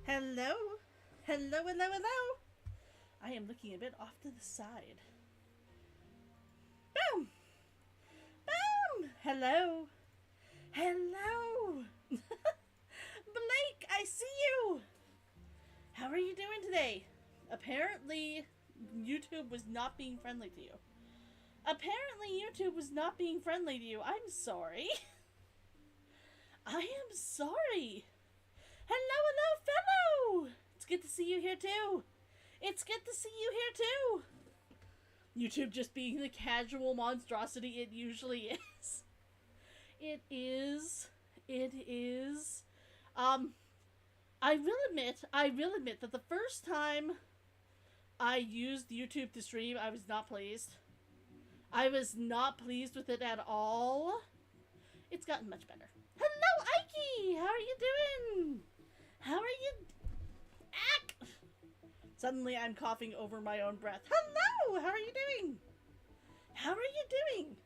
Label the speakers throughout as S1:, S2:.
S1: Hello? Hello, hello, hello! I am looking a bit off to the side. Boom! Boom! Hello? Hello! Blake, I see you! How are you doing today? Apparently, YouTube was not being friendly to you. Apparently, YouTube was not being friendly to you. I'm sorry. I am sorry. Hello, hello, fellow! It's good to see you here too. It's good to see you here too. YouTube just being the casual monstrosity it usually is. It is. It is. I will admit that the first time I used YouTube to stream, I was not pleased. I was not pleased with it at all. It's gotten much better. Hello, Ike! How are you doing? How are you? Ack! Suddenly I'm coughing over my own breath. Hello! How are you doing? How are you doing?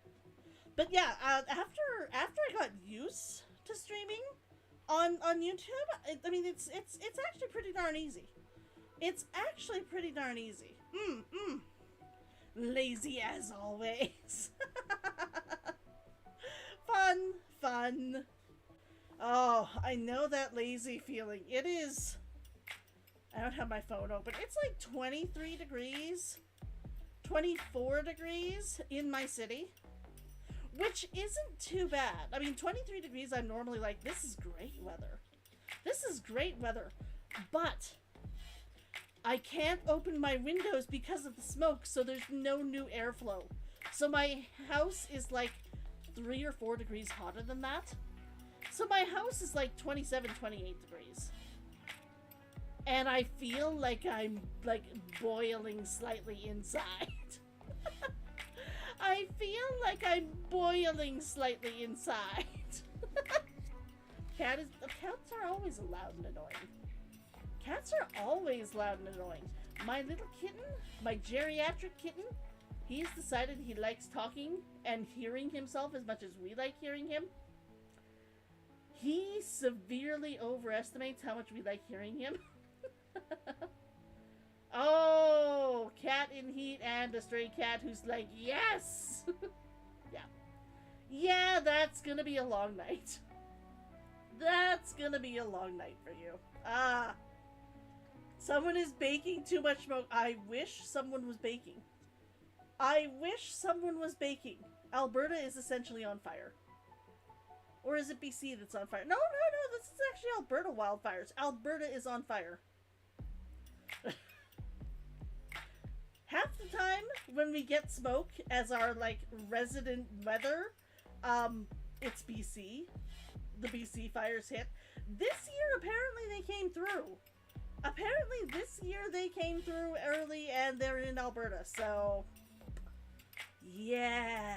S1: But yeah, after I got used to streaming on YouTube, I mean, it's actually pretty darn easy. It's actually pretty darn easy. Lazy as always. Fun. Oh, I know that lazy feeling. It is. I don't have my phone open. It's like 23 degrees, 24 degrees in my city, which isn't too bad. I mean, 23 degrees, I'm normally like, this is great weather. This is great weather. But I can't open my windows because of the smoke, so there's no new airflow. So my house is like 3 or 4 degrees hotter than that. So my house is like 27, 28 degrees. And I feel like I'm like boiling slightly inside. I feel like I'm boiling slightly inside. Cats are always loud and annoying. Cats are always loud and annoying. My little kitten, my geriatric kitten, he's decided he likes talking and hearing himself as much as we like hearing him. He severely overestimates how much we like hearing him. Oh, cat in heat and a stray cat who's like, yes! Yeah, that's gonna be a long night. That's gonna be a long night for you. Someone is baking too much smoke. I wish someone was baking. I wish someone was baking. Alberta is essentially on fire. Or is it BC that's on fire? No, this is actually Alberta wildfires. Alberta is on fire. Half the time when we get smoke as our like resident weather, it's BC. The BC fires hit. This year apparently they came through. Apparently this year they came through early and they're in Alberta, so yeah.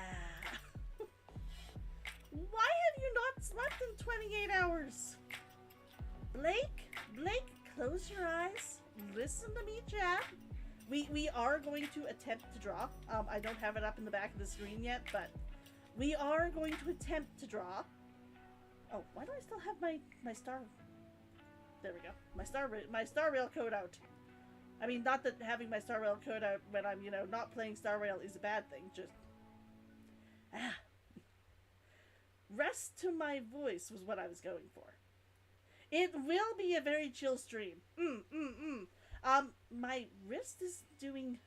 S1: Why have you not slept in 28 hours? Blake, close your eyes. Listen to me, chat. We are going to attempt to draw. I don't have it up in the back of the screen yet, but we are going to attempt to draw. Oh, why do I still have my star? There we go. My star rail code out. I mean, not that having my star rail code out when I'm, not playing star rail is a bad thing. Just rest to my voice was what I was going for. It will be a very chill stream. My wrist is doing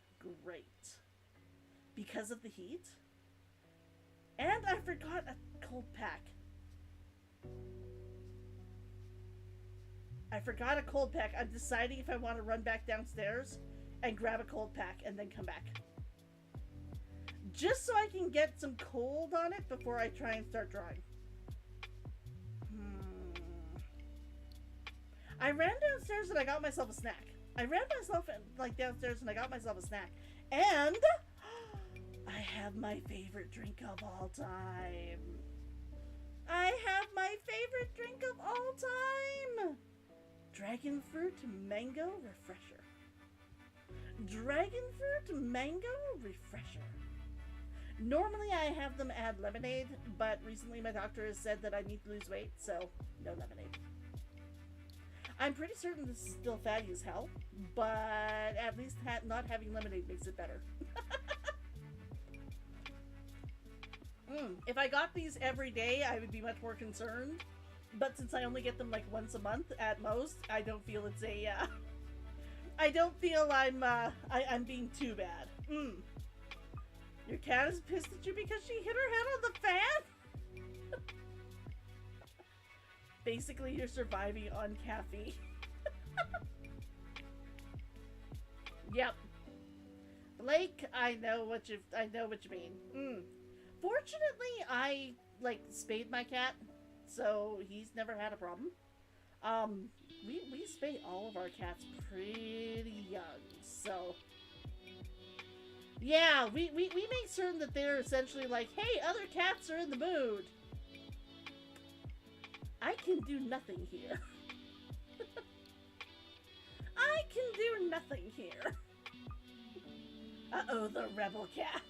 S1: great because of the heat. And I forgot a cold pack. I'm deciding if I want to run back downstairs and grab a cold pack and then come back. Just so I can get some cold on it before I try and start drawing. I ran downstairs and I got myself a snack. And I have my favorite drink of all time. Dragon fruit mango refresher. Normally I have them add lemonade, but recently my doctor has said that I need to lose weight, so no lemonade. I'm pretty certain this is still fatty as hell, but at least not having lemonade makes it better. If I got these every day, I would be much more concerned. But since I only get them like once a month at most, I don't feel it's a, I don't feel I'm being too bad. Your cat is pissed at you because she hit her head on the fan? Basically, you're surviving on caffeine. Yep. Blake, I know what you mean. Fortunately, I spayed my cat, so he's never had a problem. We spay all of our cats pretty young, so yeah, we make certain that they're essentially like, hey, other cats are in the mood. I can do nothing here. I can do nothing here. Uh-oh, the rebel cat.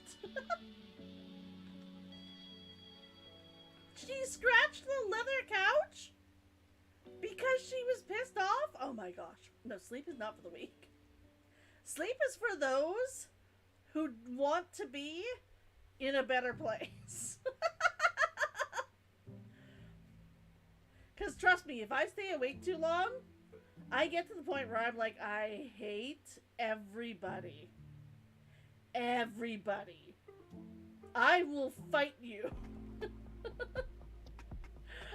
S1: She scratched the leather couch? Because she was pissed off? Oh my gosh. No, sleep is not for the weak. Sleep is for those who want to be in a better place. Because trust me, if I stay awake too long, I get to the point where I'm like, I hate everybody. Everybody. I will fight you.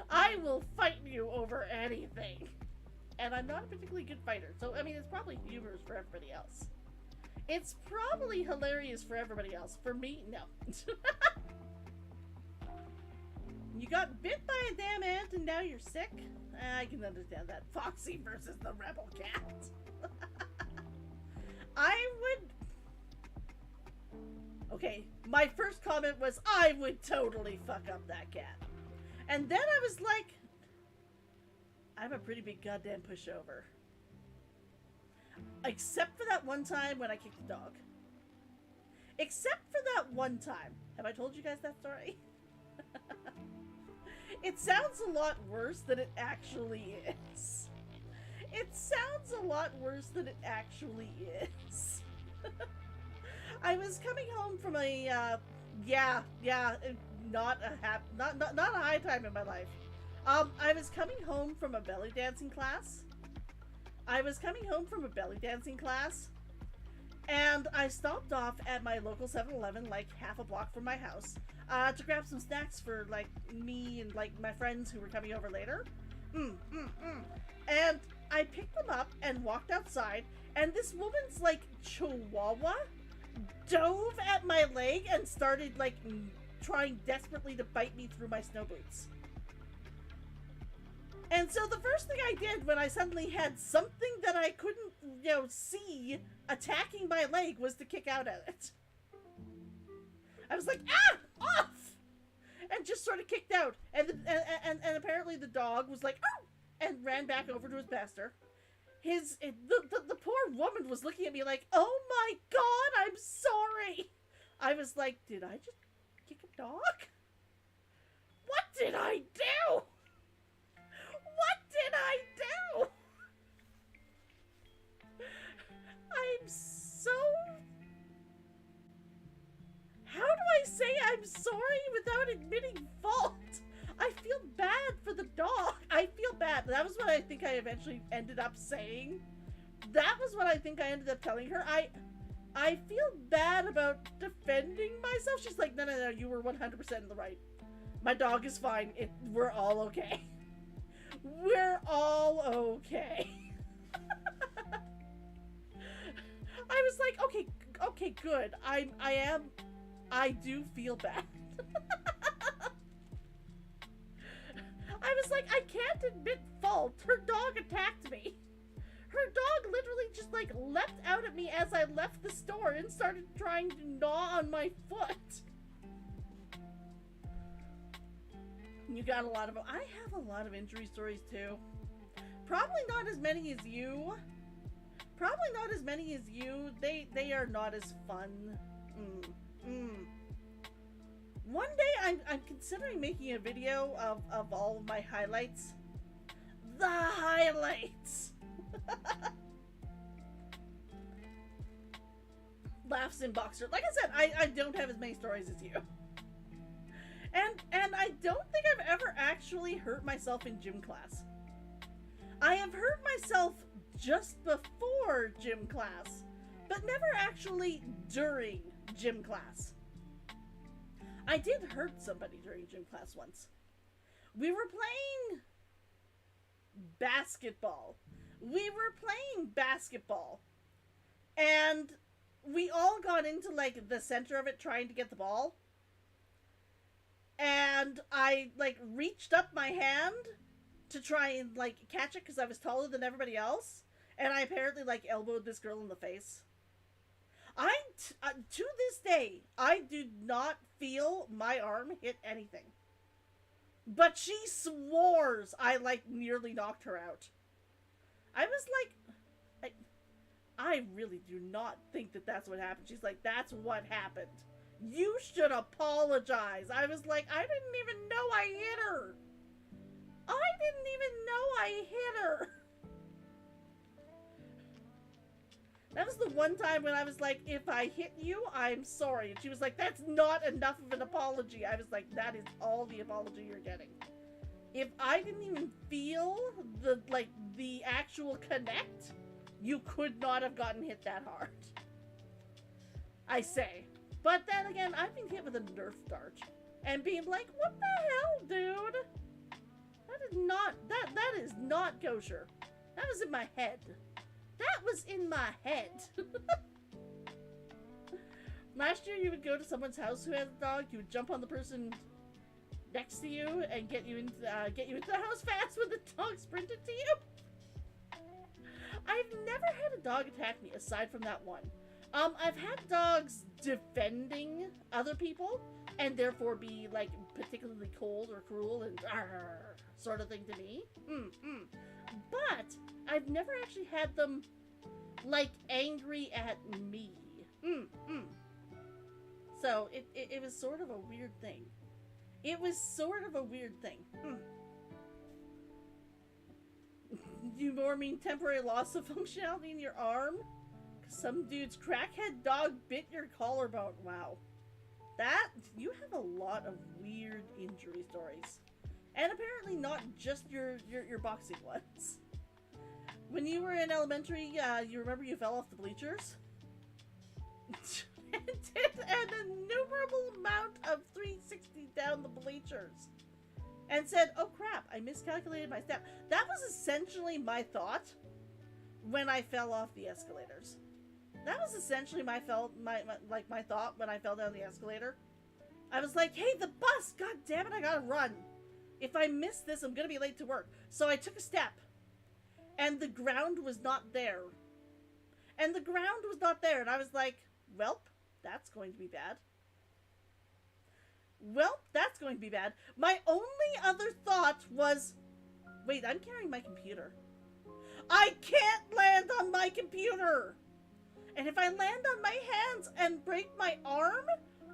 S1: I will fight you over anything. And I'm not a particularly good fighter. So, I mean, it's probably humorous for everybody else. It's probably hilarious for everybody else. For me, no. You got bit by a damn ant and now you're sick? I can understand that. Foxy versus the rebel cat. I would... Okay, my first comment was, I would totally fuck up that cat. And then I was like, I'm a pretty big goddamn pushover. Except for that one time when I kicked the dog. Except for that one time. Have I told you guys that story? It sounds a lot worse than it actually is. It sounds a lot worse than it actually is. I was coming home from a, not a high time in my life. I was coming home from a belly dancing class. And I stopped off at my local 7-Eleven, like half a block from my house, to grab some snacks for like me and like my friends who were coming over later. And I picked them up and walked outside, and this woman's like chihuahua dove at my leg and started like trying desperately to bite me through my snow boots. And so the first thing I did when I suddenly had something that I couldn't, see attacking my leg was to kick out at it. I was like, ah, off! And just sort of kicked out. And apparently the dog was like, oh! And ran back over to his master. The poor woman was looking at me like, oh my god, I'm sorry. I was like, did I just kick a dog? What did I do? What did I do? I'm so... How do I say I'm sorry without admitting fault? I feel bad for the dog. I feel bad. That was what I think I eventually ended up saying. That was what I think I ended up telling her. I feel bad about defending myself. She's like, no, you were 100% in the right. My dog is fine. We're all okay. We're all okay. I was like, okay, good. I do feel bad. I was like, I can't admit fault. Her dog attacked me. Her dog literally just like leapt out at me as I left the store and started trying to gnaw on my foot. You got a lot of them. I have a lot of injury stories too. Probably not as many as you. They are not as fun. One day I'm considering making a video of all of my highlights. The highlights! Laughs in boxer. Like I said, I don't have as many stories as you. And I don't think I've ever actually hurt myself in gym class. I have hurt myself just before gym class, but never actually during gym class. I did hurt somebody during gym class once. We were playing basketball. And we all got into, like, the center of it trying to get the ball. And I, like, reached up my hand to try and, like, catch it because I was taller than everybody else. And I apparently, like, elbowed this girl in the face. To this day, I do not feel my arm hit anything. But she swores I, like, nearly knocked her out. I was like, I really do not think that that's what happened. She's like, that's what happened. You should apologize. I was like, I didn't even know I hit her. That was the one time when I was like, if I hit you, I'm sorry. And she was like, that's not enough of an apology. I was like, that is all the apology you're getting. If I didn't even feel the actual connect, you could not have gotten hit that hard. I say. But then again, I've been hit with a Nerf dart. And being like, what the hell, dude? That is not kosher. That was in my head. Last year, you would go to someone's house who had a dog. You would jump on the person next to you and get you into the house fast when the dog sprinted to you. I've never had a dog attack me aside from that one. I've had dogs defending other people and therefore be, like, particularly cold or cruel and sort of thing to me. But I've never actually had them, like, angry at me. So it was sort of a weird thing. You more mean temporary loss of functionality in your arm? Some dude's crackhead dog bit your collarbone. Wow. You have a lot of weird injury stories. And apparently not just your boxing ones. When you were in elementary, you remember you fell off the bleachers? And did an innumerable amount of 360 down the bleachers. And said, oh crap, I miscalculated my step. That was essentially my thought when I fell off the escalators. That was essentially my thought when I fell down the escalator. I was like, hey, the bus! God damn it, I gotta run. If I miss this, I'm gonna be late to work. So I took a step. And the ground was not there. And I was like, welp, that's going to be bad. My only other thought was, wait, I'm carrying my computer. I can't land on my computer! And if I land on my hands and break my arm,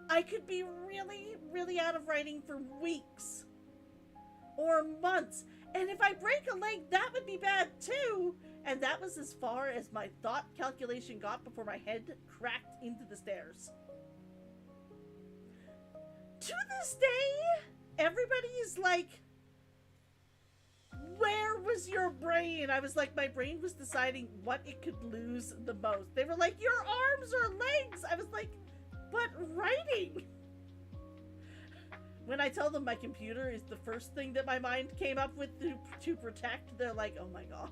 S1: I could be really, really out of writing for weeks. Or months. And if I break a leg, that would be bad too. And that was as far as my thought calculation got before my head cracked into the stairs. To this day, everybody is like, where was your brain? I was like, my brain was deciding what it could lose the most. They were like, your arms or legs. I was like, but writing. When I tell them my computer is the first thing that my mind came up with to protect, they're like, oh my god.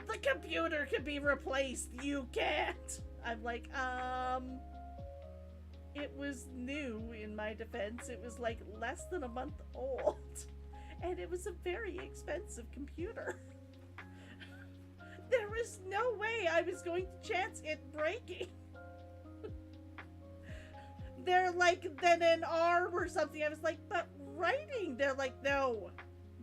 S1: The computer can be replaced. You can't. I'm like, it was new in my defense. It was like less than a month old. And it was a very expensive computer. There was no way I was going to chance it breaking. They're like, then an arm or something. I was like, but writing. They're like, no.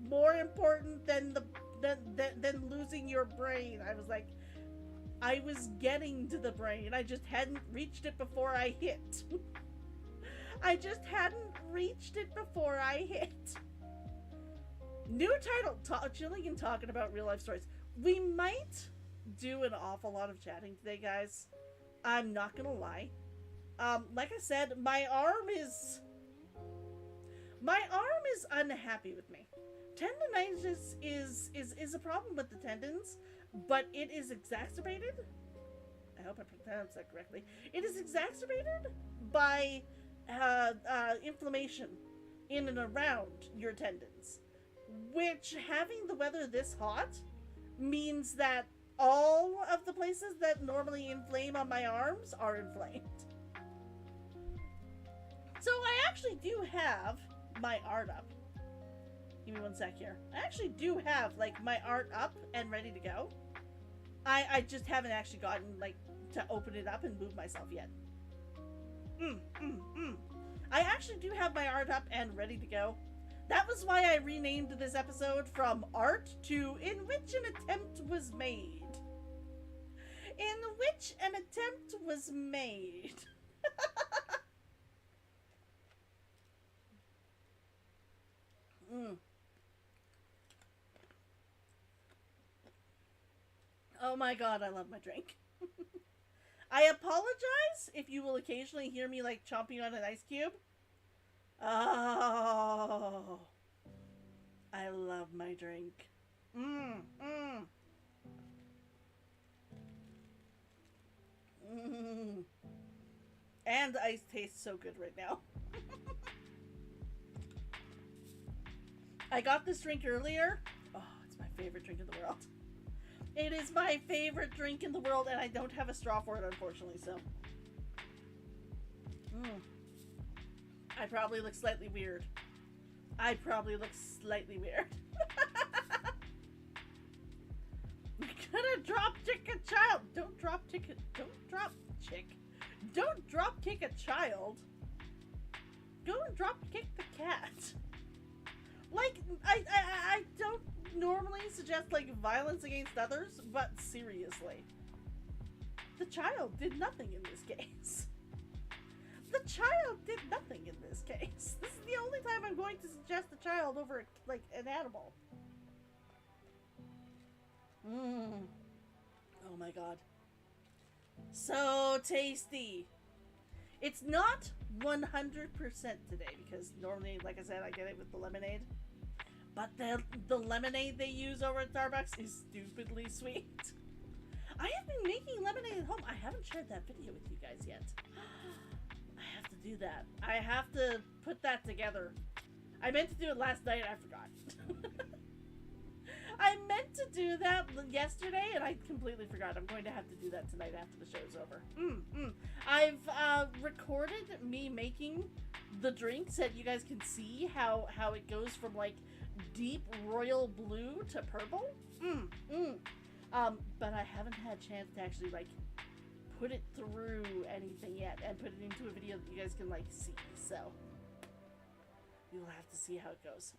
S1: More important than than losing your brain. I was like, I was getting to the brain. I just hadn't reached it before I hit. New title, chilling and talking about real life stories. We might do an awful lot of chatting today, guys. I'm not gonna lie. Like I said, my arm is unhappy with me. Tendinitis is a problem with the tendons, but it is exacerbated. I hope I pronounced that correctly. It is exacerbated by inflammation in and around your tendons, which, having the weather this hot, means that all of the places that normally inflame on my arms are inflamed. So I actually do have my art up. Give me one sec here. I actually do have, like, my art up and ready to go. I just haven't actually gotten, like, to open it up and move myself yet. I actually do have my art up and ready to go. That was why I renamed this episode from Art to In Which an Attempt Was Made. In which an attempt was made. Oh my god, I love my drink. I apologize if you will occasionally hear me, like, chomping on an ice cube. Oh, I love my drink. And ice tastes so good right now. I got this drink earlier. Oh, it's my favorite drink in the world. It is my favorite drink in the world, and I don't have a straw for it, unfortunately, so. I probably look slightly weird. I'm gonna drop kick a child. Don't drop kick a child. Go and drop kick the cat. Like, I don't normally suggest, like, violence against others, but seriously. The child did nothing in this case. The child did nothing in this case. This is the only time I'm going to suggest a child over, like, an animal. Oh my god. So tasty. It's not 100% today, because normally, like I said, I get it with the lemonade. But the lemonade they use over at Starbucks is stupidly sweet. I have been making lemonade at home. I haven't shared that video with you guys yet. I have to do that. I have to put that together. I meant to do it last night. I forgot. I meant to do that yesterday, and I completely forgot. I'm going to have to do that tonight after the show's over. I've recorded me making the drink so that you guys can see how it goes from, like, deep royal blue to purple. But I haven't had a chance to actually, like, put it through anything yet and put it into a video that you guys can, like, see. So you'll have to see how it goes.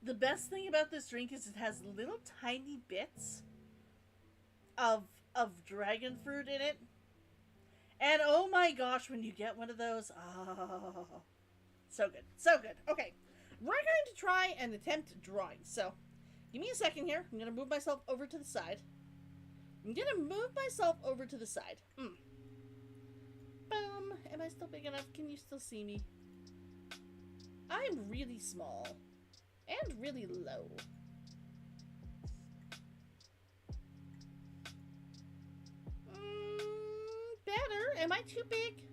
S1: The best thing about this drink is it has little tiny bits of dragon fruit in it. And oh my gosh, when you get one of those, oh, so good. So good. Okay, we're going to try and attempt drawing. So, give me a second here. I'm going to move myself over to the side. Boom. Am I still big enough? Can you still see me? I'm really small. And really low. Better. Am I too big?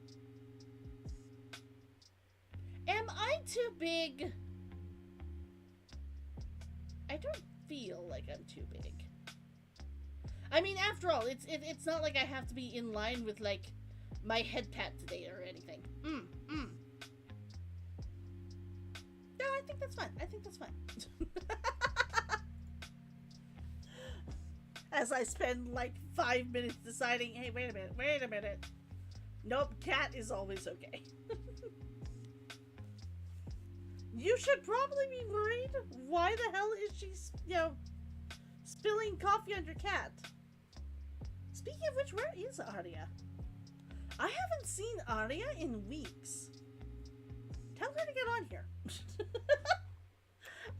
S1: Am I too big? I don't feel like I'm too big. I mean, after all, it's not like I have to be in line with, like, my head pat today or anything. No, I think that's fine. As I spend, like, 5 minutes deciding, hey, wait a minute. Nope, cat is always okay. You should probably be worried. Why the hell is she, spilling coffee on your cat? Speaking of which, where is Arya? I haven't seen Arya in weeks. Tell her to get on here.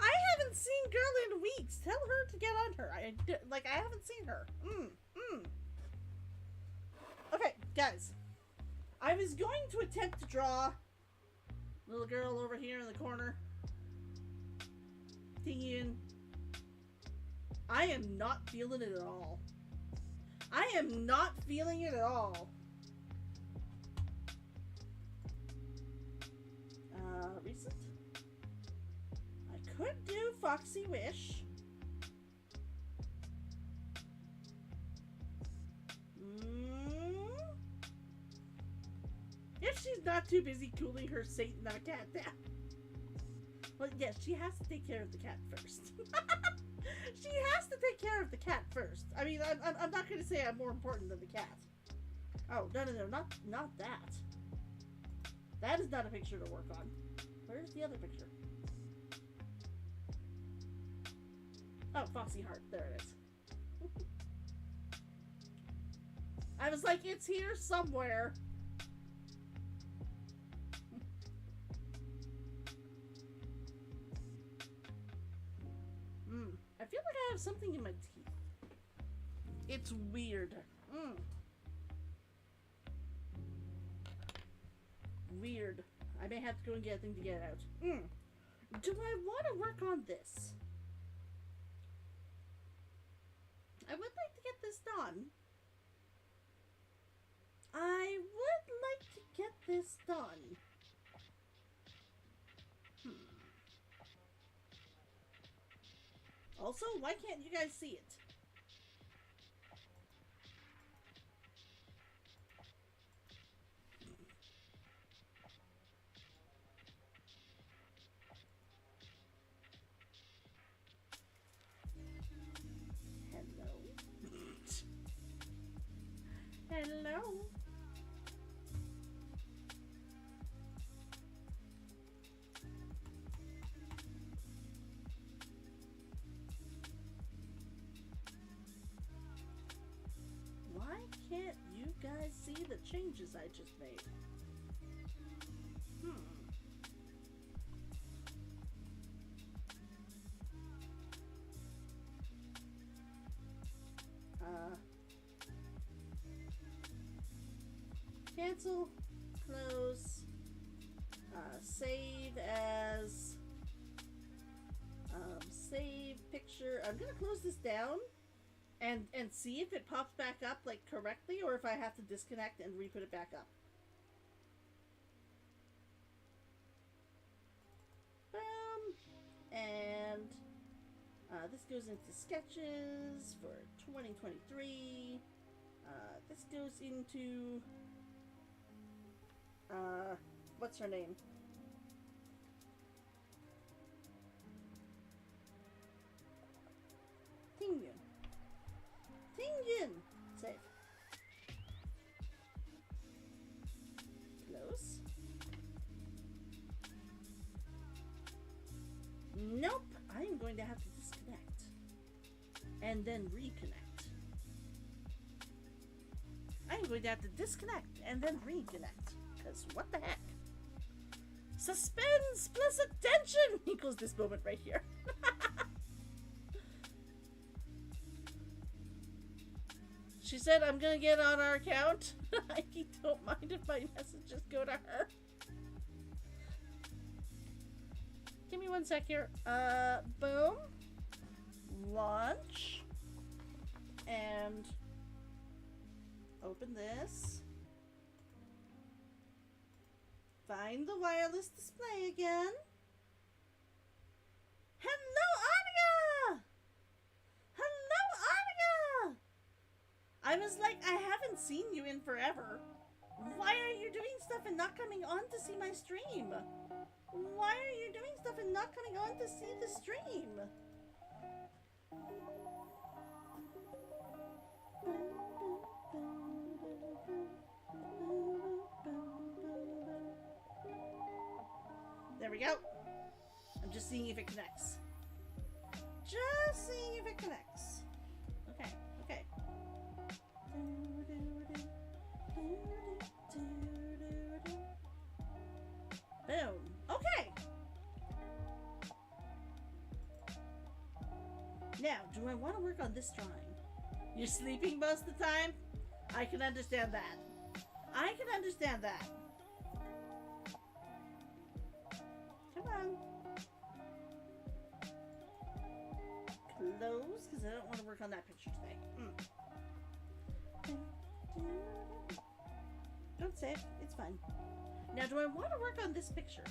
S1: I haven't seen girl in weeks. Tell her to get on her. I haven't seen her. Okay, guys. I was going to attempt to draw little girl over here in the corner. Thinking, I am not feeling it at all. I am not feeling it at all. Recent. I could do Foxy Wish. If she's not too busy cooling her Satan of a cat down. Well, yes, she has to take care of the cat first. She has to take care of the cat first. I mean, I'm not going to say I'm more important than the cat. Oh, no, not that. That is not a picture to work on. Where's the other picture? Oh, Foxy Heart. There it is. I was like, it's here somewhere. I feel like I have something in my teeth. It's weird. Weird. I may have to go and get a thing to get out. Do I want to work on this? I would like to get this done. I would like to get this done. Also, why can't you guys see it? Hello. Why can't you guys see the changes I just made? Cancel, close, save as, save picture. I'm gonna close this down and see if it pops back up like correctly, or if I have to disconnect and re-put it back up. And this goes into sketches for 2023. This goes into what's her name? Tingyun. Save. Close. Nope. I am going to have to disconnect and then reconnect. I'm going to have to disconnect and then reconnect. Because what the heck? Suspense plus attention equals this moment right here. She said, I'm gonna get on our account. I don't mind if my messages go to her. Give me one sec here. Boom. Launch. And open this. Find the wireless display again. Hello, Arya! Hello, Arya! I was like, I haven't seen you in forever. Why are you doing stuff and not coming on to see my stream? Why are you doing stuff and not coming on to see the stream? There we go. I'm just seeing if it connects. Just seeing if it connects. Okay, okay. Now, do I want to work on this drawing? You're sleeping most of the time? I can understand that. I can understand that. Come on. Close, because I don't want to work on that picture today. Don't save. It's fine. Now, do I want to work on this picture?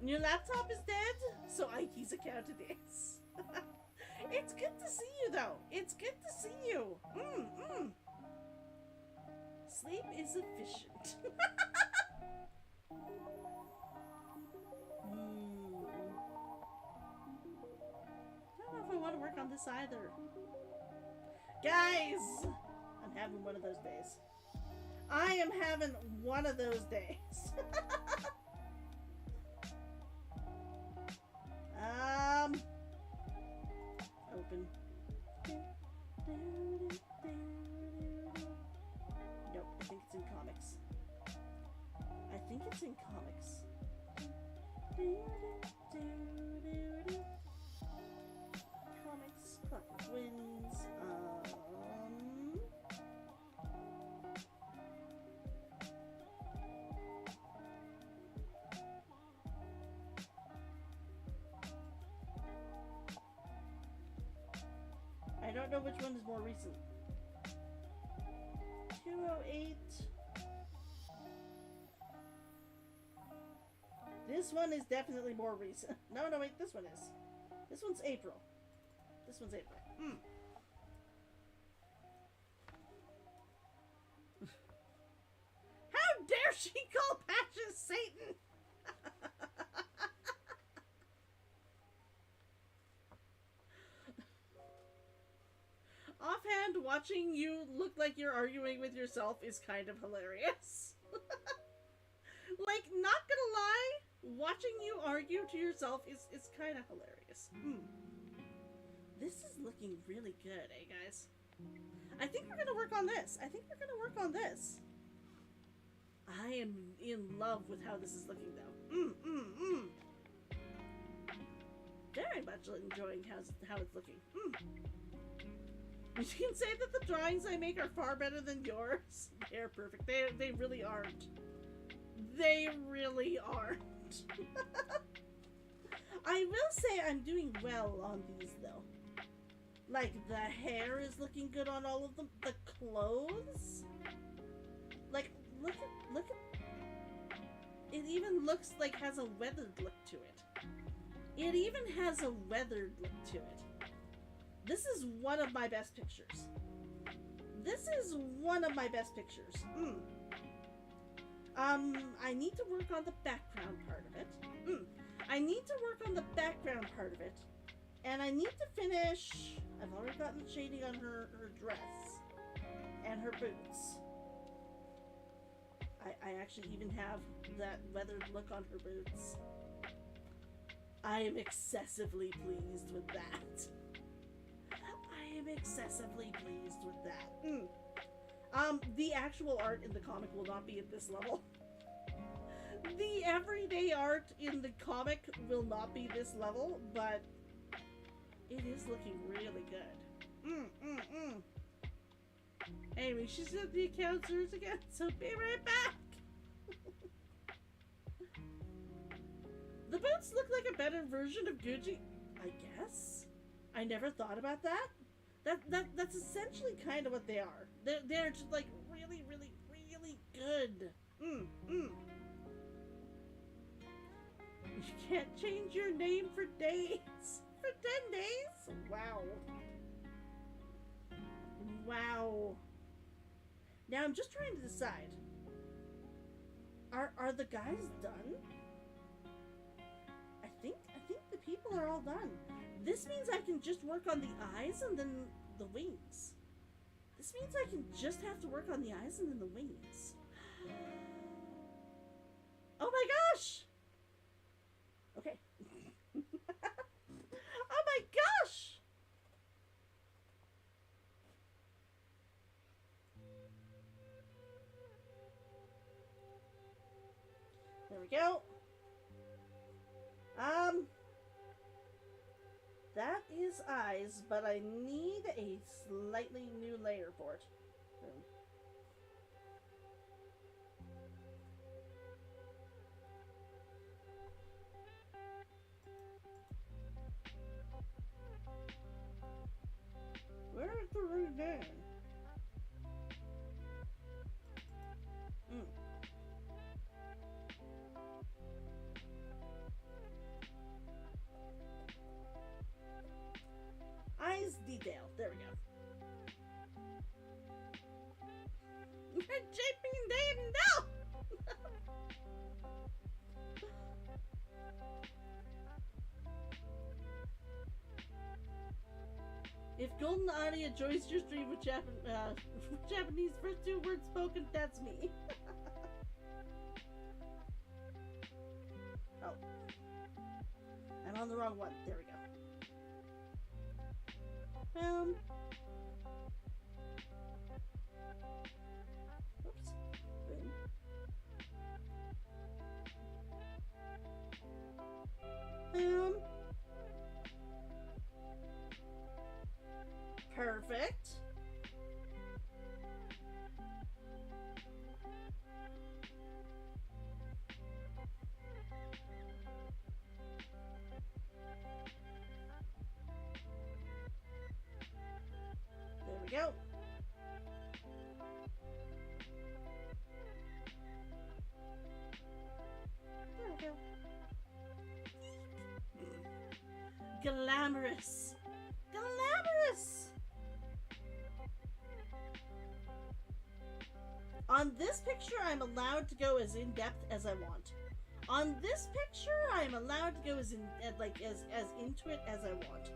S1: Your laptop is dead, so Ike's account it is. It's good to see you, though. It's good to see you. Sleep is efficient. I don't know if I want to work on this either. Guys! I'm having one of those days. I am having one of those days. Open. Nope, I think it's in comics. I think it's in comics. Comics, Clock of Winds, I don't know which one is more recent. 208. This one is definitely more recent. No, wait, this one is. This one's April. This one's April. How dare she call Patches Satan? Offhand, watching you look like you're arguing with yourself is kind of hilarious. Like, not gonna lie, watching you argue to yourself is kind of hilarious. This is looking really good, eh, guys? I think we're gonna work on this. I am in love with how this is looking, though. Very much enjoying how it's looking. You can say that the drawings I make are far better than yours. They're perfect. They really aren't. They really aren't. I will say I'm doing well on these, though. Like, the hair is looking good on all of them. The clothes? Like, look at... It even looks like has a weathered look to it. It even has a weathered look to it. This is one of my best pictures. I need to work on the background part of it. And I need to finish... I've already gotten the shading on her dress. And her boots. I actually even have that weathered look on her boots. I am excessively pleased with that. The actual art in the comic will not be at this level. The everyday art in the comic will not be this level, but it is looking really good. Anyway, she's at the account search again, so be right back. The boots look like a better version of Gucci, I guess. I never thought about that. That's essentially kind of what they are. They're just like really, really, really good. You can't change your name for days. For 10 days? Wow. Now I'm just trying to decide. Are the guys done? I think the people are all done. This means I can just work on the eyes and then the wings. This means I can just have to work on the eyes and then the wings. Oh my gosh! Okay. Oh my gosh! There we go. is eyes, but I need a slightly new layer for it. Boom. Where is the root there? Eyes detail. There we go. JP Dave, no! If Golden Audio enjoys your stream with Japanese first 2 words spoken, that's me. Oh. I'm on the wrong one. There we go. Oops. Boom. Perfect. There we go. There we go. Glamorous. Glamorous. On this picture, I'm allowed to go as in-depth as I want. On this picture, I'm allowed to go as into it as I want.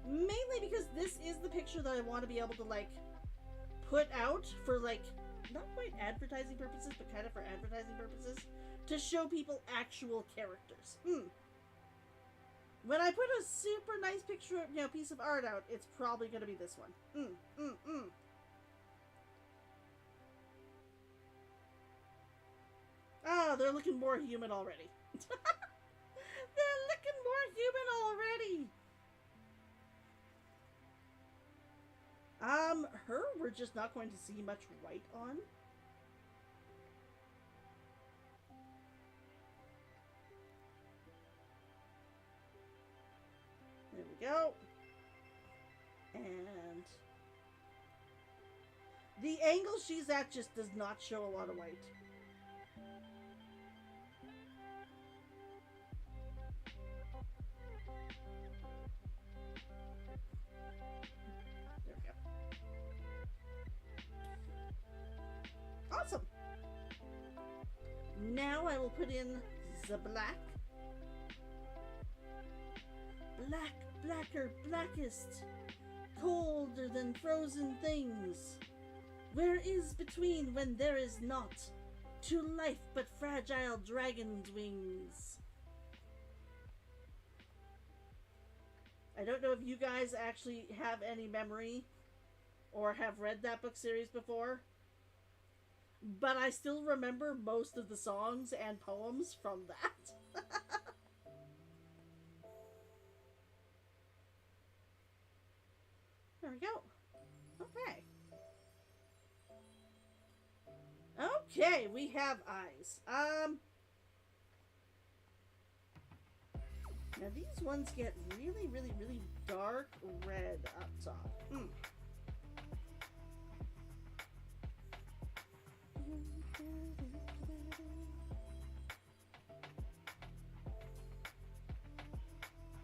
S1: Mainly because this is the picture that I want to be able to, like, put out for, like, not quite advertising purposes, but kind of for advertising purposes, to show people actual characters. When I put a super nice picture, piece of art out, it's probably going to be this one. Ah, they're looking more human already. They're looking more human already. Her, we're just not going to see much white on. There we go. And the angle she's at just does not show a lot of white. There we go. Awesome. Now I will put in the black. Black, blacker, blackest, colder than frozen things. Where is between when there is not? To life but fragile dragon's wings. I don't know if you guys actually have any memory or have read that book series before, but I still remember most of the songs and poems from that. There we go. Okay. Okay, we have eyes. Now these ones get really, really, really dark red up top.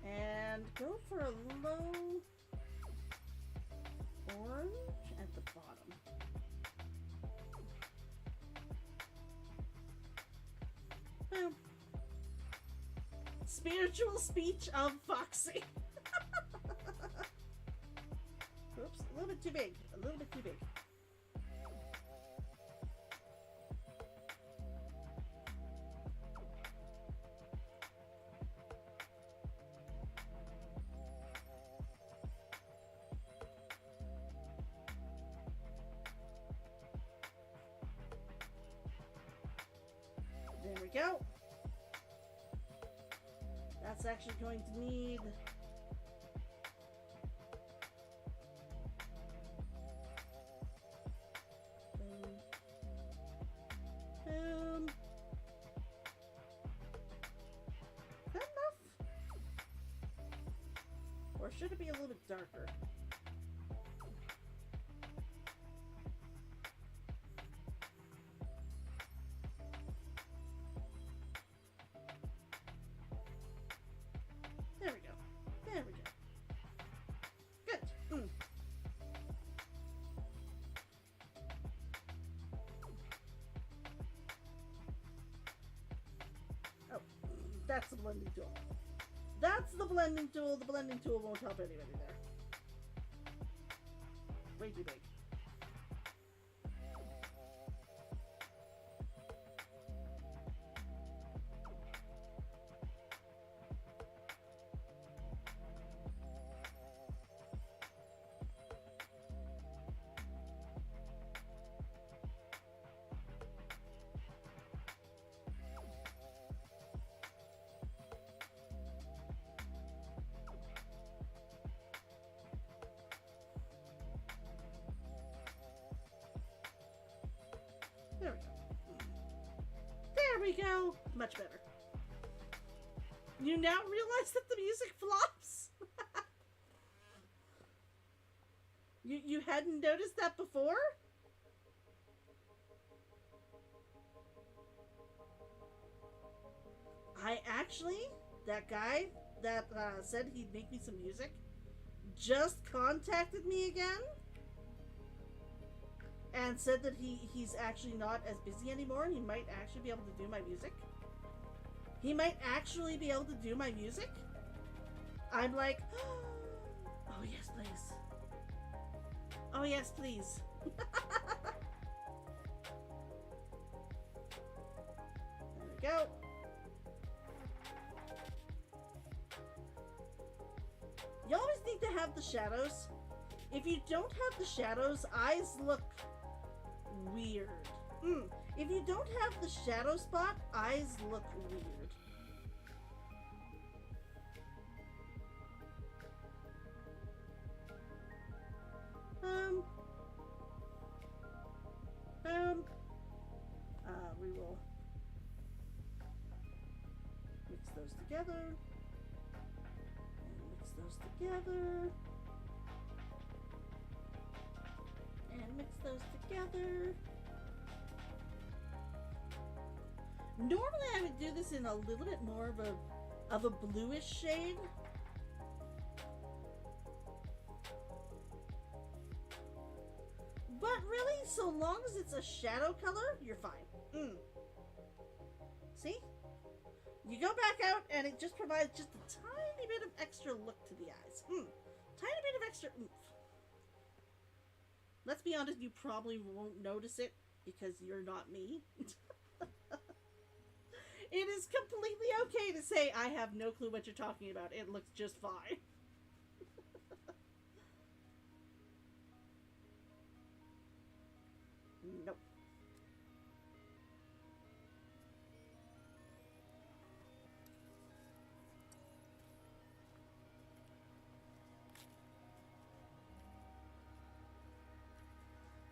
S1: And go for a low orange at the bottom. Boom. Spiritual speech of Foxy. Oops, a little bit too big. A little bit too big. There we go. That's actually going to need darker. There we go. There we go. Good. Oh, that's the blending tool. That's the blending tool. The blending tool won't help anybody there. Way too big. There we go. There we go. Much better. You now realize that the music flops? You hadn't noticed that before? That guy that said he'd make me some music just contacted me again and said that he's actually not as busy anymore and he might actually be able to do my music. He might actually be able to do my music. I'm like, oh yes, please. Oh yes, please. There we go. You always need to have the shadows. If you don't have the shadows, eyes look weird. If you don't have the shadow spot, eyes look weird. We will mix those together. And mix those together. And mix those together. Normally I would do this in a little bit more of a bluish shade. But really, so long as it's a shadow color, you're fine. See? You go back out and it just provides just a tiny bit of extra look to the eyes. Tiny bit of extra oomph. Let's be honest, you probably won't notice it because you're not me. It is completely okay to say, I have no clue what you're talking about. It looks just fine. Nope.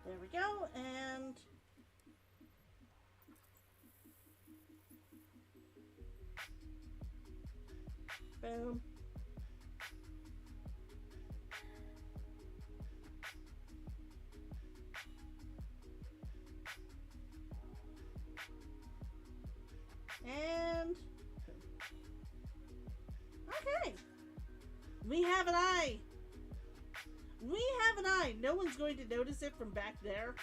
S1: There we go, and boom. And okay, we have an eye. We have an eye. No one's going to notice it from back there.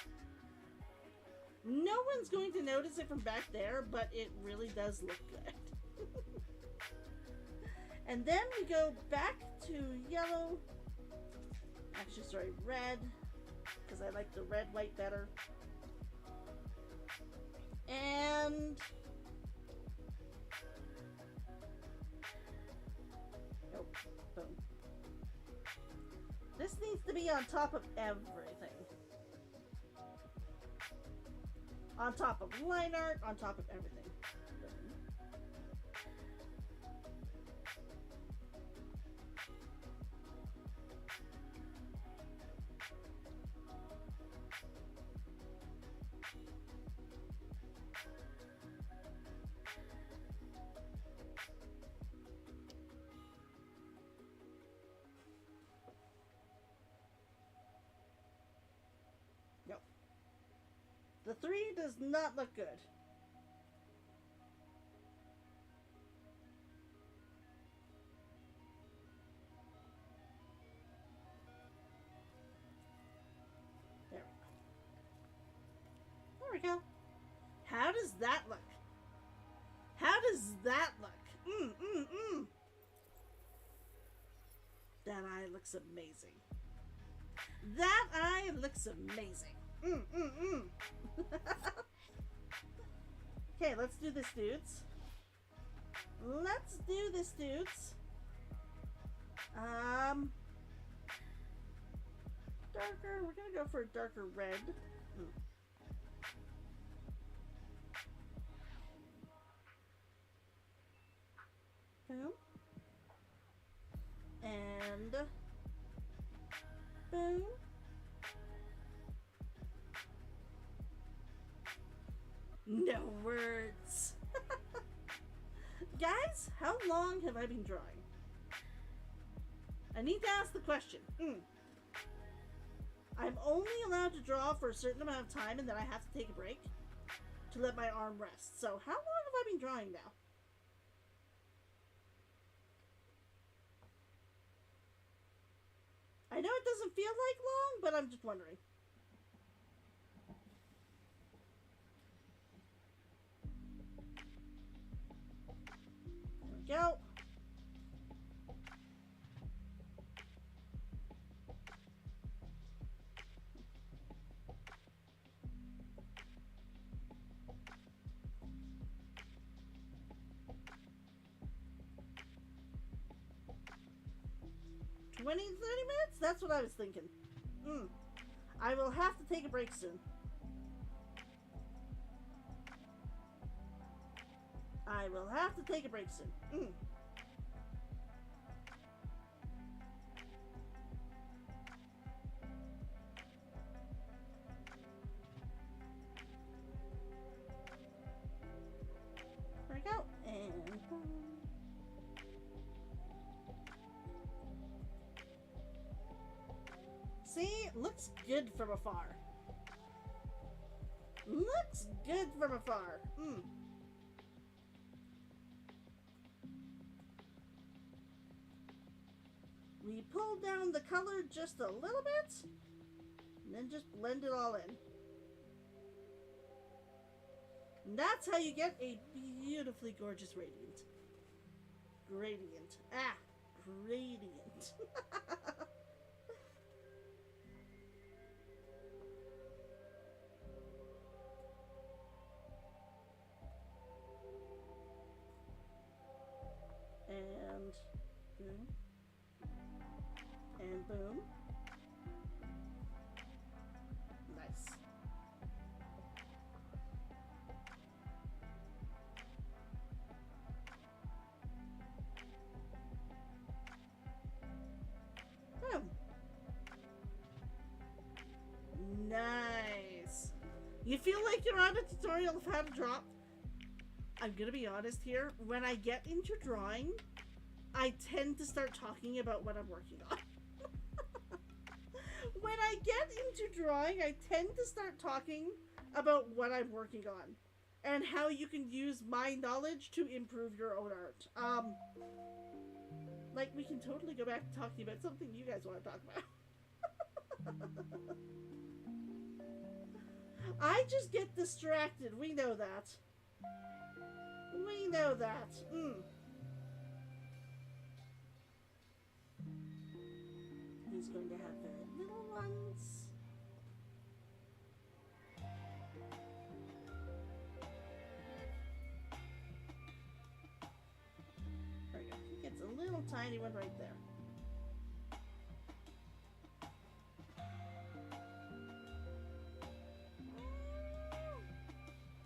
S1: No one's going to notice it from back there, but it really does look good. And then we go back to yellow. Actually, sorry, red, because I like the red white better. And nope, boom. This needs to be on top of everything. On top of line art, on top of everything. The 3 does not look good. There we go. How does that look? How does that look? That eye looks amazing. That eye looks amazing. Okay, let's do this, dudes. Let's do this, dudes. Darker. We're gonna go for a darker red. Boom. And boom. No words. Guys, how long have I been drawing? I need to ask the question. I'm only allowed to draw for a certain amount of time and then I have to take a break to let my arm rest. So how long have I been drawing now? I know it doesn't feel like long, but I'm just wondering. There we go. $20 to 30 minutes? That's what I was thinking. I will have to take a break soon. I will have to take a break soon. There we go. And see, looks good from afar. Looks good from afar. We pull down the color just a little bit, and then just blend it all in. And that's how you get a beautifully gorgeous gradient. Gradient. Gradient. And boom. And boom. Nice. Boom. Nice. You feel like you're on a tutorial of how to draw? I'm gonna be honest here. When I get into drawing, I tend to start talking about what I'm working on. When I get into drawing, I tend to start talking about what I'm working on and how you can use my knowledge to improve your own art. Like, we can totally go back to talking about something you guys want to talk about. I just get distracted. We know that. We know that. He's going to have very little ones. There we go. He gets a little tiny one right there.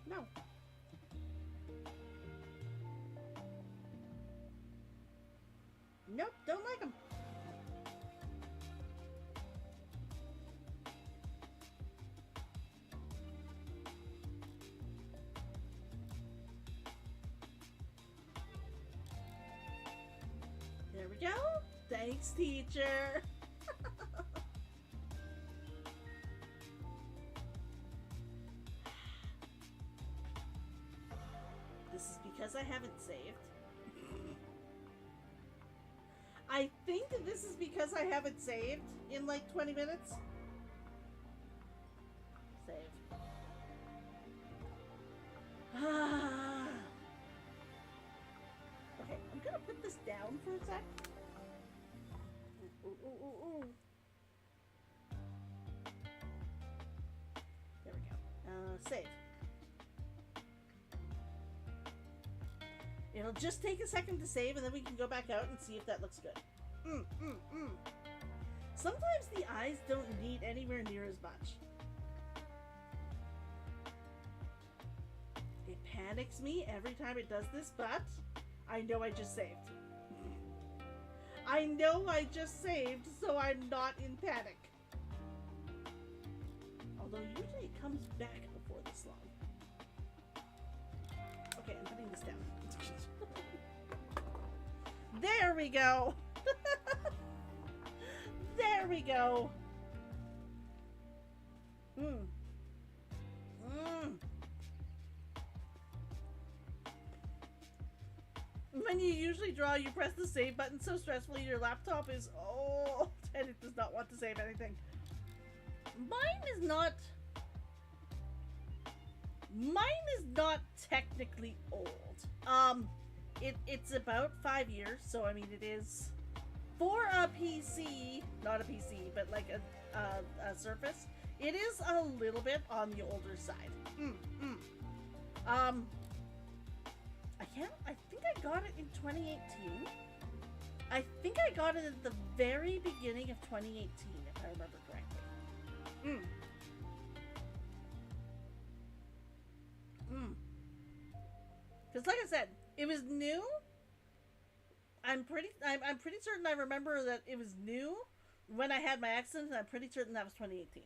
S1: No. Nope, don't like them. There we go. Thanks, teacher. because I haven't saved. I think that this is because I haven't saved in like 20 minutes. Save. Okay, I'm gonna put this down for a sec. Ooh. There we go. Save. It'll just take a second to save, and then we can go back out and see if that looks good. Sometimes the eyes don't need anywhere near as much. It panics me every time it does this, but I know I just saved. I know I just saved, so I'm not in panic. Although usually it comes back before this long. Okay, I'm putting this down. There we go. There we go. When you usually draw, you press the save button so stressfully your laptop is, and it does not want to save anything. Mine is not technically old. It's about 5 years, so I mean it is for a PC, not a PC, but like a Surface. It is a little bit on the older side. I think I got it in 2018. I think I got it at the very beginning of 2018, if I remember correctly. Because like I said, it was new. I'm pretty certain I remember that it was new when I had my accident, and I'm pretty certain that was 2018.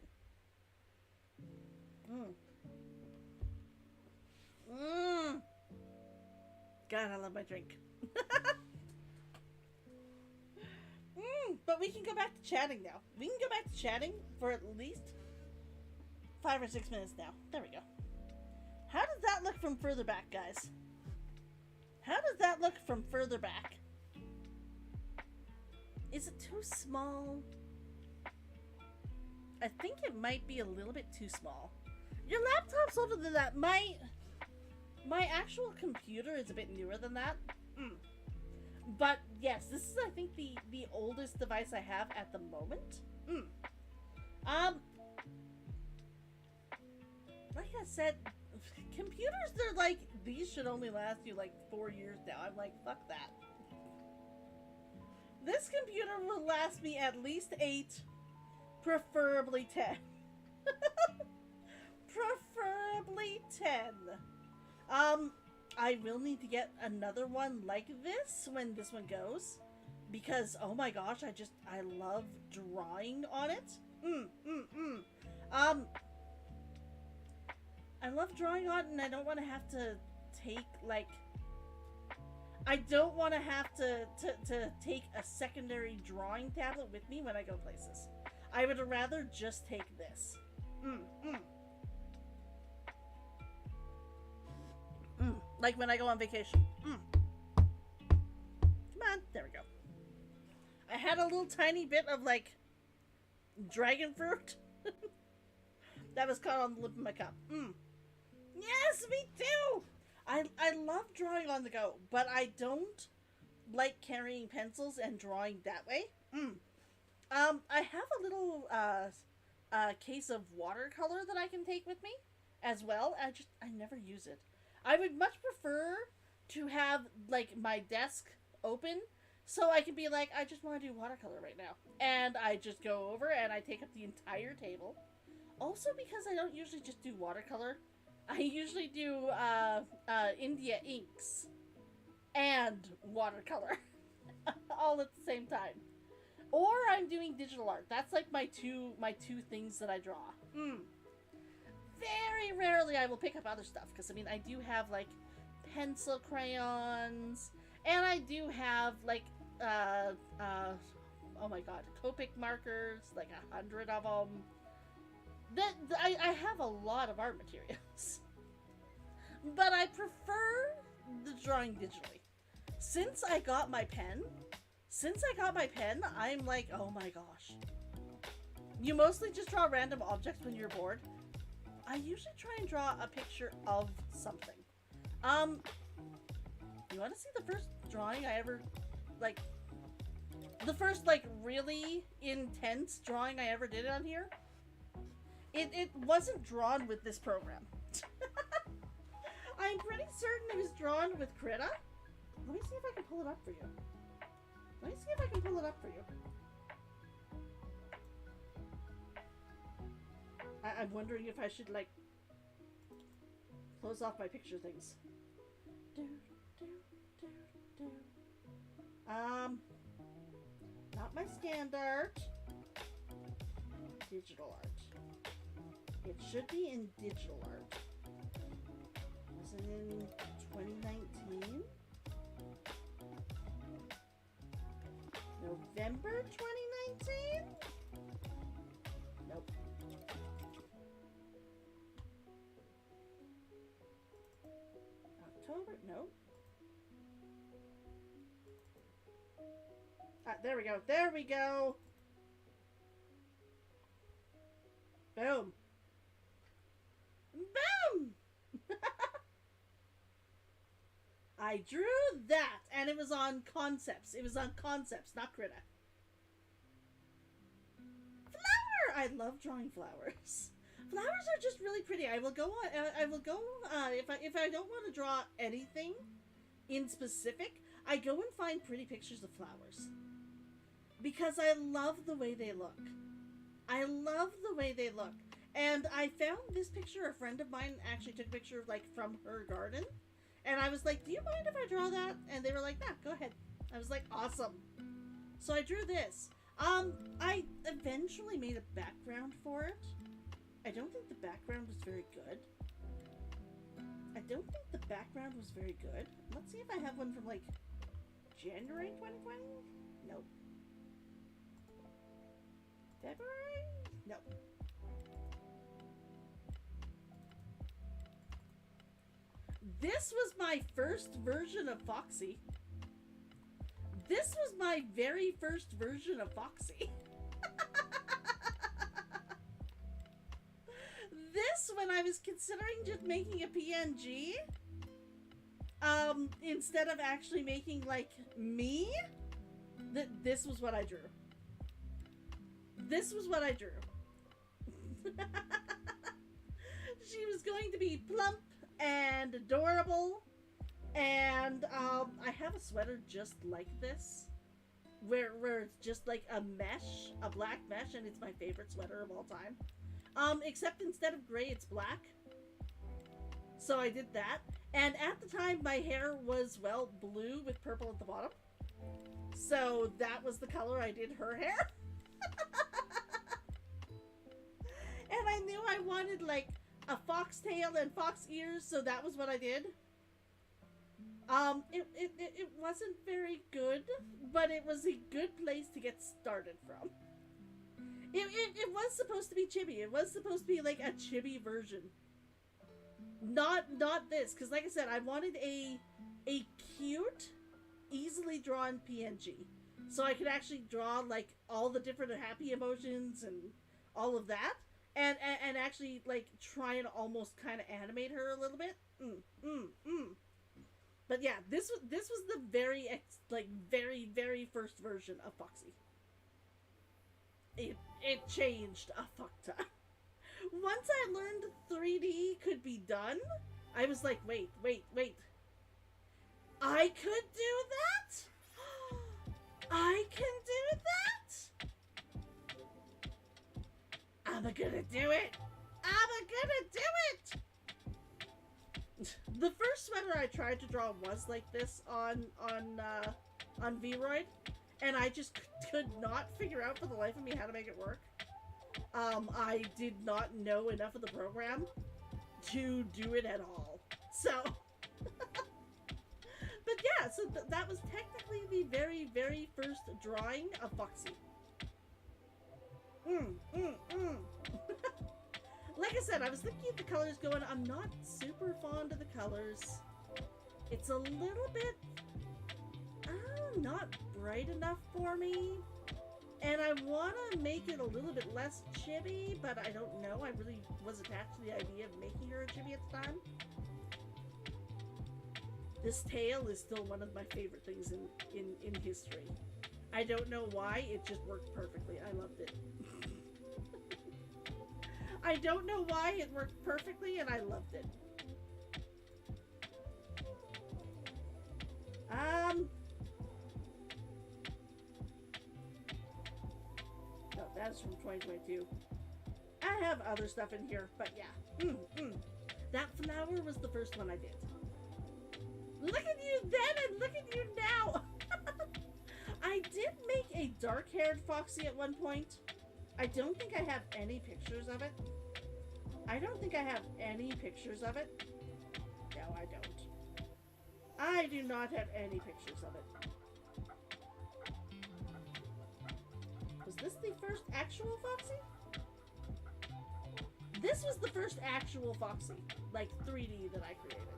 S1: God, I love my drink. But we can go back to chatting now. We can go back to chatting for at least 5 or 6 minutes now. There we go. How does that look from further back, guys? How does that look from further back? Is it too small? I think it might be a little bit too small. Your laptop's older than that. My actual computer is a bit newer than that. But yes, this is I think the oldest device I have at the moment. Like I said, computers, they're like, these should only last you like 4 years now. I'm like, fuck that. This computer will last me at least 8, preferably 10. Preferably 10. I will need to get another one like this when this one goes, because oh my gosh, I love drawing on it. I love drawing on it, and I don't want to have to take like, I don't want to have to take a secondary drawing tablet with me when I go places. I would rather just take this. Like when I go on vacation. Come on, there we go. I had a little tiny bit of like dragon fruit that was caught on the lip of my cup. Yes, me too. I love drawing on the go, but I don't like carrying pencils and drawing that way. I have a little case of watercolor that I can take with me as well. I never use it. I would much prefer to have like my desk open so I can be like, I just want to do watercolor right now, and I just go over and I take up the entire table. Also, because I don't usually just do watercolor, I usually do India inks and watercolor all at the same time. Or I'm doing digital art. That's like my two things that I draw. Very rarely I will pick up other stuff, because I mean I do have like pencil crayons, and I do have like oh my god, Copic markers, like 100 of them. I have a lot of art materials. But I prefer the drawing digitally. Since I got my pen, I'm like, oh my gosh. You mostly just draw random objects when you're bored. I usually try and draw a picture of something. You want to see the first drawing I ever, like, the first, like, really intense drawing I ever did on here? It wasn't drawn with this program. I'm pretty certain it was drawn with Krita. Let me see if I can pull it up for you. I'm wondering if I should, like, close off my picture things. Not my scanned art. Digital art. It should be in digital art. Was it in 2019? November 2019? Nope. October? Nope. There we go. There we go. Boom. Boom! I drew that, and it was on concepts. It was on concepts, not Krita. Flower! I love drawing flowers. Flowers are just really pretty. I will go on. If I don't want to draw anything in specific, I go and find pretty pictures of flowers because I love the way they look. And I found this picture. A friend of mine actually took a picture of, like, from her garden. And I was like, do you mind if I draw that? And they were like, nah, go ahead. I was like, awesome. So I drew this. I eventually made a background for it. I don't think the background was very good. Let's see if I have one from, like, January 2020? Nope. February? Nope. This was my first version of Foxy. This was my very first version of Foxy. This, when I was considering just making a PNG, instead of actually making, like, me, this was what I drew. She was going to be plump and adorable, and I have a sweater just like this, where it's just like a mesh, a black mesh, and it's my favorite sweater of all time. Except instead of gray, it's black. So I did that, and at the time my hair was, well, blue with purple at the bottom. So that was the color I did her hair. And I knew I wanted, like, a foxtail and fox ears, so that was what I did. It wasn't very good, but it was a good place to get started from. It was supposed to be chibi. It was supposed to be, like, a chibi version. Not this, because, like I said, I wanted a cute, easily drawn PNG. So I could actually draw, like, all the different happy emotions and all of that. And actually, like, try and almost kind of animate her a little bit. But yeah, this was the very, very first version of Foxy. It changed a fuck ton. Once I learned 3D could be done, I was like, wait. I could do that? I can do that? I'm gonna do it! The first sweater I tried to draw was like this on Vroid, and I just could not figure out for the life of me how to make it work. I did not know enough of the program to do it at all. So, but yeah, so that was technically the very, very first drawing of Foxy. Like I said, I was looking at the colors going, I'm not super fond of the colors. It's a little bit not bright enough for me. And I want to make it a little bit less chibi, but I don't know. I really was attached to the idea of making her a chibi at the time. This tail is still one of my favorite things in history. I don't know why, it just worked perfectly. I loved it. I don't know why it worked perfectly, and I loved it. No, that's from 2022. I have other stuff in here, but yeah. That flower was the first one I did. Look at you then and look at you now! I did make a dark-haired Foxy at one point. I don't think I have any pictures of it. I don't think I have any pictures of it. No, I don't. I do not have any pictures of it. Was this the first actual Foxy? This was the first actual Foxy, like 3D that I created.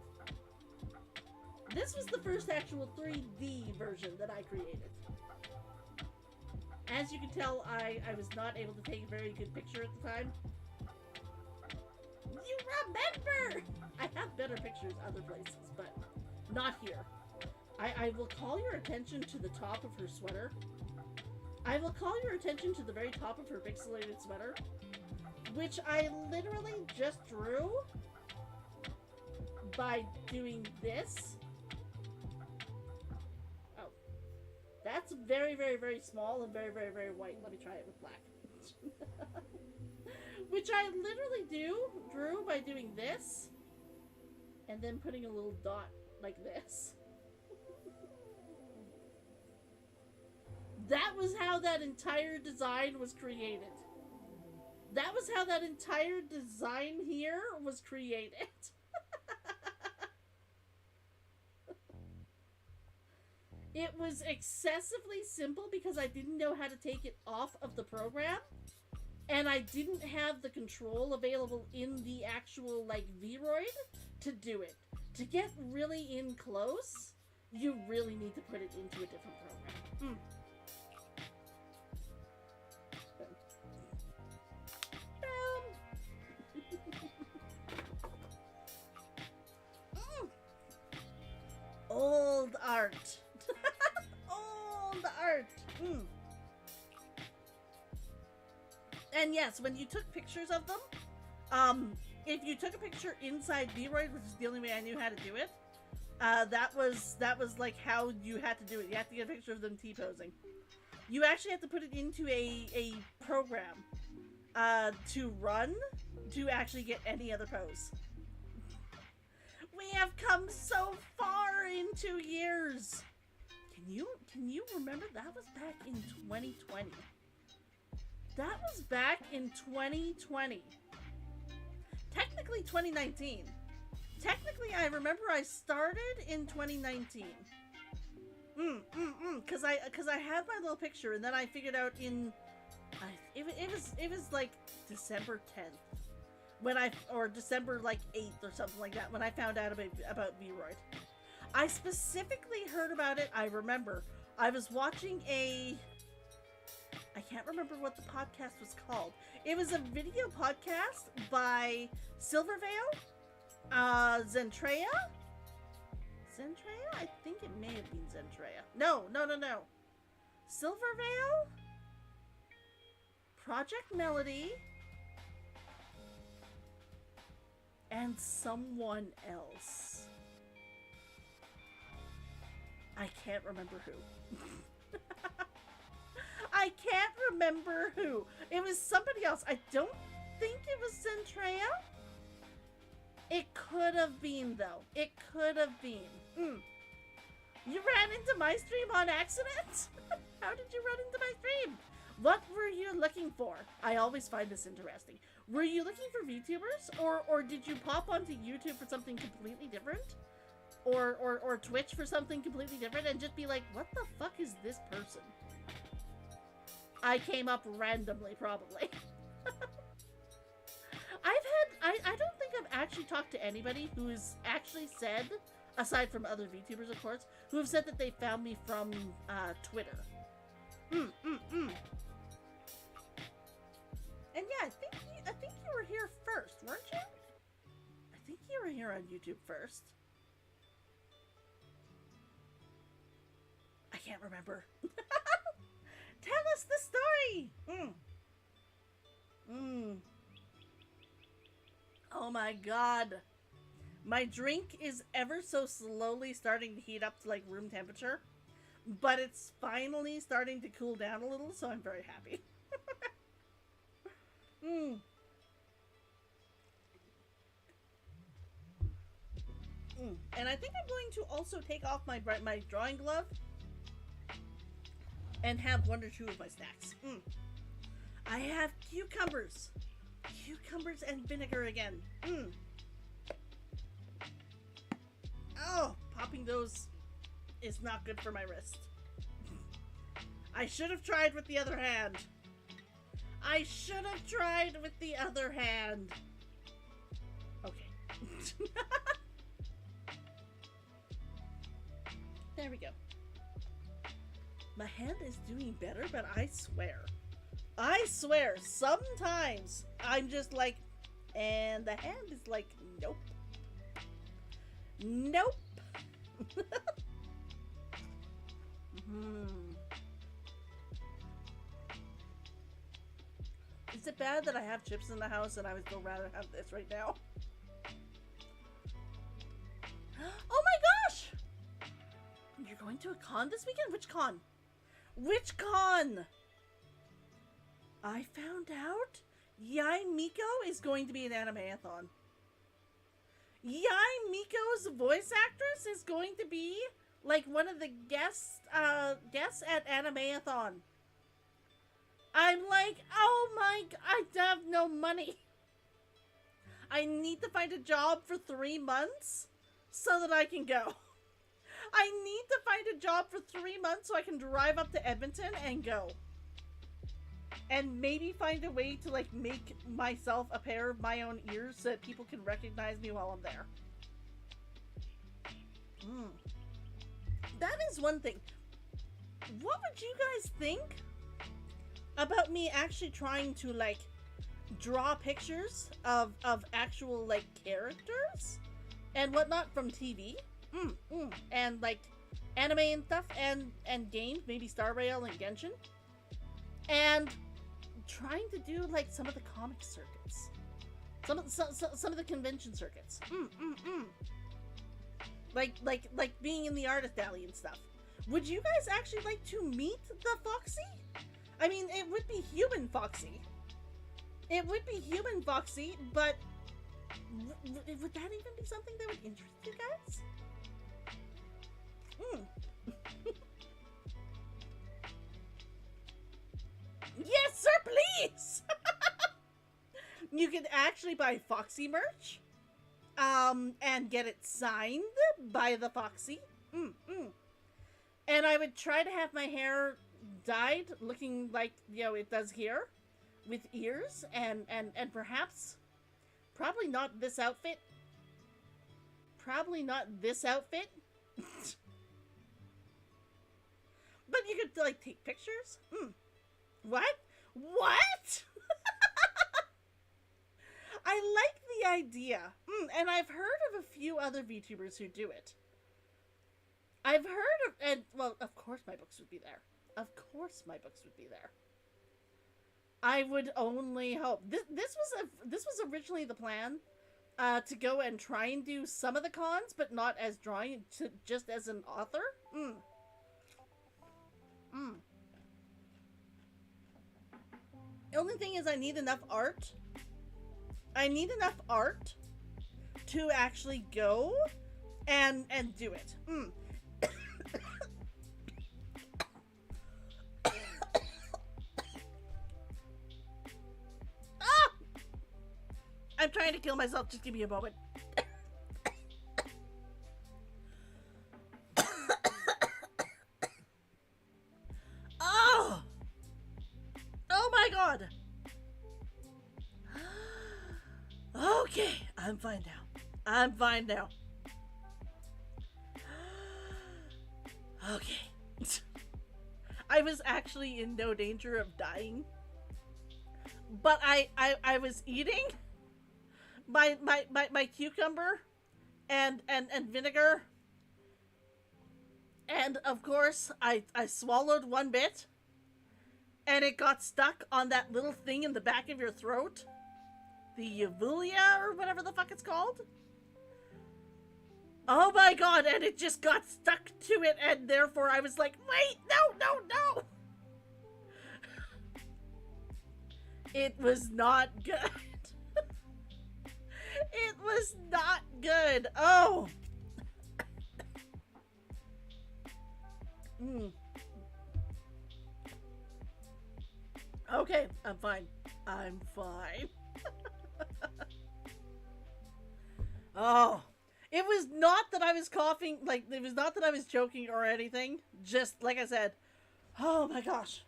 S1: This was the first actual 3D version that I created. As you can tell, I was not able to take a very good picture at the time. You remember! I have better pictures other places, but not here. I will call your attention to the top of her sweater. I will call your attention to the very top of her pixelated sweater, which I literally just drew by doing this. Oh. That's very, very, very small and very, very, very white. Let me try it with black. Which I literally drew by doing this and then putting a little dot like this. That was how that entire design was created. That was how that entire design here was created. It was excessively simple because I didn't know how to take it off of the program. And I didn't have the control available in the actual, like, Vroid to do it. To get really in close, you really need to put it into a different program. Old art. Old art. And yes, when you took pictures of them, if you took a picture inside Vroid, which is the only way I knew how to do it, that was like how you had to do it. You had to get a picture of them T-posing. You actually have to put it into a program to run to actually get any other pose. We have come so far in 2 years. Can you remember? That was back in 2020. That was back in 2020. Technically 2019. Technically, I remember I started in 2019. Cause I had my little picture, and then I figured out in, it was like December 10th. Or December like 8th or something like that, when I found out about Vroid. I specifically heard about it. I remember I was watching I can't remember what the podcast was called. It was a video podcast by Silverveil, Zentrea. Zentrea? I think it may have been Zentrea. No. Silverveil, Project Melody, and someone else. I can't remember who. I can't remember who. It was somebody else. I don't think it was Zentrea. It could have been, though. It could have been. You ran into my stream on accident? How did you run into my stream? What were you looking for? I always find this interesting. Were you looking for VTubers? Or did you pop onto YouTube for something completely different? Or Twitch for something completely different and just be like, what the fuck is this person? I came up randomly, probably. I don't think I've actually talked to anybody who's actually said aside from other VTubers, of course, who have said that they found me from Twitter. And yeah, I think you were here first, weren't you? I think you were here on YouTube first. I can't remember. Tell us the story. Oh my god. My drink is ever so slowly starting to heat up to like room temperature, but it's finally starting to cool down a little, so I'm very happy. And I think I'm going to also take off my drawing glove and have one or two of my snacks. I have cucumbers and vinegar again. Oh, popping those is not good for my wrist. I should have tried with the other hand. Okay. There we go. My hand is doing better, but I swear, sometimes I'm just like, and the hand is like, nope. Is it bad that I have chips in the house and I would still rather have this right now? Oh my gosh! You're going to a con this weekend? Which con? I found out Yai Miko is going to be an anime-a-thon. Yai Miko's voice actress is going to be like one of the guests at anime-a-thon. I'm like, oh my, I have no money. I need to find a job for 3 months so that I can go. I need to find a job for 3 months so I can drive up to Edmonton and go. And maybe find a way to like make myself a pair of my own ears so that people can recognize me while I'm there. That is one thing. What would you guys think about me actually trying to like draw pictures of actual like characters and whatnot from TV? And like anime and stuff and games, maybe Star Rail and Genshin, and trying to do like some of the comic circuits, some of the convention circuits, like being in the artist alley and stuff. Would you guys actually like to meet the Foxy? I mean, it would be human Foxy. But would that even be something that would interest you guys? Yes, sir, please! You can actually buy Foxy merch, and get it signed by the Foxy. And I would try to have my hair dyed, looking like, you know, it does here, with ears, and perhaps, probably not this outfit. But you could, like, take pictures? What? I like the idea. And I've heard of a few other VTubers who do it. I've heard of, and, well, of course my books would be there. I would only hope. This was originally the plan, to go and try and do some of the cons, but not as drawing, just as an author. The only thing is I need enough art. To actually go and do it. Ah! I'm trying to kill myself. Just give me a moment. Oh my god. Okay, I'm fine now. Okay. I was actually in no danger of dying. But I was eating my cucumber and vinegar. And of course, I swallowed one bit. And it got stuck on that little thing in the back of your throat. The uvula or whatever the fuck it's called. Oh my god, and it just got stuck to it, and therefore I was like, wait, no. It was not good. It was not good. Oh. Okay, I'm fine. I'm fine. Oh. It was not that I was coughing, like, it was not that I was choking or anything. Just, like I said, oh my gosh.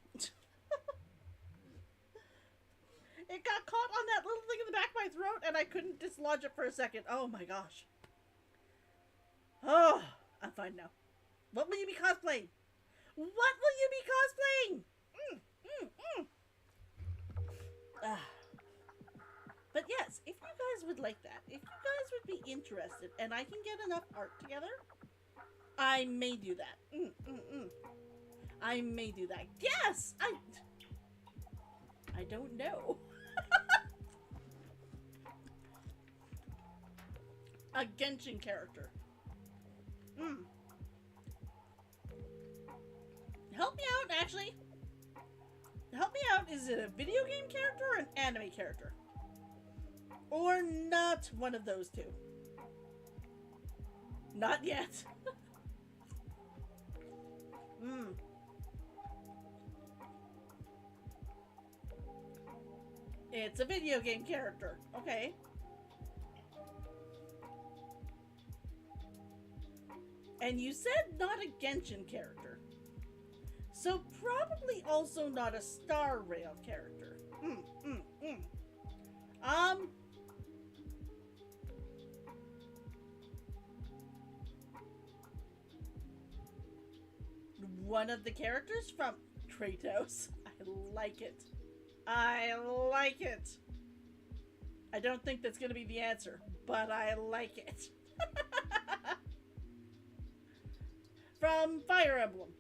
S1: It got caught on that little thing in the back of my throat, and I couldn't dislodge it for a second. Oh my gosh. Oh, I'm fine now. What will you be cosplaying? What will you be cosplaying? But yes, if you guys would like that, if you guys would be interested, and I can get enough art together, I may do that. I may do that. Yes! I don't know. A Genshin character. Help me out, actually. Help me out. Is it a video game character or an anime character? Or not one of those two? Not yet. It's a video game character. Okay. And you said not a Genshin character. So probably also not a Star Rail character. One of the characters from Kratos. I like it. I like it. I don't think that's going to be the answer, but I like it. From Fire Emblem.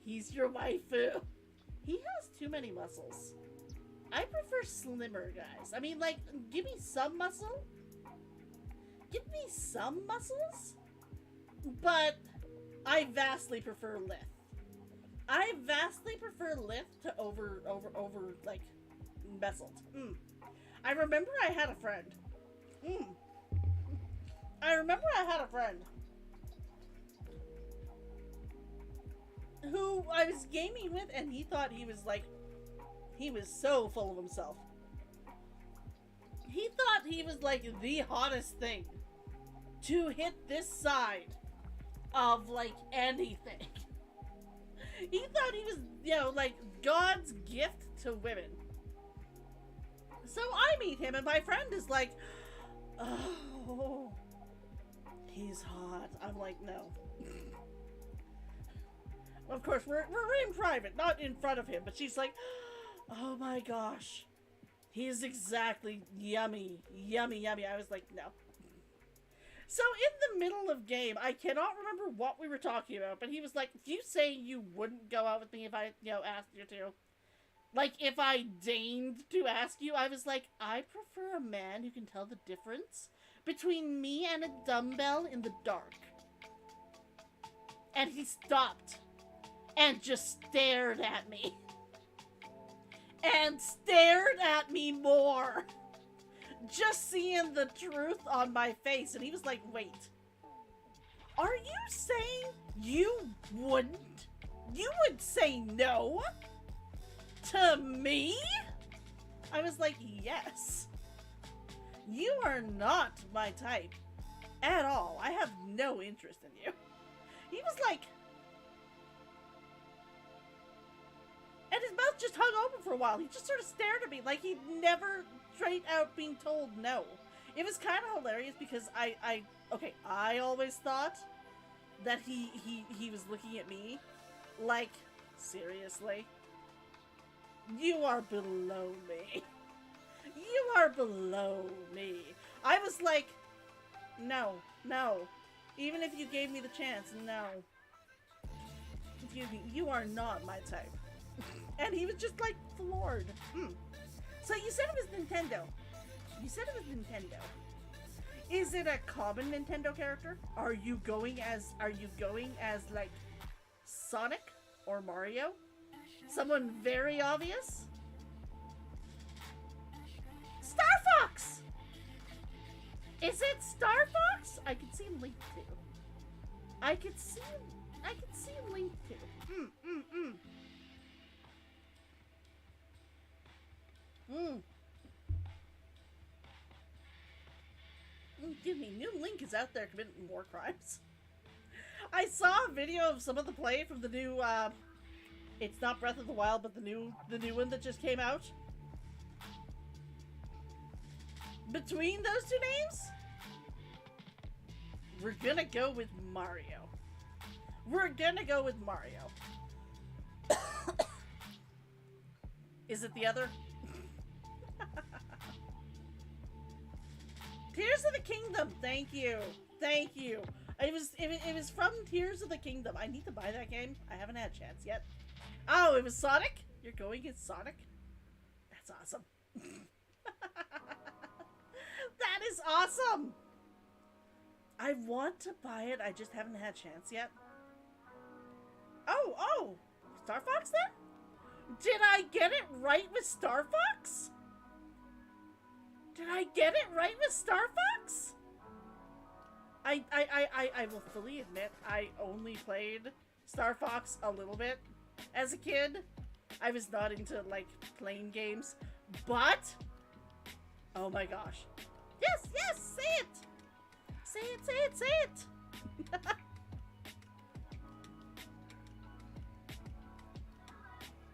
S1: He's your waifu. He has too many muscles. I prefer slimmer guys. I mean, like, give me some muscle. Give me some muscles. But I vastly prefer Lith. I vastly prefer Lith to over like, Messelt. I remember I had a friend. I remember I had a friend who I was gaming with, and he thought he was like, he was so full of himself. He thought he was like the hottest thing to hit this side of like anything. He thought he was, you know, like God's gift to women. So I meet him, and my friend is like, oh, he's hot. I'm like, no. Of course, we're in private, not in front of him, but she's like, oh my gosh, he is exactly yummy. I was like, no. So in the middle of game, I cannot remember what we were talking about, but he was like, you say you wouldn't go out with me if I, you know, asked you to. Like, if I deigned to ask you, I was like, I prefer a man who can tell the difference between me and a dumbbell in the dark. And he stopped and just stared at me. And stared at me more. Just seeing the truth on my face. And he was like, wait. Are you saying you wouldn't? You would say no? To me? I was like, yes. You are not my type. At all. I have no interest in you. He was like... And his mouth just hung open for a while. He just sort of stared at me like he'd never straight out been told no. It was kind of hilarious because I always thought that he was looking at me like, seriously? You are below me. You are below me. I was like, no, no. Even if you gave me the chance, no. You are not my type. And he was just like floored. So you said it was Nintendo. You said it was Nintendo. Is it a common Nintendo character? Are you going as like Sonic or Mario? Someone very obvious? Star Fox! Is it Star Fox? I could see Link too. I could see Link too. Give me, new Link is out there committing war crimes. I saw a video of some of the play from the new, it's not Breath of the Wild, but the new one that just came out. Between those two names, we're gonna go with Mario. We're gonna go with Mario. Is it the other? Tears of the Kingdom. Thank you. Thank you. It was from Tears of the Kingdom. I need to buy that game. I haven't had a chance yet. Oh, it was Sonic? You're going as Sonic? That's awesome. That is awesome. I want to buy it. I just haven't had a chance yet. Oh, Star Fox then? Did I get it right with Star Fox? Did I get it right with Star Fox? I will fully admit I only played Star Fox a little bit as a kid. I was not into like playing games, but oh my gosh. Yes, say it. Say it.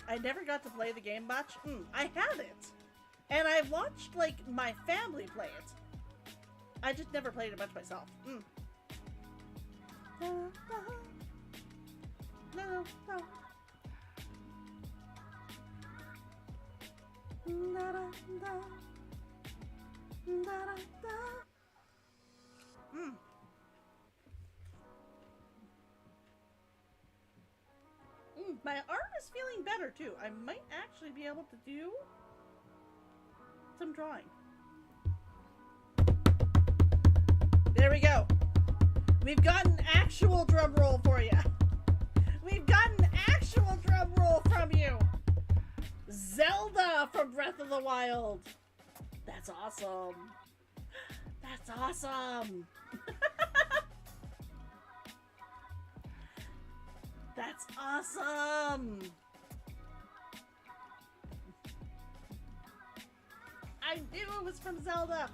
S1: I never got to play the game much. I have it. And I watched, like, my family play it. I just never played it much myself. No. My arm is feeling better, too. I might actually be able to do some drawing. There we go. We've got an actual drum roll for you. We've got an actual drum roll from you. Zelda from Breath of the Wild. That's awesome. That's awesome. That's awesome. I knew it was from Zelda.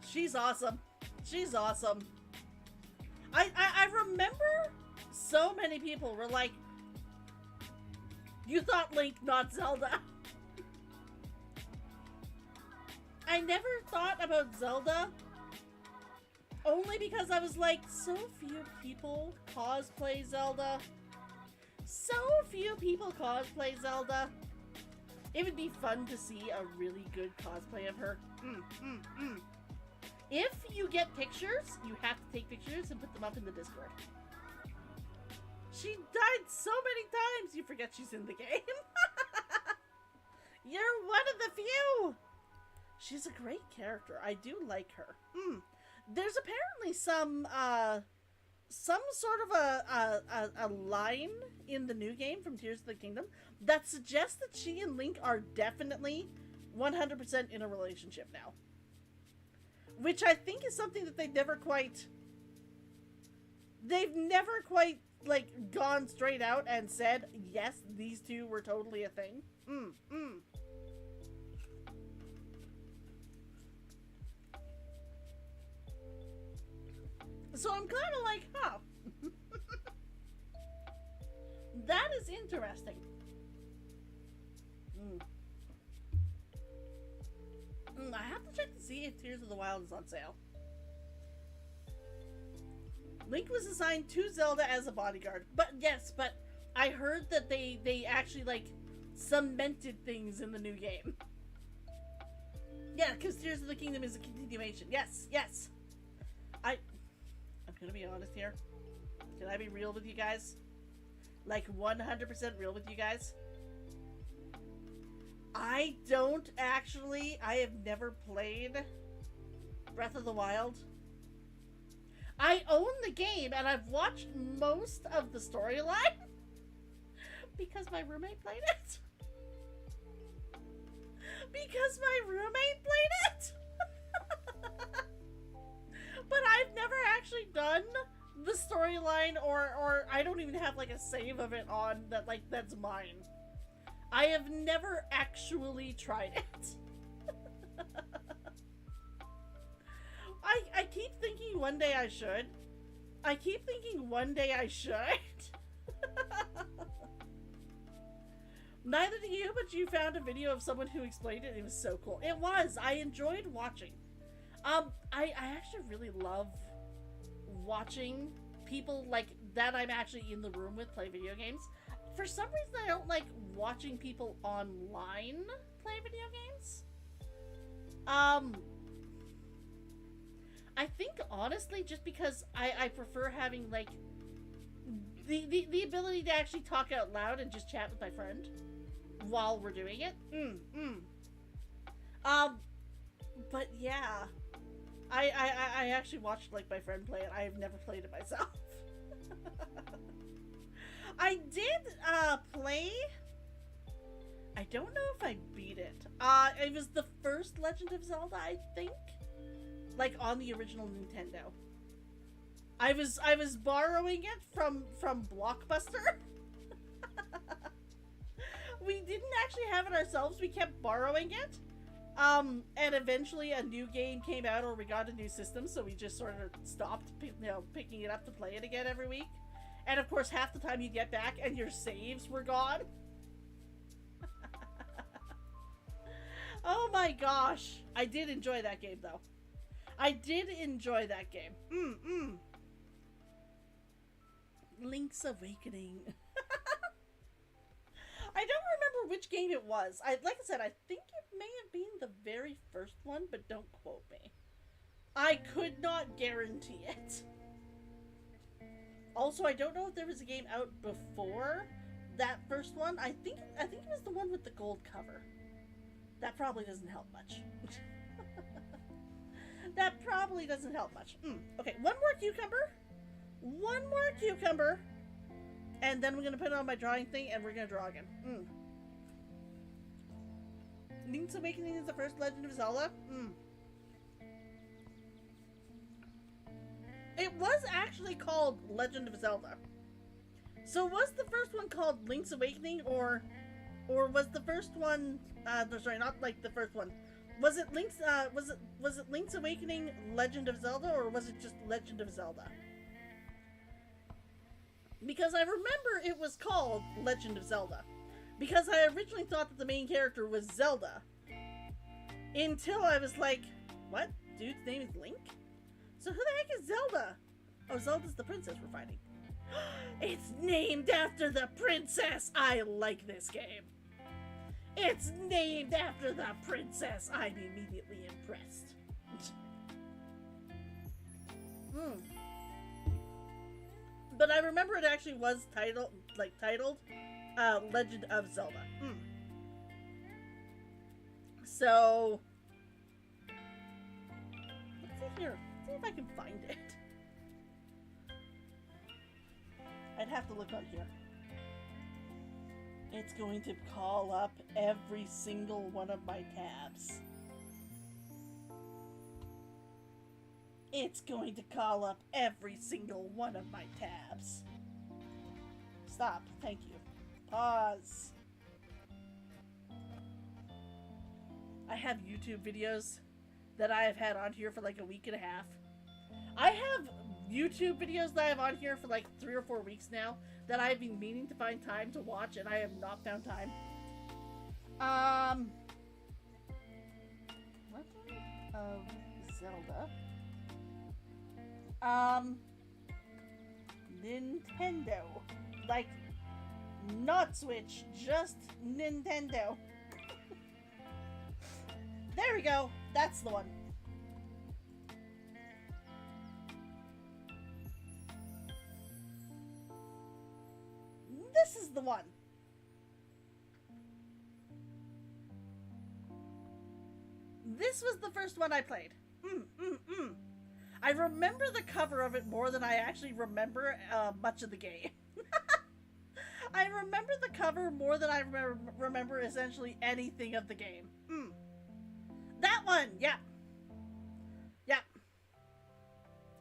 S1: She's awesome. She's awesome. I remember so many people were like, you thought Link, not Zelda. I never thought about Zelda, only because I was like, so few people cosplay Zelda. So few people cosplay Zelda. It would be fun to see a really good cosplay of her. If you get pictures, you have to take pictures and put them up in the Discord. She died so many times, you forget she's in the game. You're one of the few. She's a great character. I do like her. There's apparently some sort of a line in the new game from Tears of the Kingdom that suggests that she and Link are definitely 100% in a relationship now. Which I think is something that they've never quite, like, gone straight out and said, yes, these two were totally a thing. So I'm kind of like, huh. That is interesting. I have to check to See if Tears of the Wild is on sale. Link was assigned to Zelda as a bodyguard. But yes, but I heard that they actually, like, cemented things in the new game. Yeah, because Tears of the Kingdom is a continuation. Yes, yes. I'm gonna be honest here. Can I be real with you guys? Like 100% real with you guys? I have never played Breath of the Wild. I own the game and I've watched most of the storyline because my roommate played it. Because my roommate played it. But I've never actually done the storyline or I don't even have like a save of it on that, like, that's mine. I have never actually tried it. I keep thinking one day I should. I keep thinking one day I should. Neither do you, but you found a video of someone who explained it. It was so cool. It was. I enjoyed watching. I actually really love watching people like that I'm actually in the room with play video games. For some reason, I don't like watching people online play video games. I think honestly, just because I prefer having like the ability to actually talk out loud and just chat with my friend while we're doing it. But yeah, I actually watched like my friend play it. I have never played it myself. I did play. I don't know if I beat it. It was the first Legend of Zelda, I think. Like on the original Nintendo. I was borrowing it from Blockbuster. We didn't actually have it ourselves. We kept borrowing it. And eventually a new game came out, or we got a new system, so we just sort of stopped, picking it up to play it again every week. And of course, half the time you get back and your saves were gone. Oh my gosh. I did enjoy that game, though. I did enjoy that game. Link's Awakening. I don't remember which game it was. Like I said, I think it may have been the very first one, but don't quote me. I could not guarantee it. Also, I don't know if there was a game out before that first one. I think it was the one with the gold cover. That probably doesn't help much. That probably doesn't help much. Okay, one more cucumber. One more cucumber. And then we're going to put it on my drawing thing and we're going to draw again. Link's Awakening is the first Legend of Zelda. It was actually called Legend of Zelda. So was the first one called Link's Awakening, or was the first one sorry, not like the first one. Was it Link's was it Link's Awakening Legend of Zelda, or was it just Legend of Zelda? Because I remember it was called Legend of Zelda. Because I originally thought that the main character was Zelda. Until I was like, what? Dude's name is Link? So who the heck is Zelda? Oh, Zelda's the princess we're fighting. It's named after the princess! I like this game. It's named after the princess! I'm immediately impressed. But I remember it actually was titled Legend of Zelda. So let's see here. See if I can find it. I'd have to look on here. It's going to call up every single one of my tabs. It's going to call up every single one of my tabs. Stop. Thank you. Pause. I have YouTube videos that I have had on here for like a week and a half. I have YouTube videos that I have on here for like 3 or 4 weeks now that I've been meaning to find time to watch, and I have not found time. What? of Zelda. Nintendo. Like, not Switch, just Nintendo. There we go. That's the one. This is the one. This was the first one I played. I remember the cover of it more than I actually remember much of the game. I remember the cover more than I remember essentially anything of the game. That one, yeah. Yeah.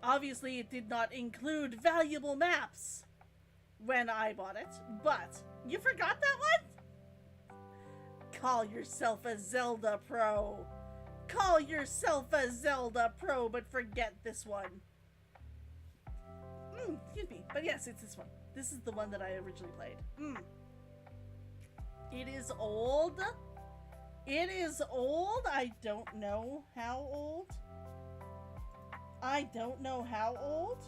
S1: Obviously, it did not include valuable maps when I bought it, but you forgot that one? Call yourself a Zelda pro. Call yourself a Zelda pro, but forget this one. Excuse me. But yes, it's this one. This is the one that I originally played. It is old. It is old. I don't know how old. I don't know how old.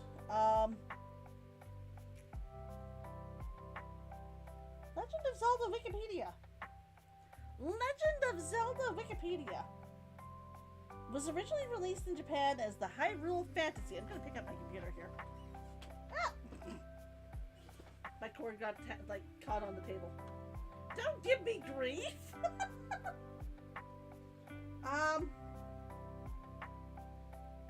S1: Legend of Zelda Wikipedia. Legend of Zelda Wikipedia was originally released in Japan as the Hyrule Fantasy. I'm gonna pick up my computer here. Ah! My cord got caught on the table. Don't give me grief.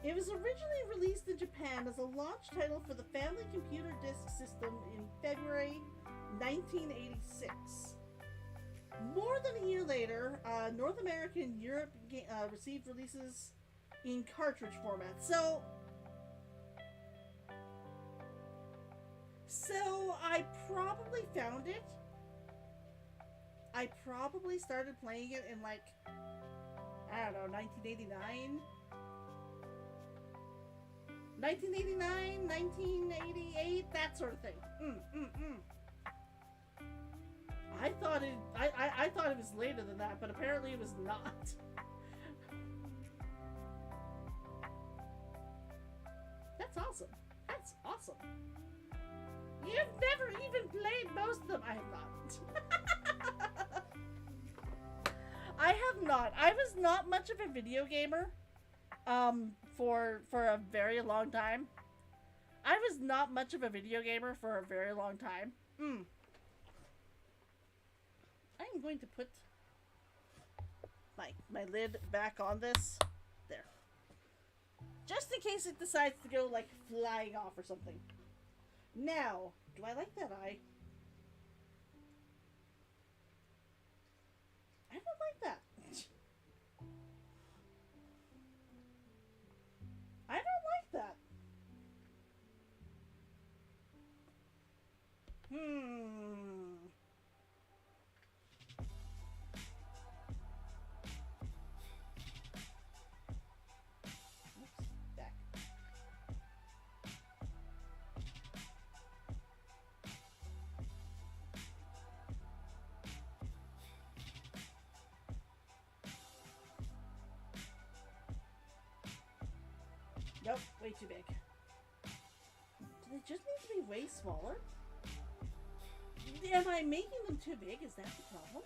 S1: It was originally released in Japan as a launch title for the Family Computer Disk System in February 1986. More than a year later, North America and Europe received releases in cartridge format. So I probably found it. I probably started playing it in I don't know, 1989? 1989, 1988, that sort of thing. I thought it was later than that, but apparently it was not. That's awesome. That's awesome. You've never even played most of them. I have not. I have not. I was not much of a video gamer for a very long time. I was not much of a video gamer for a very long time. I'm going to put my lid back on this. There. Just in case it decides to go flying off or something. Now, do I like that eye? I don't like that. I don't like that. Oops, back. Nope, way too big. Do they just need to be way smaller? Am I making them too big? Is that the problem?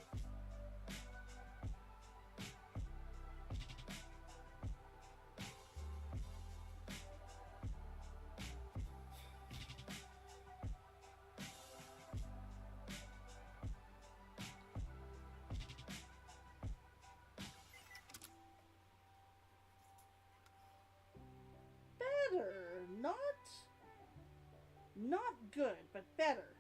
S1: Better. Not good, but better.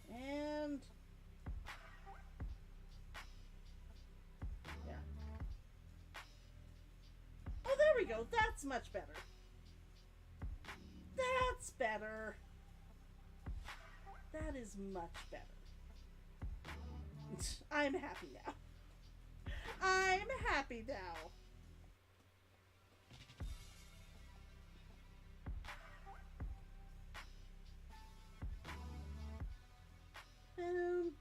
S1: And yeah. Oh, there we go. That's much better. That's better. That is much better. I'm happy now. I'm happy now. Boom.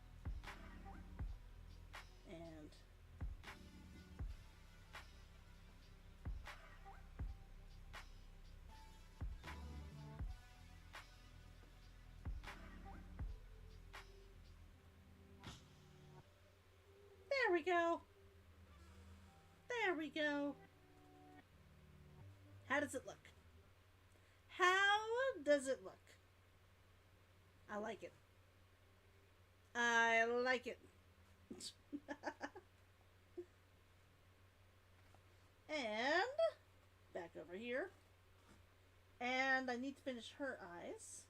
S1: And there we go. There we go. How does it look? How does it look? I like it. I like it. And back over here. And I need to finish her eyes.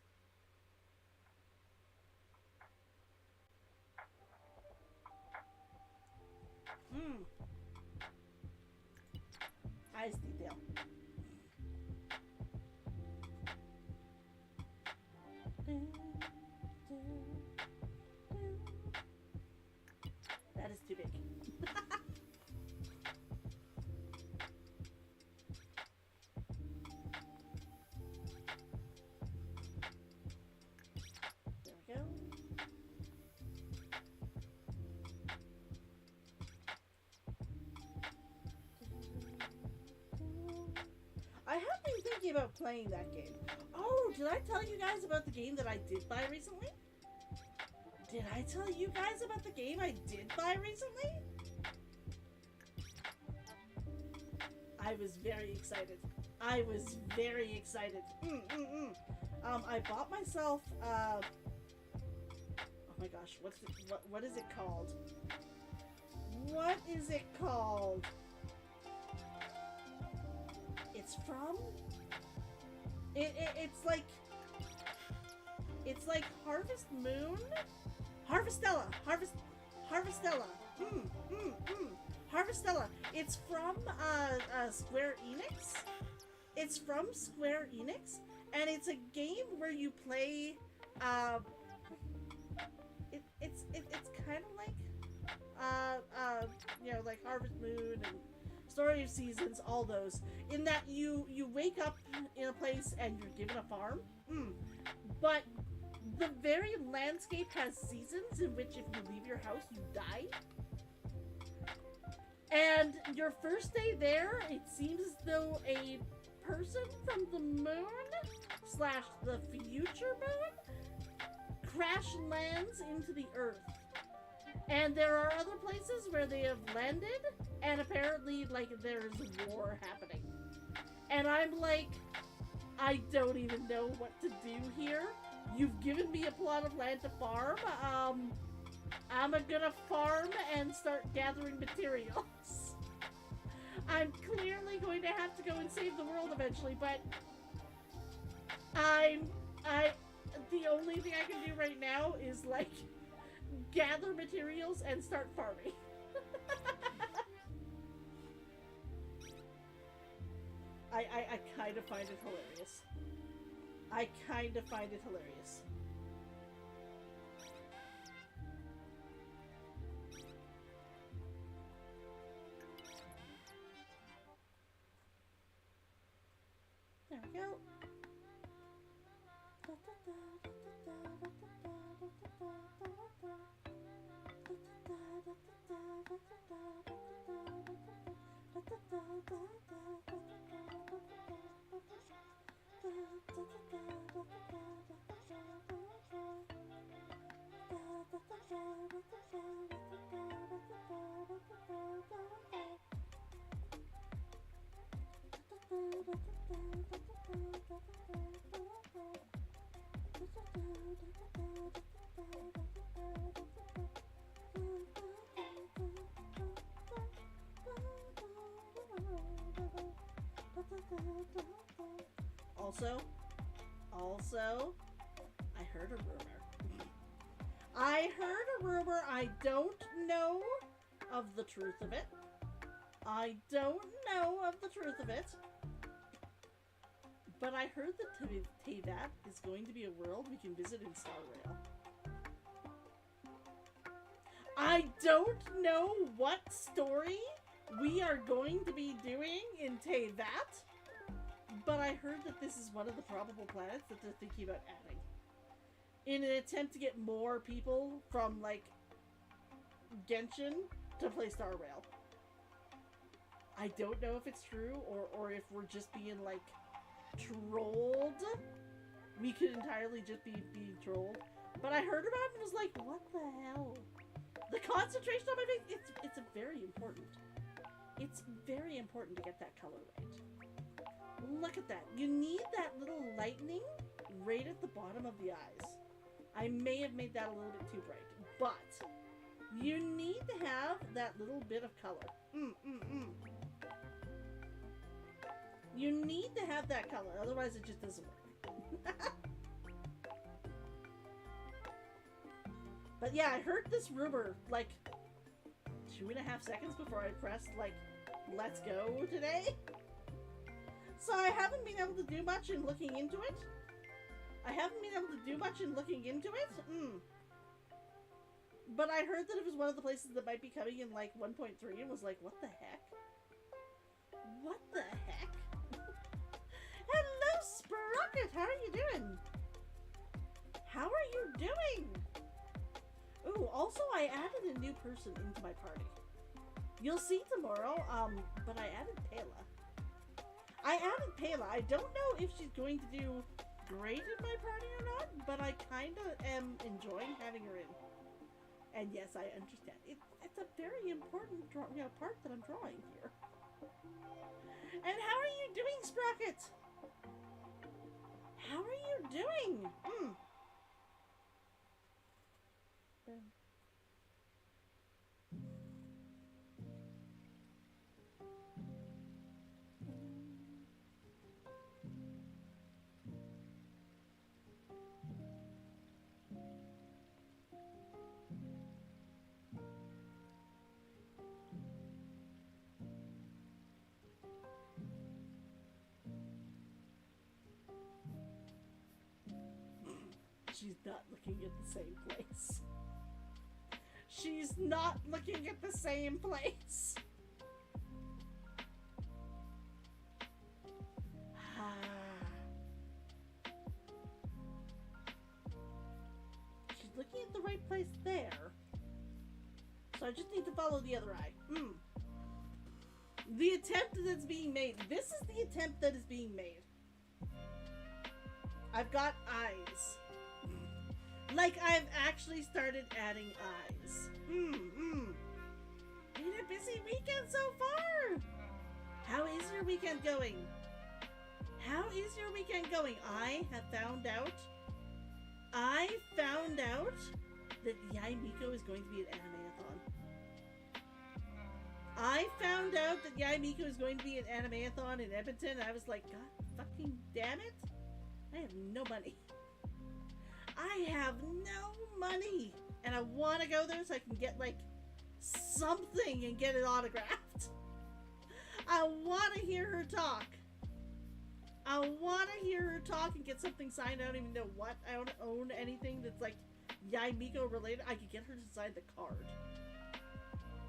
S1: Eyes detail. That is too big. There we go. I have been thinking about playing that game. Oh, did I tell you guys about the game that I did buy recently? Did I tell you guys about the game I did buy recently? I was very excited. I was very excited. I bought myself, oh my gosh, what is it called? What is it called? It's from, it's like Harvest Moon? Harvestella! Harvestella! Harvestella! It's from, Square Enix? It's from Square Enix, and it's a game where you play, it's kind of like, you know, like Harvest Moon and Story of Seasons, all those, in that you wake up in a place and you're given a farm, but the very landscape has seasons in which if you leave your house, you die. And your first day there, it seems as though a person from the moon / the future moon crash lands into the earth. And there are other places where they have landed, and apparently, like, there's war happening. And I'm like, I don't even know what to do here. You've given me a plot of land to farm. I'm gonna farm and start gathering materials. I'm clearly going to have to go and save the world eventually, but the only thing I can do right now is, like, gather materials and start farming. I kind of find it hilarious. I kind of find it hilarious. There we go. Also, I heard a rumor. I don't know of the truth of it. I don't know of the truth of it. But I heard that Teyvat is going to be a world we can visit in Star Rail. I I don't know what story we are going to be doing in Teyvat, but I heard that this is one of the probable planets that they're thinking about adding. In an attempt to get more people from, like, Genshin to play Star Rail. I don't know if it's true or if we're just being, like, trolled. We could entirely just be being trolled. But I heard about it and was like, what the hell? The concentration on my face, it's very important. It's very important to get that color right. Look at that. You need that little lightning right at the bottom of the eyes. I may have made that a little bit too bright, but you need to have that little bit of color. You need to have that color, otherwise it just doesn't work. But yeah, I heard this rumor, like, 2.5 seconds before I pressed, like, let's go today. So I haven't been able to do much in looking into it. But I heard that it was one of the places that might be coming in, like, 1.3 and was like, what the heck? What the heck? Hello, Sprocket! How are you doing? How are you doing? Ooh, also I added a new person into my party. You'll see tomorrow, but I added Pela. I don't know if she's going to do great in my party or not, but I kinda am enjoying having her in. And yes, I understand. It's a very important part that I'm drawing here. And how are you doing, Sprocket? How are you doing? She's not looking at the same place. She's not looking at the same place. She's looking at the right place there. So I just need to follow the other eye. The attempt that's being made. This is the attempt that is being made. I've got eyes. Like, I've actually started adding eyes. Been a busy weekend so far. How is your weekend going? How is your weekend going? I found out that Yai Miko is going to be at Animathon. I found out that Yai Miko is going to be at Animathon in Edmonton, and I was like, God fucking damn it. I have no money. I have no money, and I want to go there so I can get, like, something and get it autographed. I want to hear her talk. I want to hear her talk and get something signed. I don't even know what. I don't own anything that's, like, Yai Miko related. I could get her to sign the card.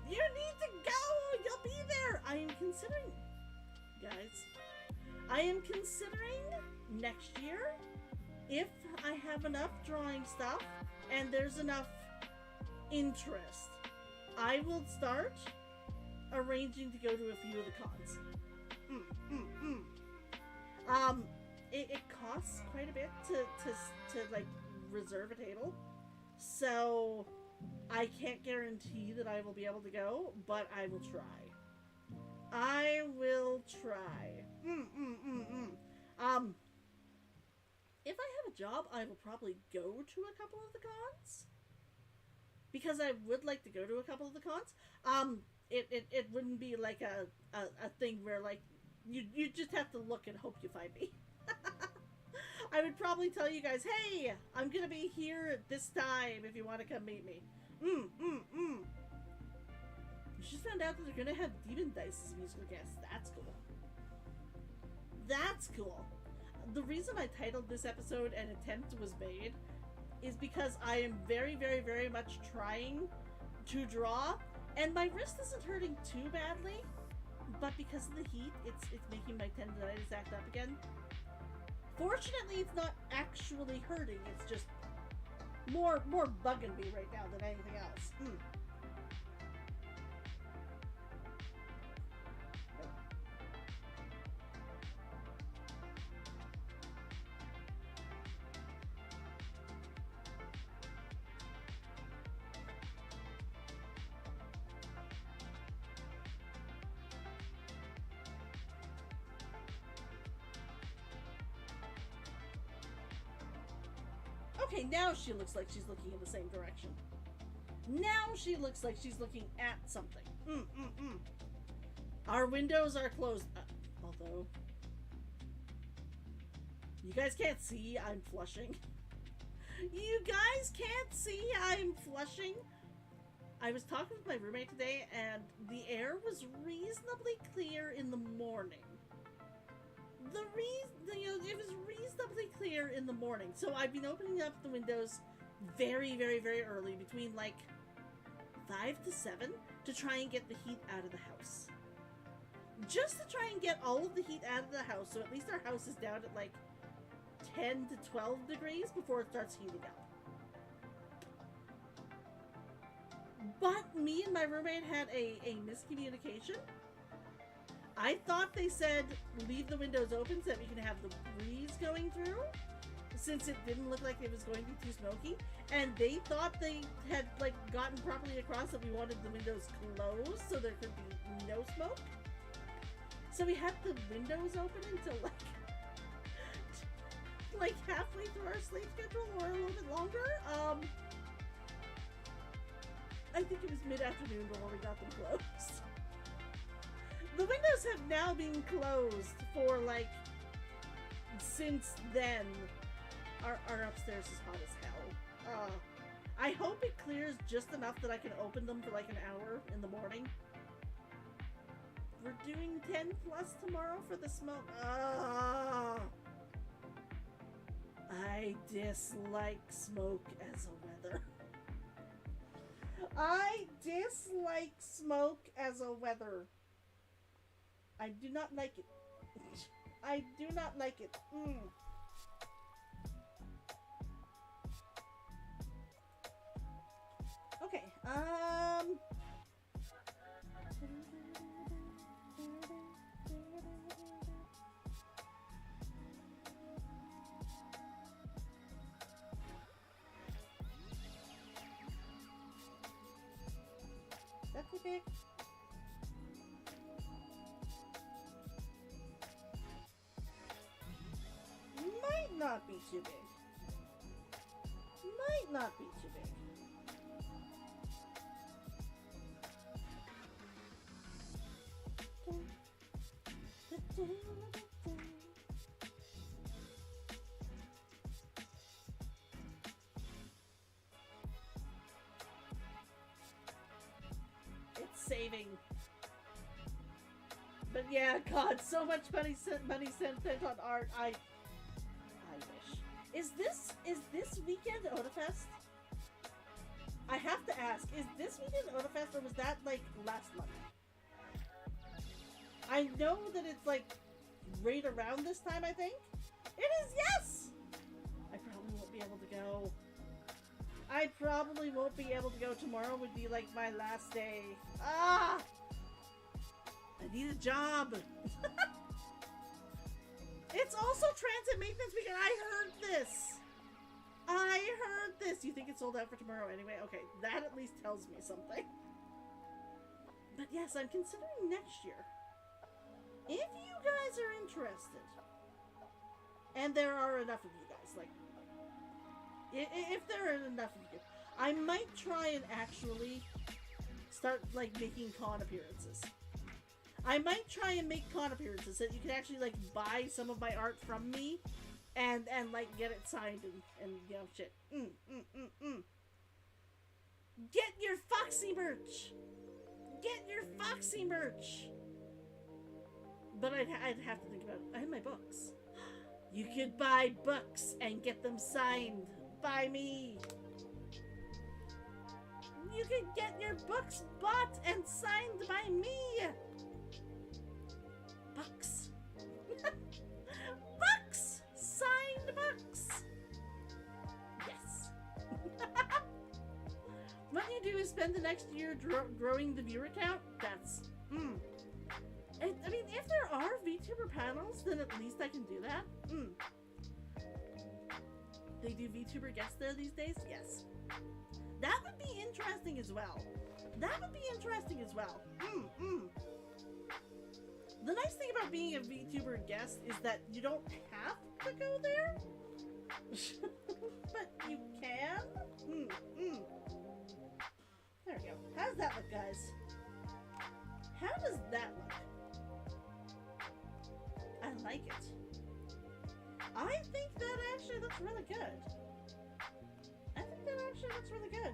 S1: You need to go! You'll be there! I am considering... Guys, I am considering next year, if I have enough drawing stuff and there's enough interest, I will start arranging to go to a few of the cons. It costs quite a bit to like reserve a table, so I can't guarantee that I will be able to go, but I will try. I will try. If I have a job, I will probably go to a couple of the cons. Because I would like to go to a couple of the cons. It wouldn't be like a thing where, like, you just have to look and hope you find me. I would probably tell you guys, hey, I'm gonna be here at this time if you want to come meet me. You just found out that they're gonna have Demon Dice as musical guests. That's cool. That's cool. The reason I titled this episode An Attempt Was Made is because I am very, very, very much trying to draw, and my wrist isn't hurting too badly, but because of the heat, it's making my tendonitis act up again. Fortunately, it's not actually hurting. It's just more bugging me right now than anything else. Okay, now she looks like she's looking in the same direction. Now she looks like she's looking at something. Our windows are closed. Although, you guys can't see I'm flushing. You guys can't see I'm flushing. I was talking with my roommate today, and the air was reasonably clear in the morning. It was reasonably clear in the morning, so I've been opening up the windows very, very, very early, between like 5 to 7, to try and get the heat out of the house. Just to try and get all of the heat out of the house, so at least our house is down at like 10 to 12 degrees before it starts heating up. But me and my roommate had a miscommunication. I thought they said leave the windows open so that we can have the breeze going through, since it didn't look like it was going to be too smoky. And they thought they had like gotten properly across that we wanted the windows closed so there could be no smoke. So we had the windows open until like halfway through our sleep schedule, or a little bit longer. I think it was mid-afternoon before we got them closed. The windows have now been closed for like, since then. Our upstairs is hot as hell. I hope it clears just enough that I can open them for like an hour in the morning. We're doing 10 plus tomorrow for the smoke. I dislike smoke as a weather. I dislike smoke as a weather. I do not like it. I do not like it. Okay, that's a big. Might not be too big. Might not be too big. It's saving. But yeah, God, so much money spent on art. I wish. Is this weekend Otafest? I have to ask, is this weekend Otafest, or was that like last month? I know that it's like right around this time, I think. It is, yes! I probably won't be able to go. I probably won't be able to go. Tomorrow would be like my last day. I need a job. It's also transit maintenance weekend. I heard this. You think it's sold out for tomorrow anyway? Okay, that at least tells me something. But yes, I'm considering next year. If you guys are interested, and there are enough of you guys, like, if there are enough of you, I might try and actually start, like, making con appearances. I might try and make con appearances so that you can actually, like, buy some of my art from me and like, get it signed and you know, shit. Get your Foxy merch! Get your Foxy merch! But I'd have to think about it. I have my books. You could buy books and get them signed by me. You can get your books bought and signed by me. Books. Books! Signed books! Yes. What you do is spend the next year growing the viewer count? That's, I mean, if there are VTuber panels, then at least I can do that. They do VTuber guests there these days? Yes. That would be interesting as well. That would be interesting as well. The nice thing about being a VTuber guest is that you don't have to go there. But you can. There we go. How does that look, guys? How does that look? I like it. I think that actually looks really good. I think that actually looks really good.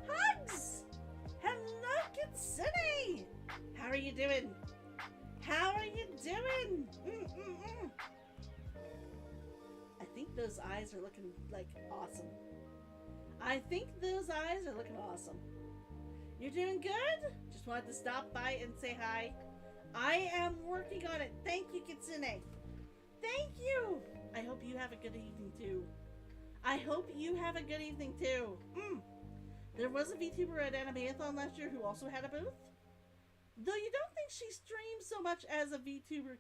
S1: Hugs! Hello, Kitsune! How are you doing? How are you doing? I think those eyes are looking like awesome. I think those eyes are looking awesome. You're doing good? Just wanted to stop by and say hi. I am working on it. Thank you, Kitsune. Thank you. I hope you have a good evening too. I hope you have a good evening too. There was a VTuber at Animathon last year who also had a booth. Though you don't think she streams so much as a VTuber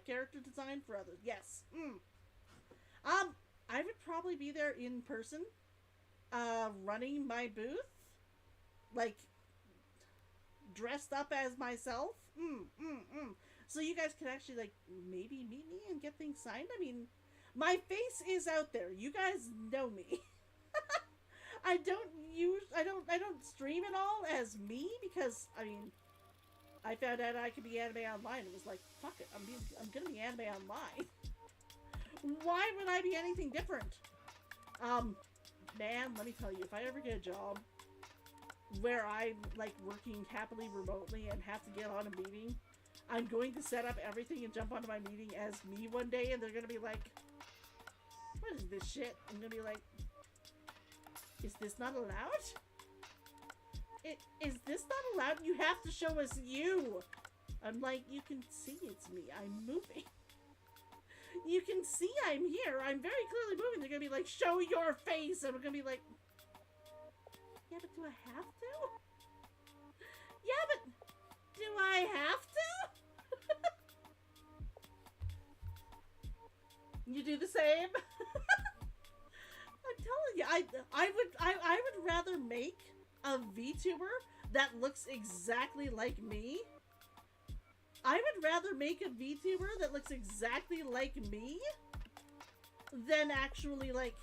S1: character design for others. Yes. I would probably be there in person, running my booth, like dressed up as myself. So you guys can actually like maybe meet me and get things signed. I mean, my face is out there. You guys know me. I don't stream it all as me because I mean, I found out I could be anime online. It was like, fuck it, I'm gonna be anime online. Why would I be anything different? Man, let me tell you, if I ever get a job where I'm like working happily remotely and have to get on a meeting, I'm going to set up everything and jump onto my meeting as me one day, and they're gonna be like, what is this shit? I'm gonna be like, is this not allowed? Is this not allowed? You have to show us you. I'm like, you can see it's me. I'm moving. You can see I'm here. I'm very clearly moving. They're gonna be like, show your face. And we're gonna be like, yeah, but do I have to? Yeah, but do I have to? You do the same? I'm telling you, I would rather make a VTuber that looks exactly like me. I would rather make a VTuber that looks exactly like me than actually like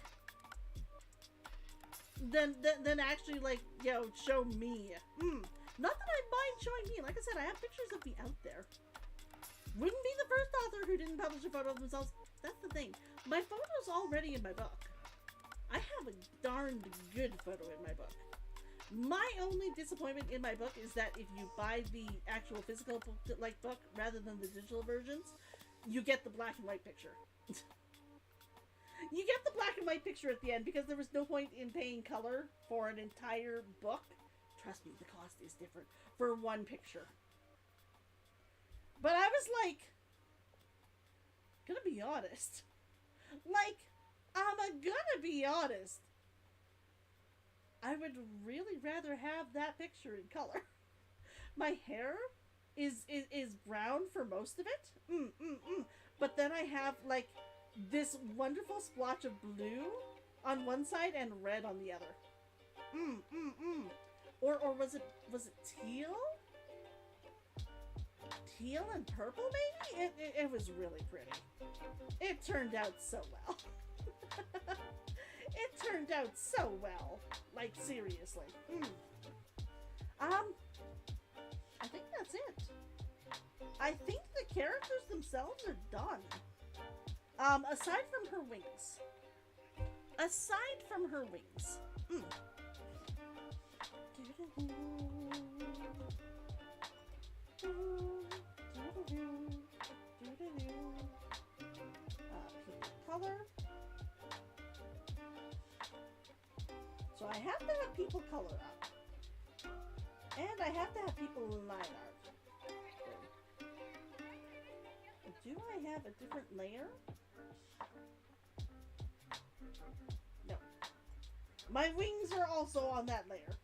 S1: than actually like, you know, show me. Not that I mind showing me. Like I said, I have pictures of me out there. Wouldn't be the first author who didn't publish a photo of themselves. That's the thing. My photo's already in my book. I have a darned good photo in my book. My only disappointment in my book is that if you buy the actual physical book rather than the digital versions, you get the black and white picture. You get the black and white picture at the end because there was no point in paying color for an entire book. Trust me, the cost is different for one picture. But I was like, gonna be honest. Like, I'm gonna be honest. I would really rather have that picture in color. My hair is brown for most of it. But then I have like this wonderful splotch of blue on one side and red on the other. Or was it teal? Teal and purple maybe? It was really pretty. It turned out so well. It turned out so well. Like, seriously. I think that's it. I think the characters themselves are done. Aside from her wings. Aside from her wings. Color. So I have to have people color up. And I have to have people line art. Do I have a different layer? No. My wings are also on that layer.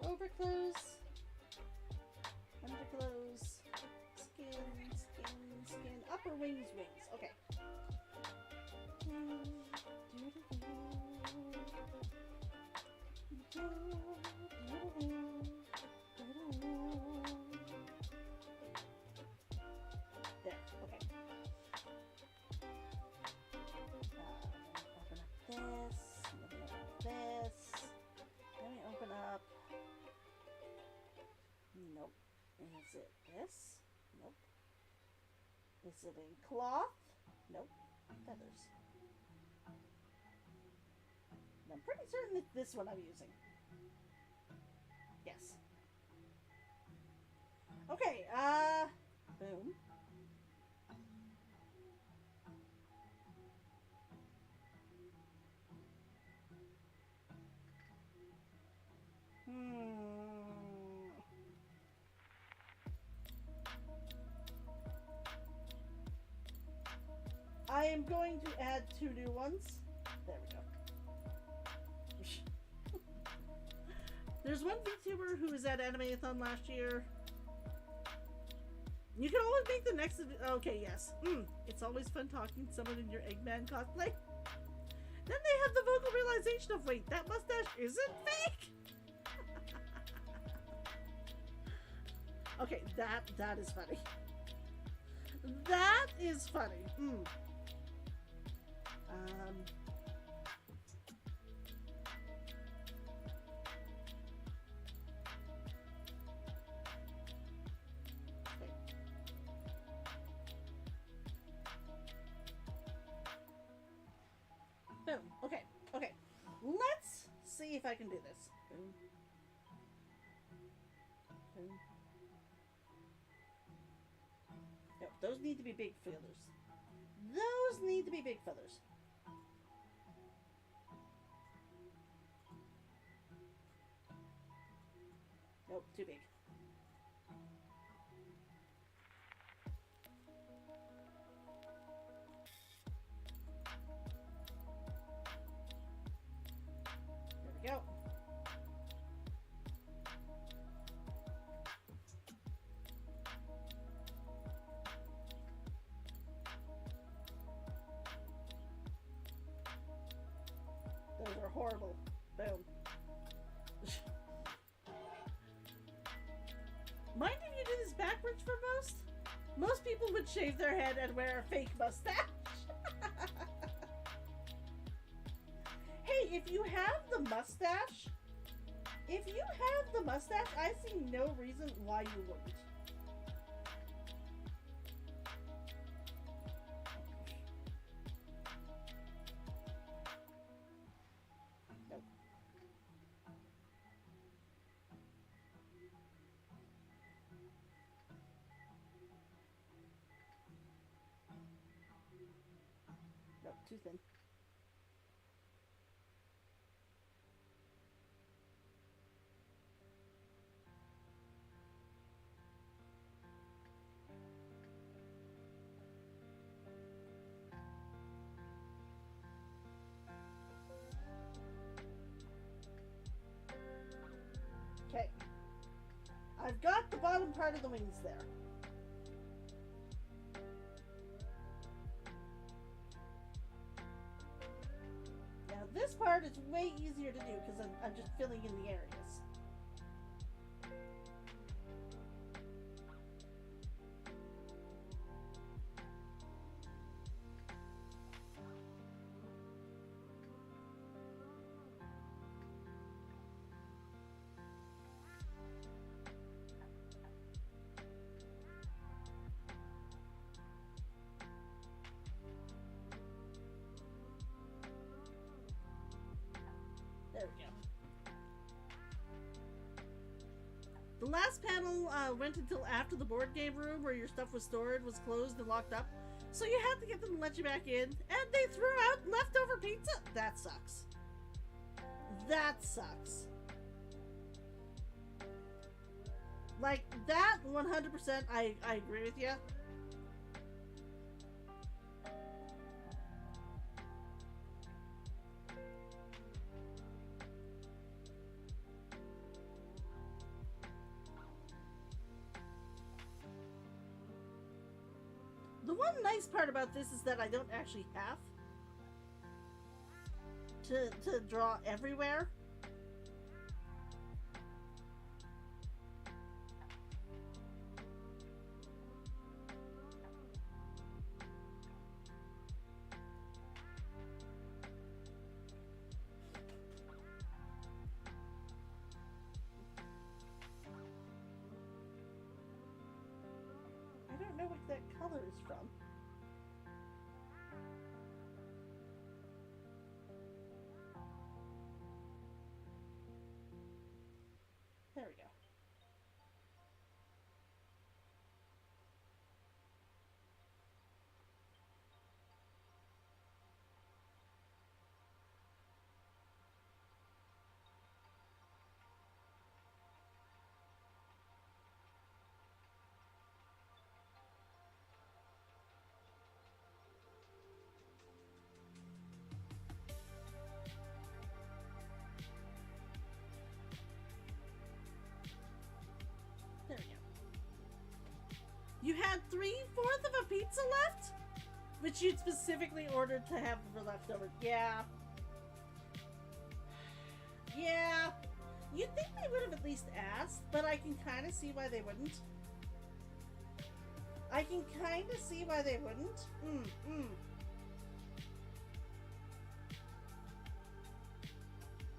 S1: Overclothes, underclothes, skin, upper wings, okay. There, okay. Open up this. Let me open up. Nope. Is it this? Nope. Is it in cloth? Nope. Feathers. And I'm pretty certain it's this one I'm using. Yes. Okay, boom. I am going to add 2 new ones. There we go. There's one VTuber who was at Animathon last year. You can always make the next... Okay, yes. It's always fun talking to someone in your Eggman cosplay. Then they have the vocal realization of, wait, that mustache isn't fake? Okay, that is funny. That is funny. Boom. Okay. Okay. Let's see if I can do this. Boom. Boom. No, those need to be big feathers. Those need to be big feathers. Nope, too big. There we go. Those are horrible. Boom. Mind if you do this backwards for most? Most people would shave their head and wear a fake mustache. Hey, if you have the mustache, I see no reason why you wouldn't. Nope. Nope, too thin. Okay. I've got the bottom part of the wings there. Now this part is way easier to do because I'm just filling in the areas. There we go. last panel went until after the board game room where your stuff was stored was closed and locked up. So you had to get them to let you back in, and they threw out leftover pizza. That sucks. That sucks. Like, that 100% I agree with you. The one nice part about this is that I don't actually have to draw everywhere. I don't know what that color is from. There we go. There we go. You had 3/4 of a pizza left? Which you'd specifically ordered to have for leftover. Yeah. Yeah. You'd think they would have at least asked, but I can kind of see why they wouldn't. I can kind of see why they wouldn't.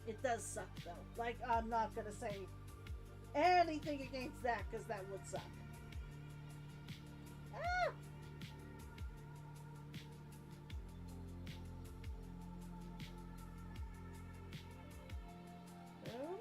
S1: It does suck, though. Like, I'm not gonna say anything against that, because that would suck. Ah! Oh.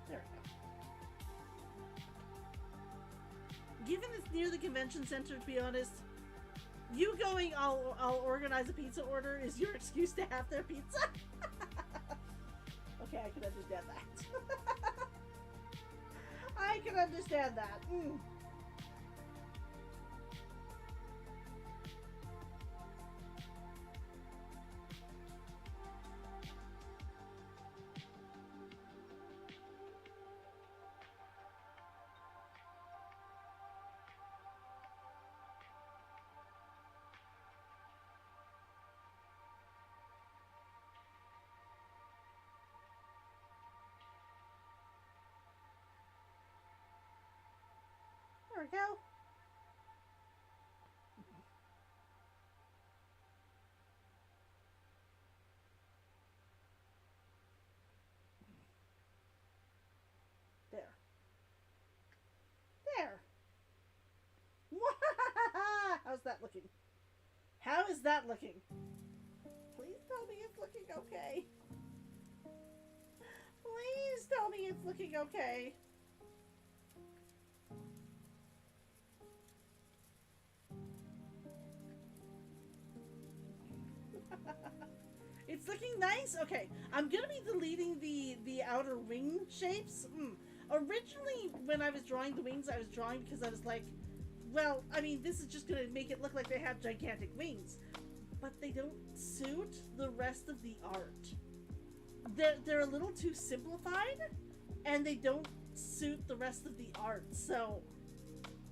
S1: There we go. Given it's near the convention center, to be honest, you going, I'll organize a pizza order is your excuse to have their pizza? Okay, I can understand that. I can understand that. There we go. There. There. How's that looking? How is that looking? Please tell me it's looking okay. Please tell me it's looking okay. It's looking nice. Okay, I'm gonna be deleting the outer wing shapes. Originally, when I was drawing the wings, I was drawing because I was like, well, I mean, this is just gonna make it look like they have gigantic wings. but they don't suit the rest of the art. They're a little too simplified, and they don't suit the rest of the art. So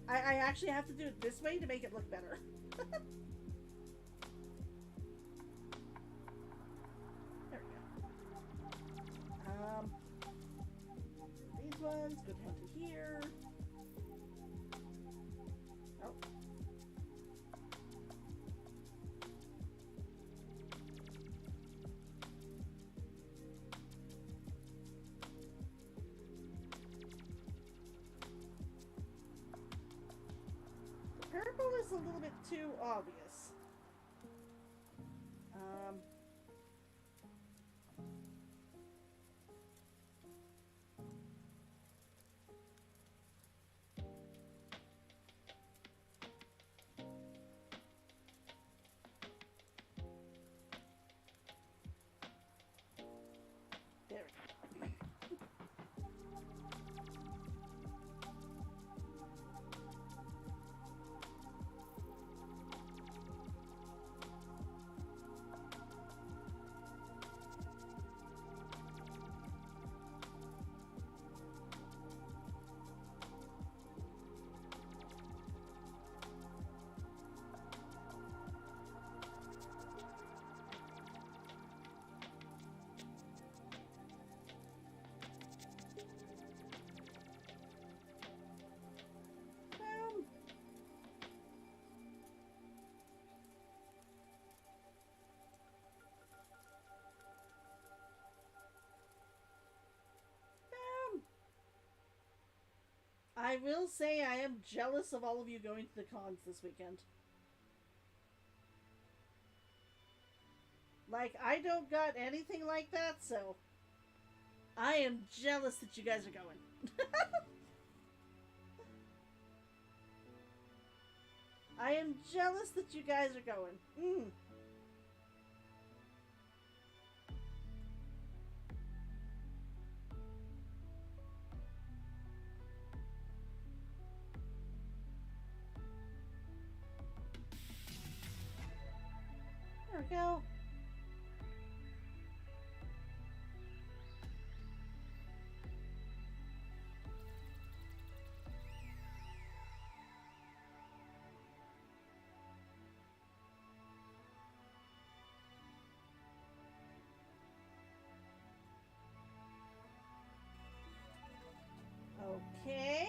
S1: I actually have to do it this way to make it look better. There we go. These ones go down to here. Oh. Purple is a little bit too obvious. There we go. I will say I am jealous of all of you going to the cons this weekend. Like, I don't got anything like that, so I am jealous that you guys are going. I am jealous that you guys are going. There we go. Okay.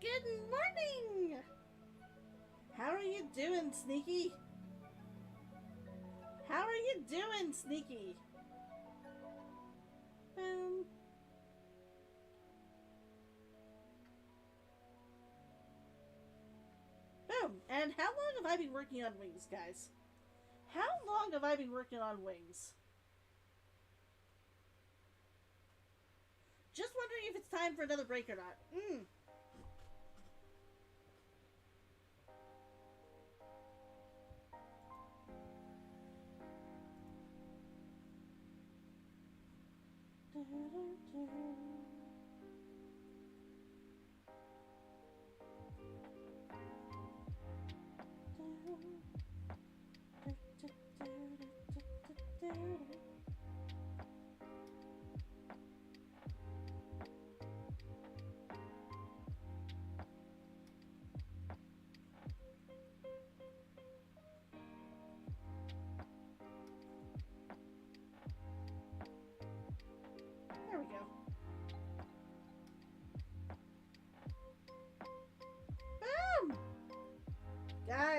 S1: Good morning! How are you doing, Sneaky? How are you doing, Sneaky? Boom. Boom. And how long have I been working on wings, guys? How long have I been working on wings? Just wondering if it's time for another break or not.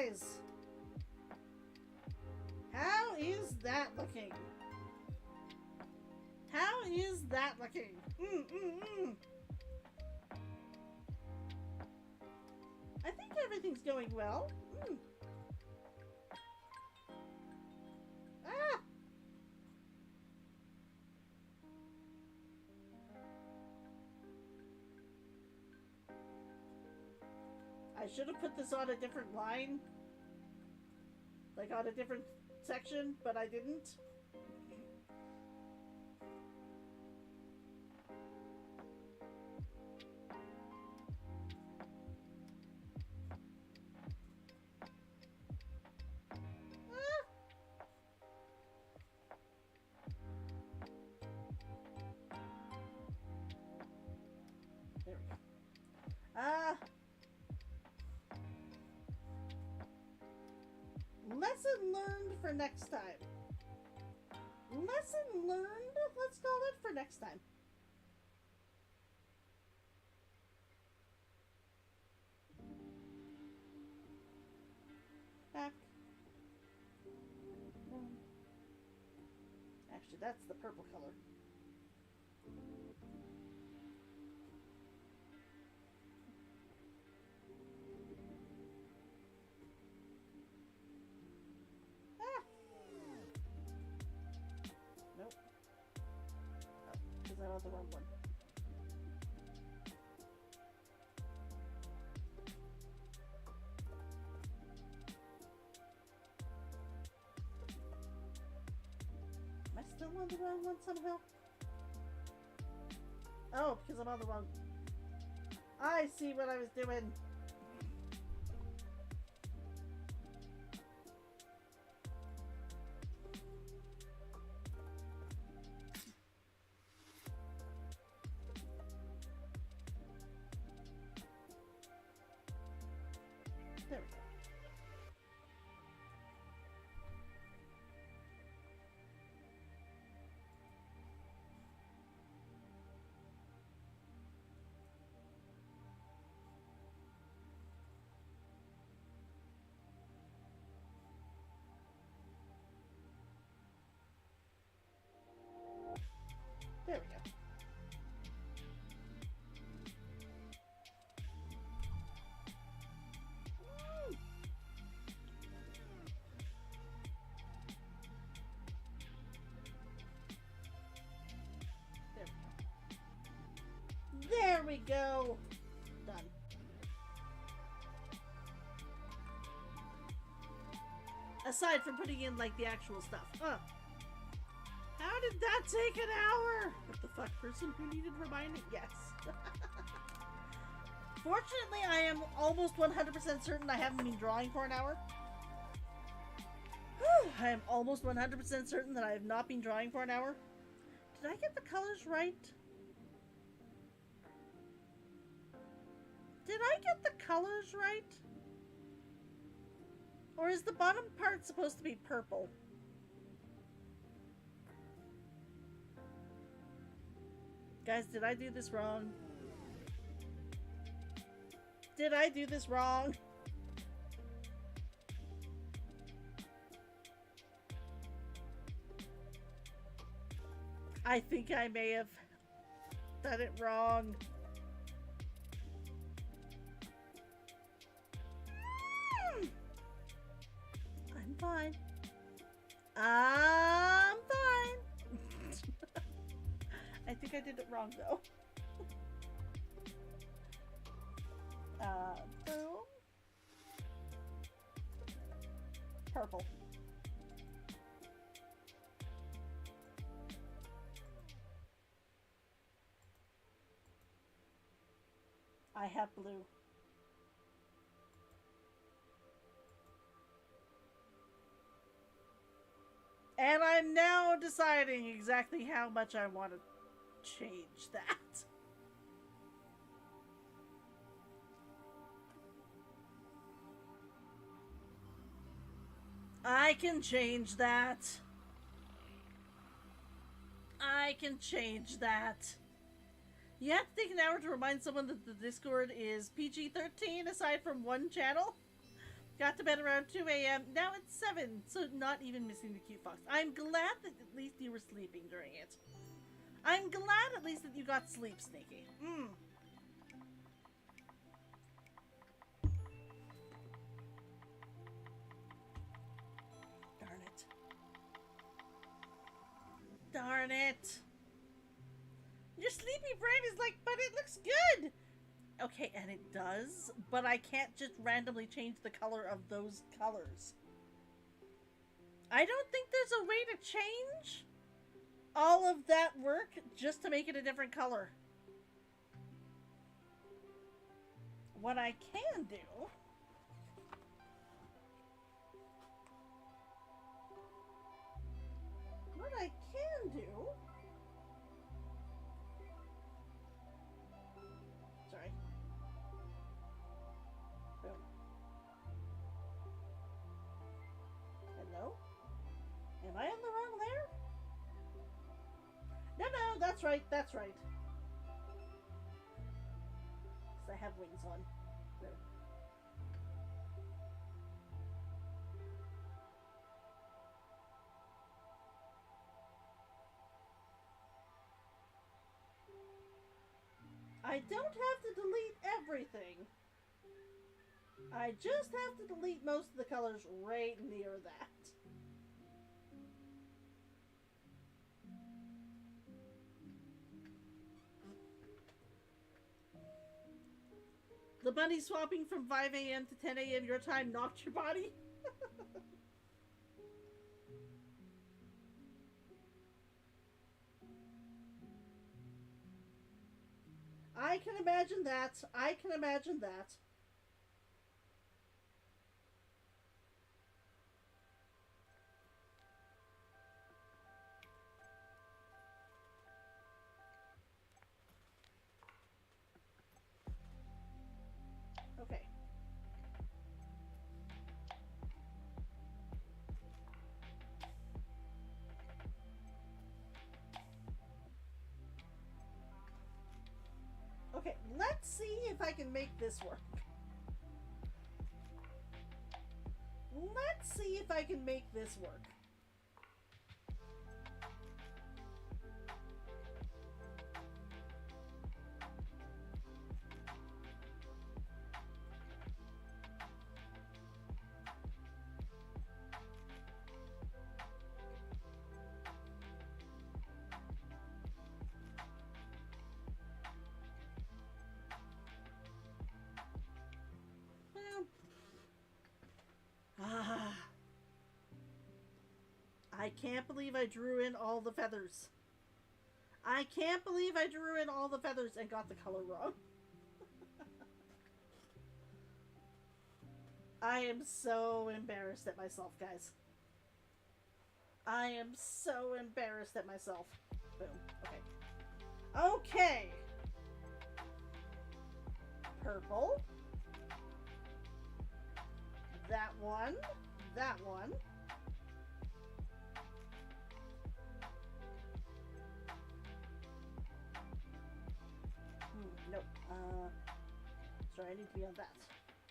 S1: eyes. How is that looking? How is that looking? I think everything's going well. Ah! I should have put this on a different line. Like on a different section, but I didn't. There we go. Lesson learned for next time. Lesson learned, let's call it, for next time. Back. Actually, that's the purple color. Nope. Oh, because I want the wrong one. Am I still on the wrong one somehow? Oh, because I'm on the wrong... I see what I was doing. There we go. There we go. There we go. Done. Aside from putting in like the actual stuff. How did that take an hour? What the fuck, person who needed reminding? Yes. Fortunately, I am almost 100% certain I haven't been drawing for an hour. I am almost 100% certain that I have not been drawing for an hour. Did I get the colors right? Did I get the colors right? Or is the bottom part supposed to be purple? Guys, did I do this wrong? Did I do this wrong? I think I may have done it wrong. I'm fine. I'm fine. I think I did it wrong though. Boom. Purple. I have blue. And I'm now deciding exactly how much I want to change that. I can change that. I can change that. You have to take an hour to remind someone that the Discord is PG-13 aside from one channel. Got to bed around 2 a.m. Now it's 7, so not even missing the cute fox. I'm glad that at least you were sleeping during it. I'm glad at least that you got sleep, Sneaky. Darn it. Darn it. Your sleepy brain is like, but it looks good. Okay, and it does, but I can't just randomly change the color of those colors. I don't think there's a way to change all of that work just to make it a different color. What I can do... What I can do... Sorry. Boom. Hello? Am I on the wrong layer? No, that's right, that's right. Because I have wings on. There. I don't have to delete everything. I just have to delete most of the colors right near that. The bunny swapping from 5 a.m. to 10 a.m. your time knocked your body? I can imagine that. I can imagine that. Okay. Okay, let's see if I can make this work. Let's see if I can make this work. I can't believe I drew in all the feathers. I can't believe I drew in all the feathers and got the color wrong. I am so embarrassed at myself, guys. I am so embarrassed at myself. Boom. Okay. Okay. Purple. That one. That one. Nope. Sorry, I need to be on that.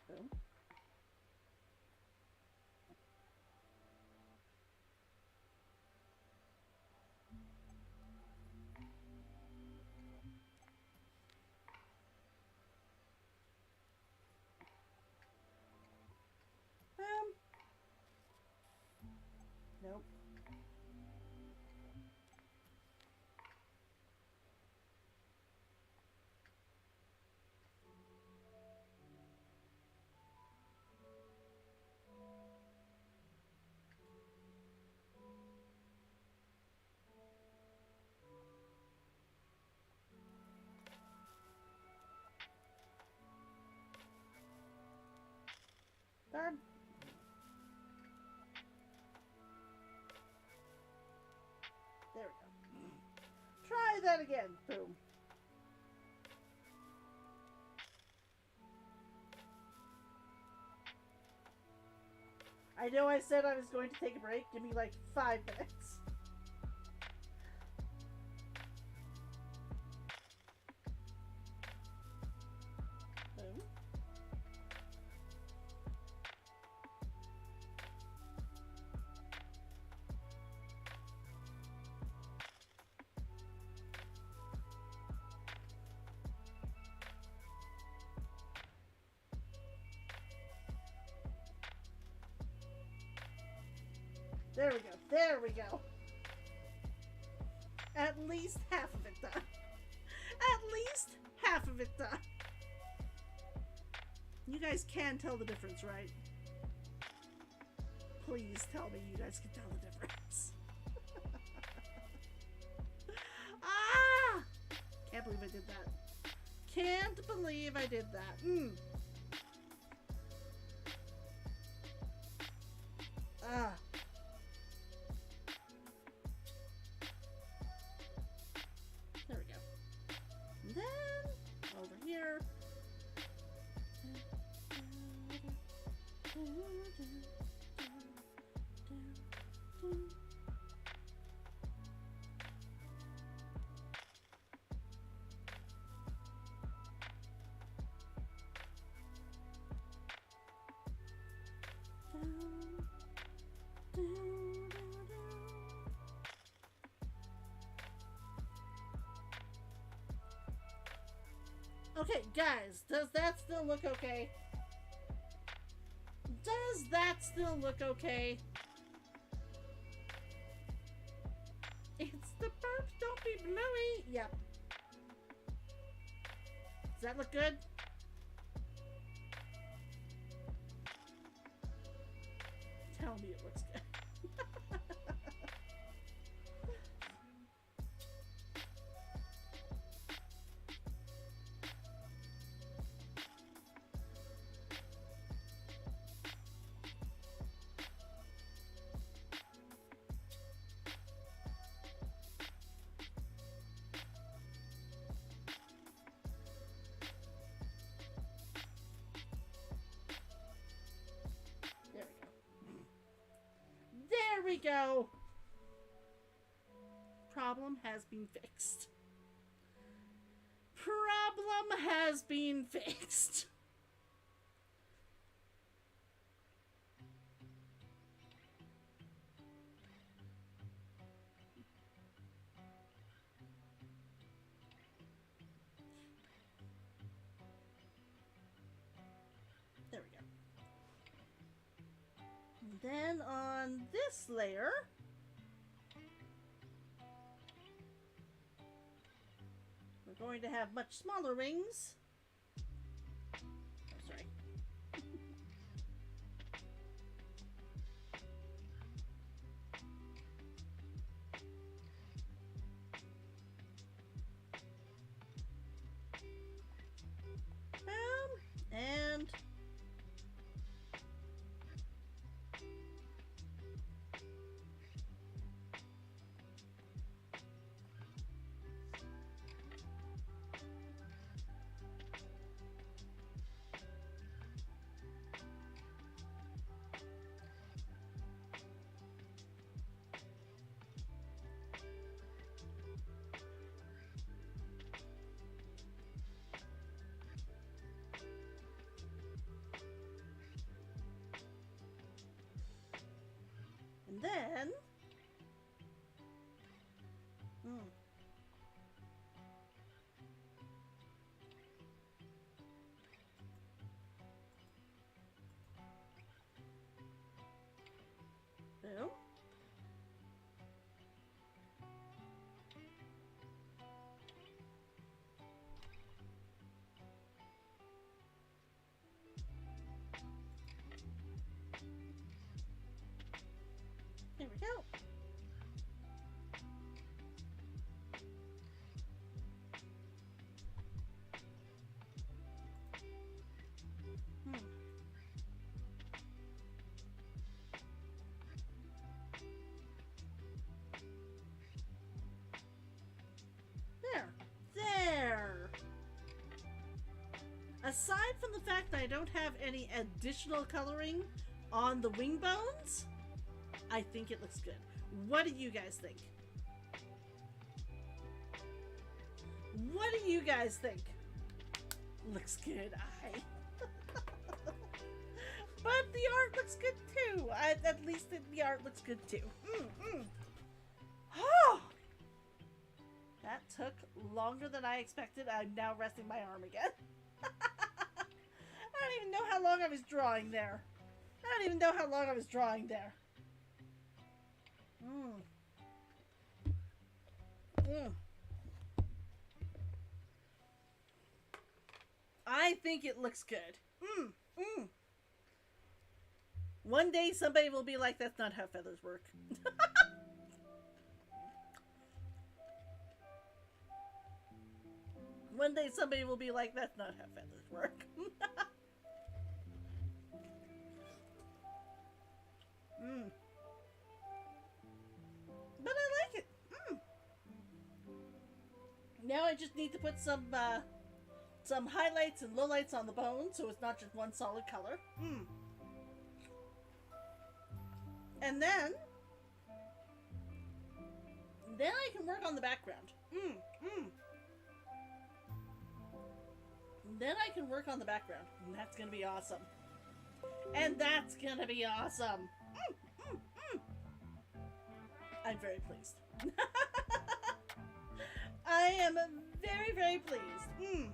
S1: Boom. Nope. Darn. There we go. Try that again. Boom. I know I said I was going to take a break. Give me like 5 minutes. Boom. There we go. There we go. At least half of it done. At least half of it done. You guys can tell the difference, right? Please tell me you guys can tell the difference. Ah! Can't believe I did that. Can't believe I did that. Ah. There we go. And then, over here. Okay, guys, does that still look okay? Does that still look okay? It's the burps, don't be bluey. Yep. Does that look good? Tell me it looks good. There we go. Problem has been fixed. Problem has been fixed. There we go. And then on this layer, we're going to have much smaller wings. Oh, sorry. And then, boom. There we go. There. Aside from the fact that I don't have any additional coloring on the wing bones, I think it looks good. What do you guys think? What do you guys think? Looks good, but the art looks good too. At least the art looks good too. Oh, that took longer than I expected. I'm now resting my arm again. I don't even know how long I was drawing there. Mm. Mm. I think it looks good. Mm. Mm. One day somebody will be like, that's not how feathers work. One day somebody will be like, that's not how feathers work. Mm. But I like it. Mm. Now I just need to put some highlights and lowlights on the bone so it's not just one solid color. Mm. And then I can work on the background. Mm. Mm. Then I can work on the background. And that's gonna be awesome. And that's gonna be awesome. Mm. Mm. Mm. I'm very pleased. I am very, very pleased. Mm.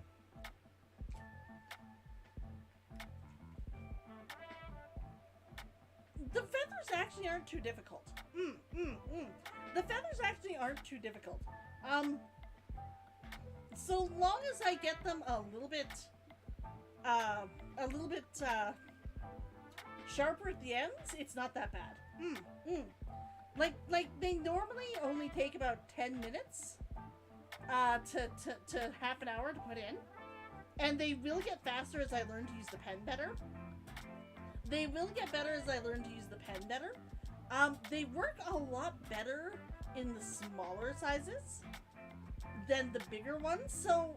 S1: The feathers actually aren't too difficult. Mm, mm, mm. The feathers actually aren't too difficult. So long as I get them a little bit sharper at the ends, it's not that bad. Mm, mm. Like they normally only take about 10 minutes to half an hour to put in. And they will get faster as I learn to use the pen better. They will get better as I learn to use the pen better. They work a lot better in the smaller sizes than the bigger ones. So,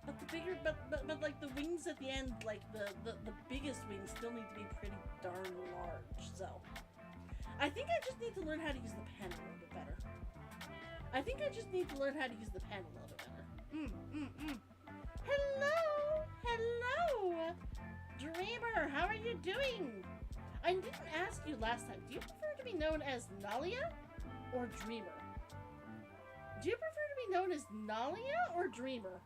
S1: but the bigger, but like the wings at the end, like the biggest wings still need to be pretty darn large. So, I think I just need to learn how to use the pen a little bit better. I think I just need to learn how to use the pen a little bit better. Mm, mm, mm. Hello, hello. Dreamer, how are you doing? I didn't ask you last time. Do you prefer to be known as Nalia or Dreamer? Do you prefer to be known as Nalia or Dreamer?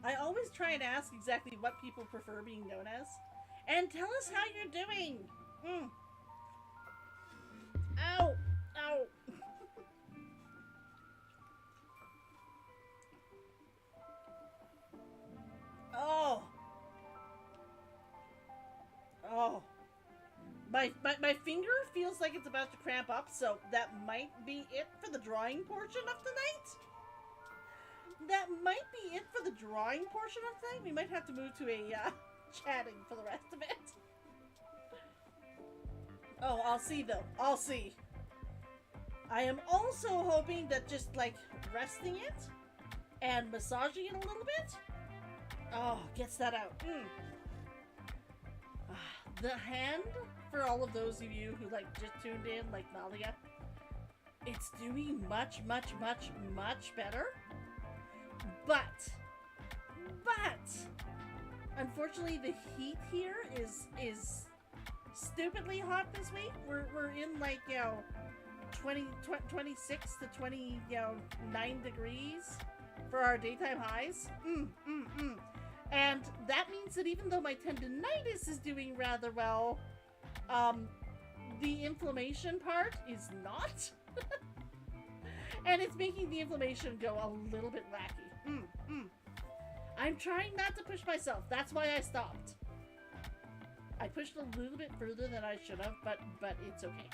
S1: I always try and ask exactly what people prefer being known as. And tell us how you're doing. Ow! Ow! Oh! Oh. My finger feels like it's about to cramp up, so that might be it for the drawing portion of the night. That might be it for the drawing portion of the night. We might have to move to a chatting for the rest of it. Oh, I'll see though. I'll see. I am also hoping that just like resting it and massaging it a little bit, gets that out. The hand, for all of those of you who like just tuned in, like Nalia, it's doing much, much, much, much better. But unfortunately, the heat here is stupidly hot this week. We're in like 26 to 29 degrees for our daytime highs. And that means that even though my tendinitis is doing rather well, the inflammation part is not. And it's making the inflammation go a little bit wacky. I'm trying not to push myself. That's why I stopped. I pushed a little bit further than I should have, but it's okay.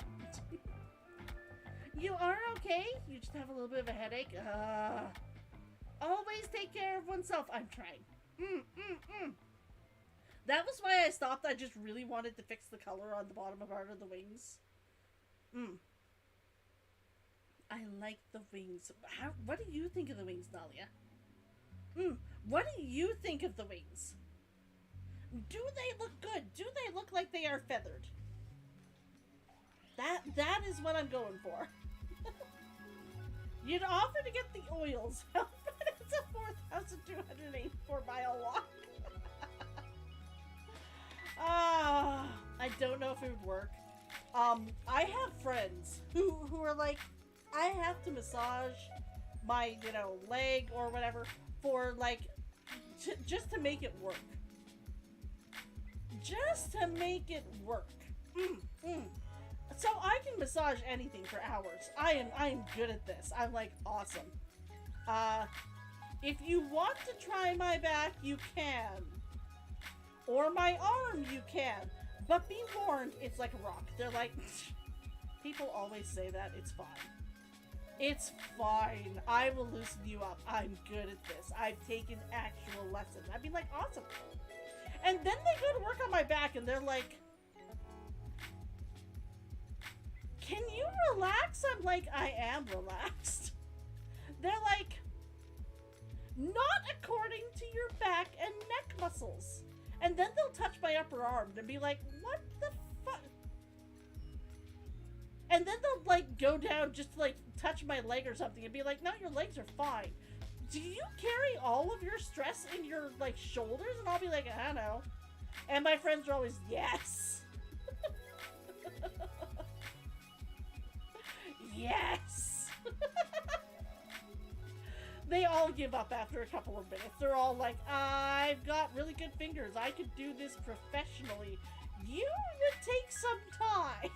S1: You are okay? You just have a little bit of a headache? Always take care of oneself. I'm trying. That was why I stopped. I just really wanted to fix the color on the bottom part of the wings. I like the wings. What do you think of the wings, Nalia? What do you think of the wings? Do they look good? Do they look like they are feathered? That is what I'm going for. You'd offer to get the oils. But it's a 4,284 mile walk. I don't know if it would work. I have friends who are like, I have to massage my, leg or whatever for like, just to make it work. Just to make it work. So I can massage anything for hours. I am good at this. I'm like awesome. If you want to try my back, you can. Or my arm, you can. But be warned, it's like a rock. They're like, people always say that. It's fine. It's fine. I will loosen you up. I'm good at this. I've taken actual lessons. I'd be like, awesome. And then they go to work on my back and they're like, can you relax? I'm like, I am relaxed. They're like, not according to your back and neck muscles. And then they'll touch my upper arm and be like, what the fuck? And then they'll like go down just to like touch my leg or something and be like, no, your legs are fine. Do you carry all of your stress in your like shoulders? And I'll be like, I don't know. And my friends are always, yes. Yes. They all give up after a couple of minutes. They're all like, I've got really good fingers. I could do this professionally. You would take some time.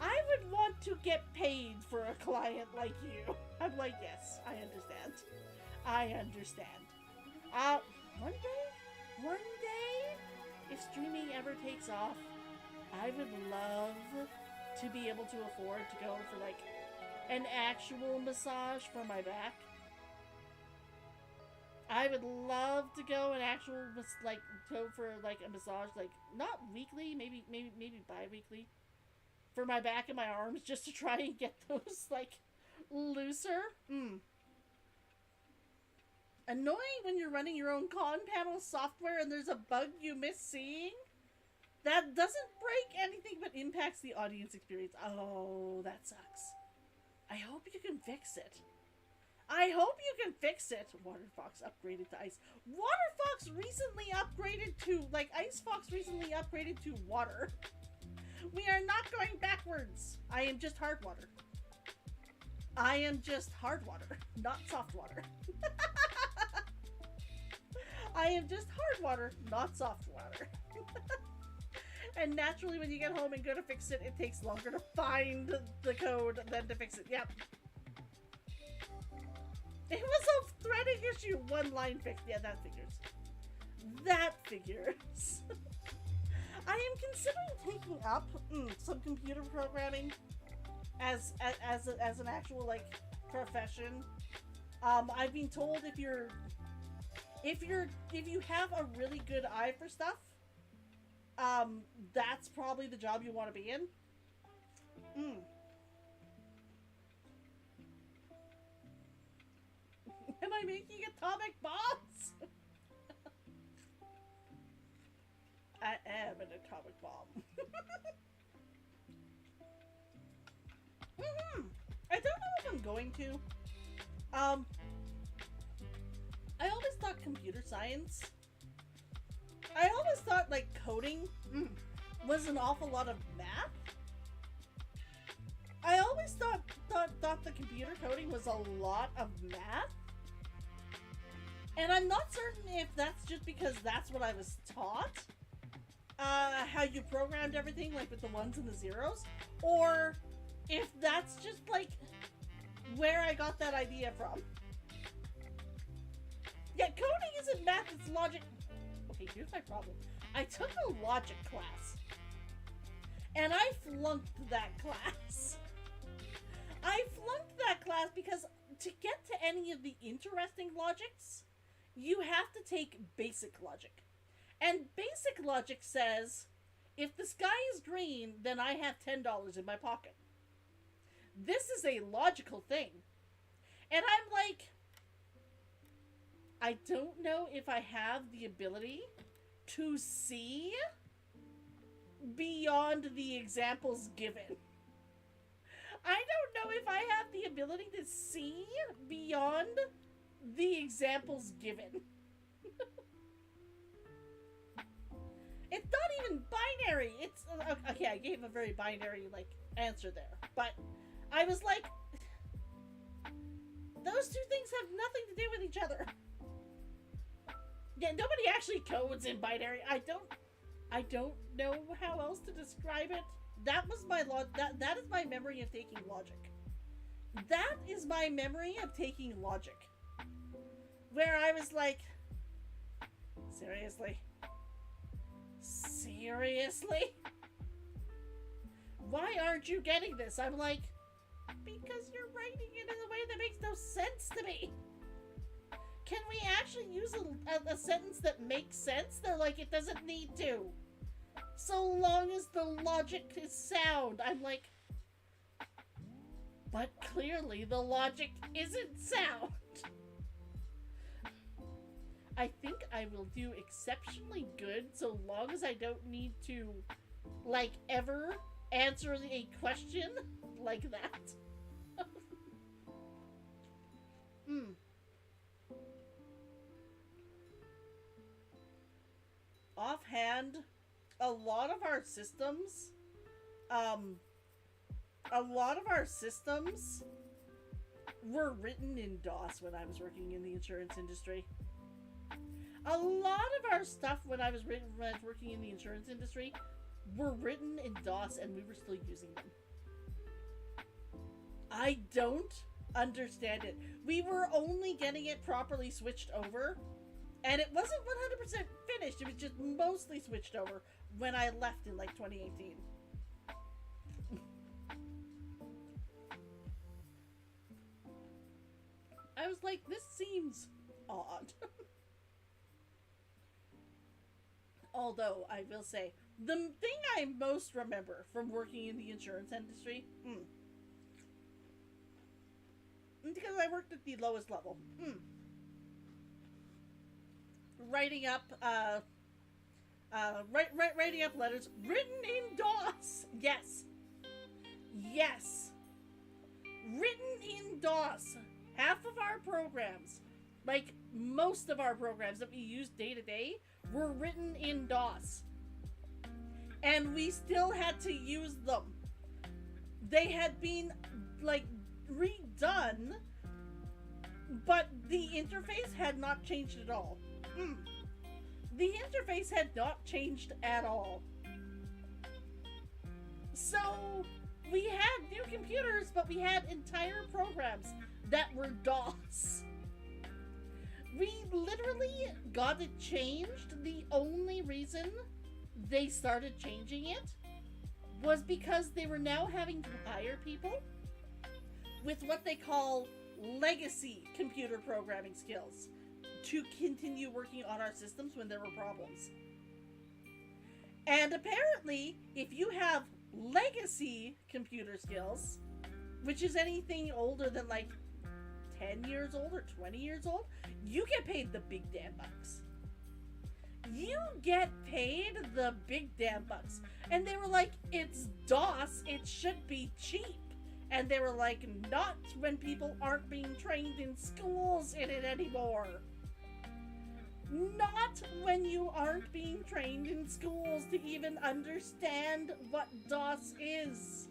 S1: I would want to get paid for a client like you. I'm like, yes, I understand. I understand. One day, if streaming ever takes off, I would love to be able to afford to go for like an actual massage for my back. I would love to go an actual go for like a massage, like not weekly, maybe bi-weekly, for my back and my arms, just to try and get those like looser. Annoying when you're running your own con panel software and there's a bug you miss seeing. That doesn't break anything but impacts the audience experience. Oh, that sucks. I hope you can fix it. I hope you can fix it. Waterfox upgraded to ice. Waterfox recently upgraded to, like, Icefox recently upgraded to water. We are not going backwards. I am just hard water. I am just hard water, not soft water. I am just hard water, not soft water. And naturally, when you get home and go to fix it, it takes longer to find the code than to fix it. Yep. It was a threading issue, one line fix. Yeah, that figures. That figures. I am considering taking up some computer programming as an actual like profession. I've been told if you have a really good eye for stuff, that's probably the job you want to be in. Am I making atomic bombs? I am an atomic bomb. I don't know if I'm going to. I always thought computer science, I always thought like coding was an awful lot of math. I always thought the computer coding was a lot of math. And I'm not certain if that's just because that's what I was taught. How you programmed everything, like with the ones and the zeros. Or if that's just like where I got that idea from. Yeah, coding isn't math, it's logic. Okay, here's my problem. I took a logic class. And I flunked that class. I flunked that class because to get to any of the interesting logics, you have to take basic logic. And basic logic says, if the sky is green, then I have $10 in my pocket. This is a logical thing. And I'm like, I don't know if I have the ability to see beyond the examples given. I don't know if I have the ability to see beyond the examples given. It's not even binary. It's okay, I gave a very binary like answer there, but I was like, those two things have nothing to do with each other. Yeah, nobody actually codes in binary. I don't I don't know how else to describe it. That was my that is my memory of taking logic. That is my memory of taking logic. Where I was like, seriously? Seriously? Why aren't you getting this? I'm like, because you're writing it in a way that makes no sense to me. Can we actually use a sentence that makes sense? They're like, it doesn't need to. So long as the logic is sound. I'm like, but clearly the logic isn't sound. I think I will do exceptionally good so long as I don't need to, like, ever answer a question like that. Offhand, a lot of our systems were written in DOS when I was working in the insurance industry. A lot of our stuff when I was working in the insurance industry were written in DOS, and we were still using them. I don't understand it. We were only getting it properly switched over, and it wasn't 100% finished. It was just mostly switched over when I left in, like, 2018. I was like, this seems odd. Although, I will say, the thing I most remember from working in the insurance industry, because I worked at the lowest level, writing up letters written in DOS. Yes, written in DOS. Half of our programs, like most of our programs that we use day to day, were written in DOS, and we still had to use them. They had been, like, redone, but the interface had not changed at all. The interface had not changed at all. So we had new computers, but we had entire programs that were DOS. We literally got it changed. The only reason they started changing it was because they were now having to hire people with what they call legacy computer programming skills to continue working on our systems when there were problems. And apparently, if you have legacy computer skills, which is anything older than, like, 10 years old or 20 years old, you get paid the big damn bucks. You get paid the big damn bucks. And they were like, it's DOS, it should be cheap. And they were like, not when people aren't being trained in schools in it anymore. Not when you aren't being trained in schools to even understand what DOS is.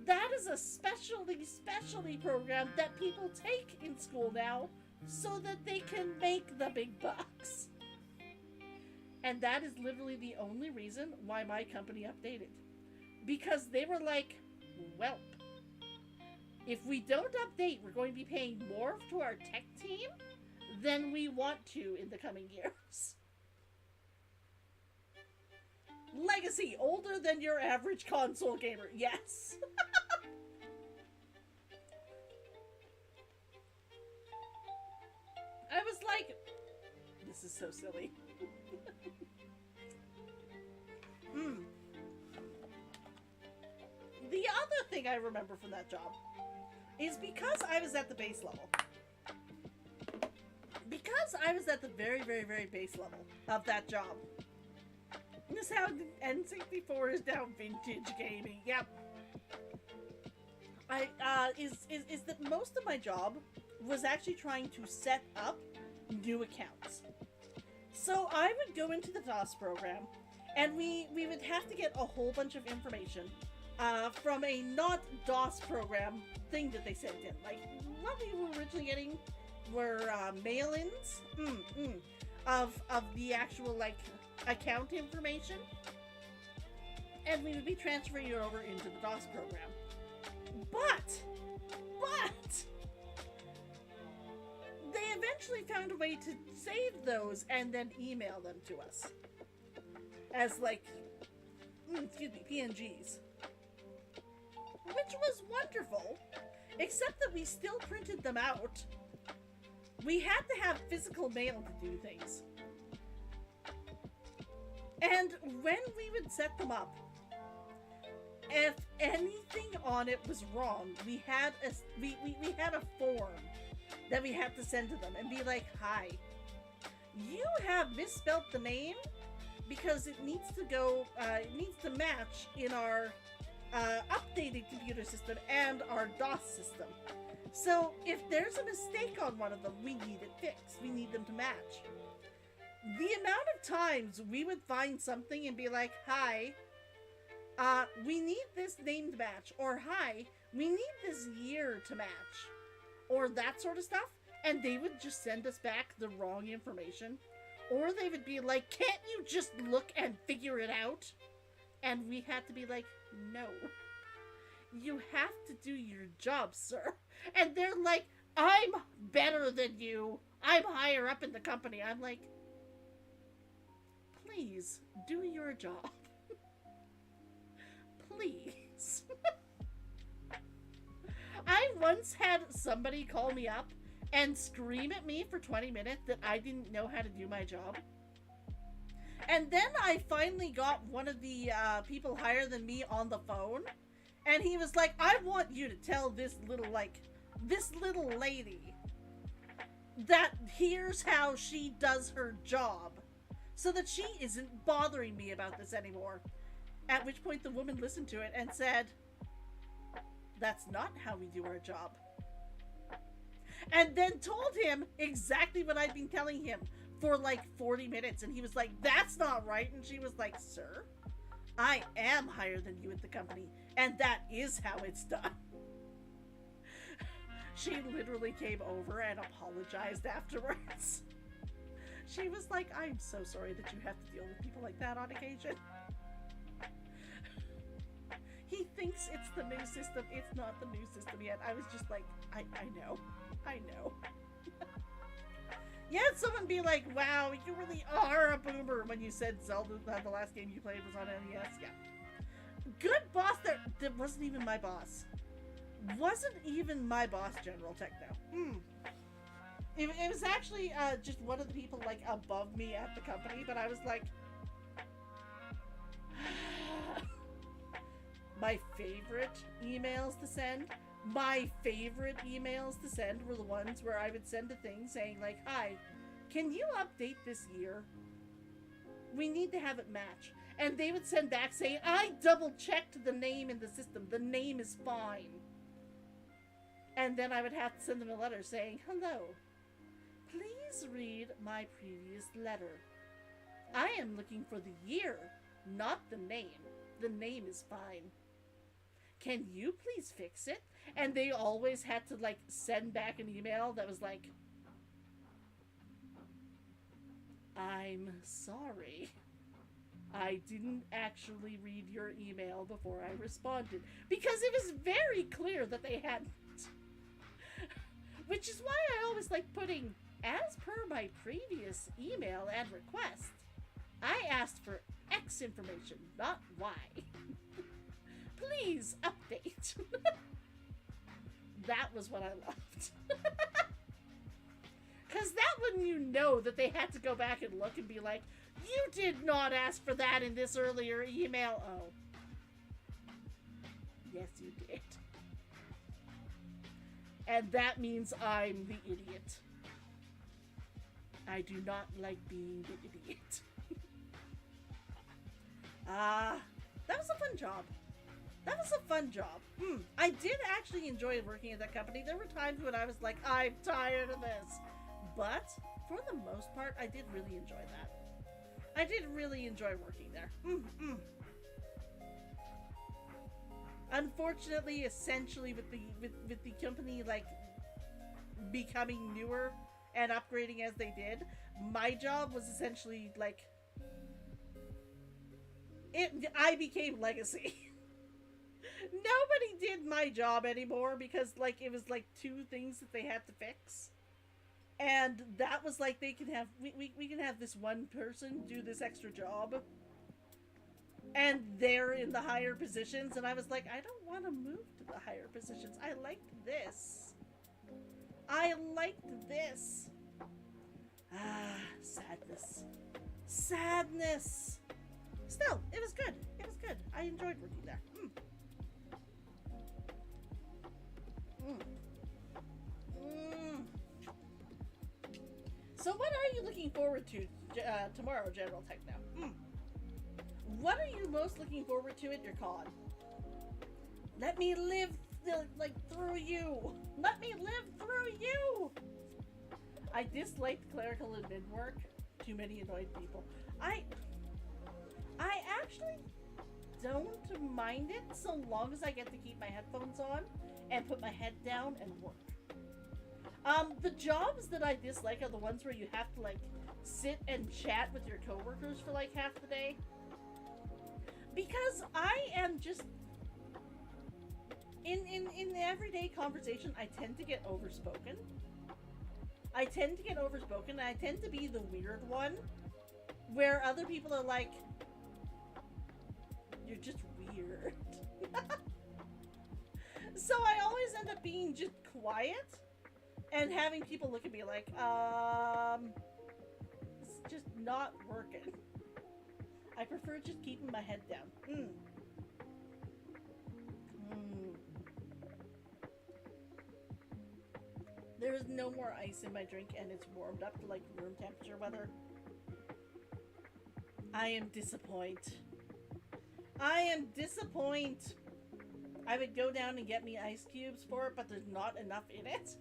S1: That is a specialty program that people take in school now so that they can make the big bucks. And that is literally the only reason why my company updated. Because they were like, well, if we don't update, we're going to be paying more to our tech team than we want to in the coming years. Legacy, older than your average console gamer. Yes. I was like, this is so silly. The other thing I remember from that job is because I was at the base level. Because I was at the very, very, very base level of that job. This is how N64 is now vintage gaming. Yep. Is that most of my job was actually trying to set up new accounts. So I would go into the DOS program, and we would have to get a whole bunch of information from a not DOS program thing that they sent in. Like, what we were originally getting were mail-ins of the actual, like, account information, and we would be transferring it over into the DOS program. But they eventually found a way to save those and then email them to us as like, PNGs. Which was wonderful, except that we still printed them out. We had to have physical mail to do things. And when we would set them up, if anything on it was wrong, we had a form that we had to send to them and be like, hi, you have misspelled the name because it needs to go, it needs to match in our updated computer system and our DOS system. So if there's a mistake on one of them, we need it fixed. We need them to match. The amount of times we would find something and be like, hi, we need this name to match, or hi, we need this year to match, or that sort of stuff, and they would just send us back the wrong information, or they would be like, can't you just look and figure it out? And we had to be like, no, you have to do your job, sir. And they're like, I'm better than you, I'm higher up in the company. I'm like, please do your job. Please. I once had somebody call me up and scream at me for 20 minutes that I didn't know how to do my job. And then I finally got one of the people higher than me on the phone, and he was like, I want you to tell this little lady that here's how she does her job, so that she isn't bothering me about this anymore. At which point the woman listened to it and said, that's not how we do our job. And then told him exactly what I'd been telling him for like 40 minutes. And he was like, that's not right. And she was like, sir, I am higher than you at the company, and that is how it's done. She literally came over and apologized afterwards. She was like, I'm so sorry that you have to deal with people like that on occasion. He thinks it's the new system. It's not the new system yet. I was just like, I know. Yeah, someone be like, wow, you really are a boomer when you said Zelda, the last game you played was on NES. Yeah. Good boss there. That wasn't even my boss. Wasn't even my boss, General Techno. It was actually just one of the people like above me at the company, but I was like, my favorite emails to send were the ones where I would send a thing saying like, hi, can you update this year? We need to have it match. And they would send back saying, I double checked the name in the system. The name is fine. And then I would have to send them a letter saying, hello, please read my previous letter. I am looking for the year, not the name. The name is fine. Can you please fix it? And they always had to like send back an email that was like, I'm sorry. I didn't actually read your email before I responded. Because it was very clear that they hadn't. Which is why I always like putting, as per my previous email and request, I asked for X information, not Y. Please update. That was what I loved. Because that when you know that they had to go back and look and be like, you did not ask for that in this earlier email. Oh. Yes, you did. And that means I'm the idiot. I do not like being the idiot. That was a fun job. I did actually enjoy working at that company. There were times when I was like, I'm tired of this. But for the most part, I did really enjoy that. I did really enjoy working there. Unfortunately, essentially with the company like becoming newer and upgrading as they did, my job was essentially like I became legacy. Nobody did my job anymore because, like, it was like 2 things that they had to fix. And that was like, they can have, we can have this one person do this extra job. And they're in the higher positions. And I was like, I don't want to move to the higher positions. I liked this. I liked this. Ah, sadness. Sadness. Still, it was good. It was good. I enjoyed working there. So what are you looking forward to tomorrow, General Techno? What are you most looking forward to at your con? Let me live through you. Let me live through you. I disliked clerical admin work. Too many annoyed people. I actually don't mind it so long as I get to keep my headphones on and put my head down and work. The jobs that I dislike are the ones where you have to, like, sit and chat with your coworkers for, like, half the day. Because I am just... In everyday conversation, I tend to get overspoken. I tend to be the weird one. Where other people are like... You're just weird. So I always end up being just quiet. And having people look at me like, it's just not working. I prefer just keeping my head down. There is no more ice in my drink and it's warmed up to like room temperature weather. I am disappointed. I would go down and get me ice cubes for it, but there's not enough in it.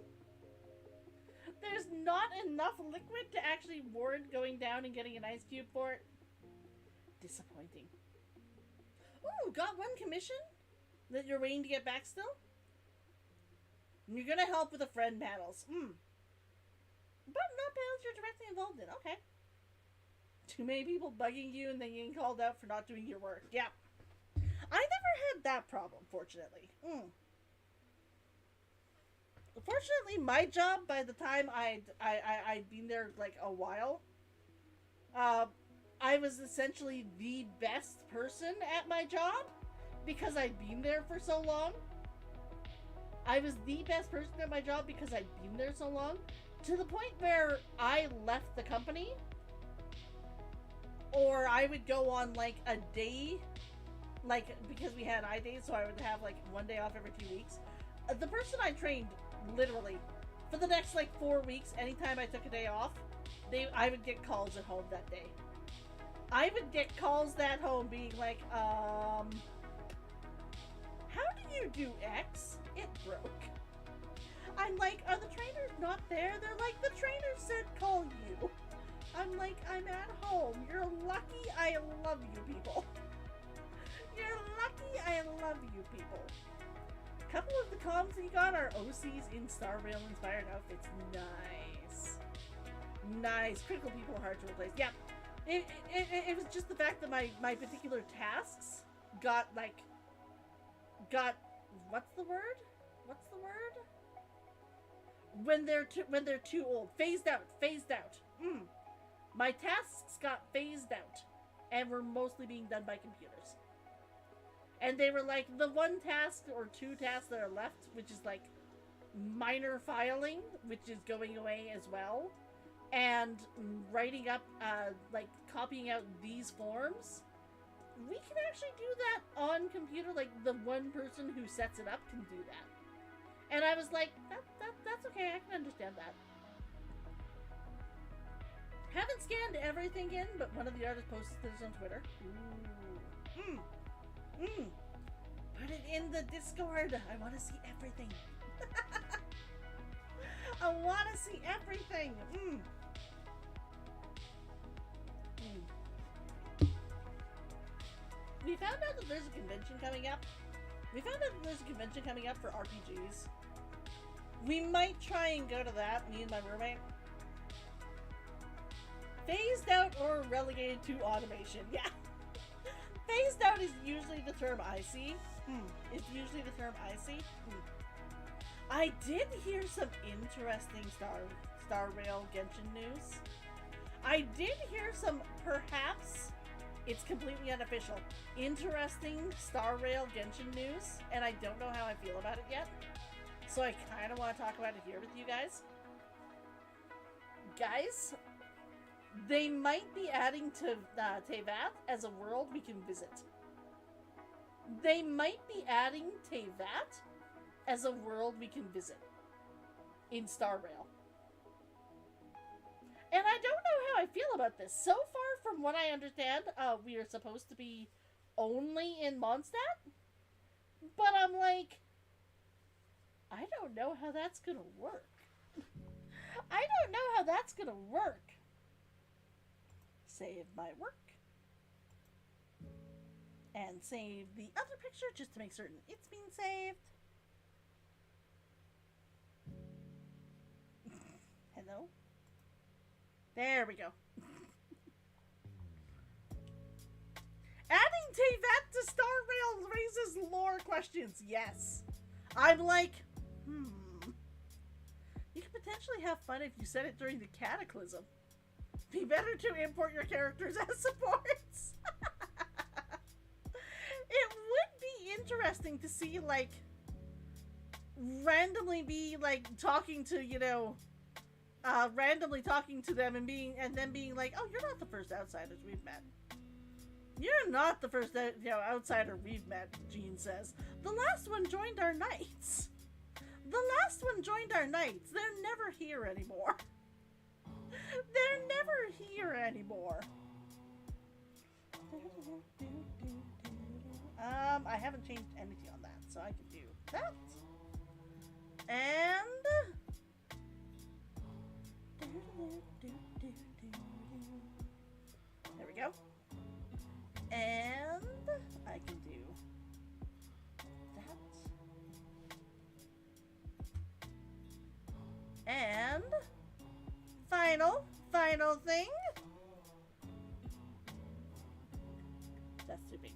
S1: There's not enough liquid to actually warrant going down and getting an ice cube for it. Disappointing. Ooh, got 1 commission that you're waiting to get back still? You're gonna help with the friend panels. But not panels you're directly involved in. Okay. Too many people bugging you and then getting called out for not doing your work. Yeah. I never had that problem, fortunately. Fortunately, my job, by the time I'd been there like a while, I was essentially the best person at my job because I'd been there for so long. I was the best person at my job because I'd been there so long, to the point where I left the company, or I would go on like a day, like, because we had I days, so I would have like 1 day off every 2 weeks. The person I trained, literally, for the next like 4 weeks, anytime I took a day off, I would get calls at home that day. I would get calls at home being like, how do you do X? It broke. I'm like, are the trainers not there? They're like, the trainer said call you. I'm like, I'm at home. You're lucky I love you people. You're lucky I love you people. A couple of the comms that you got are OCs in Star Rail inspired outfits. Nice. Nice. Critical people are hard to replace. Yeah. It was just the fact that my particular tasks got what's the word? When they're too old. Phased out. My tasks got phased out and were mostly being done by computers. And they were like, the 1 task or 2 tasks that are left, which is like minor filing, which is going away as well, and writing up, like copying out these forms, we can actually do that on computer. Like, the one person who sets it up can do that. And I was like, that's okay, I can understand that. Haven't scanned everything in, but one of the artists posted this on Twitter. Ooh. Put it in the Discord. I want to see everything. I want to see everything. We found out that there's a convention coming up. For RPGs. We might try and go to that, me and my roommate. Phased out or relegated to automation. Yeah. Phased out is usually the term I see. It's usually the term I see. I did hear some interesting Star Rail Genshin news. I did hear some, perhaps it's completely unofficial, interesting Star Rail Genshin news, and I don't know how I feel about it yet. So I kind of want to talk about it here with you guys. Guys, they might be adding to Teyvat as a world we can visit. They might be adding Teyvat as a world we can visit in Star Rail. And I don't know how I feel about this. So far, from what I understand, we are supposed to be only in Mondstadt. But I'm like, I don't know how that's gonna work. I don't know how that's gonna work. Save my work. And save the other picture just to make certain it's being saved. Hello? There we go. Adding Teyvat to Star Rail raises lore questions. Yes. I'm like, you could potentially have fun if you said it during the Cataclysm. Be better to import your characters as supports. It would be interesting to see, like, randomly be, like, talking to, you know, randomly talking to them and then being like, oh, you're not the first outsiders we've met. You're not the first, outsider we've met, Jean says. The last one joined our knights. The last one joined our knights. They're never here anymore. They're never here anymore. I haven't changed anything on that, so I can do that. And there we go. And I can do that. And final thing. That's too big.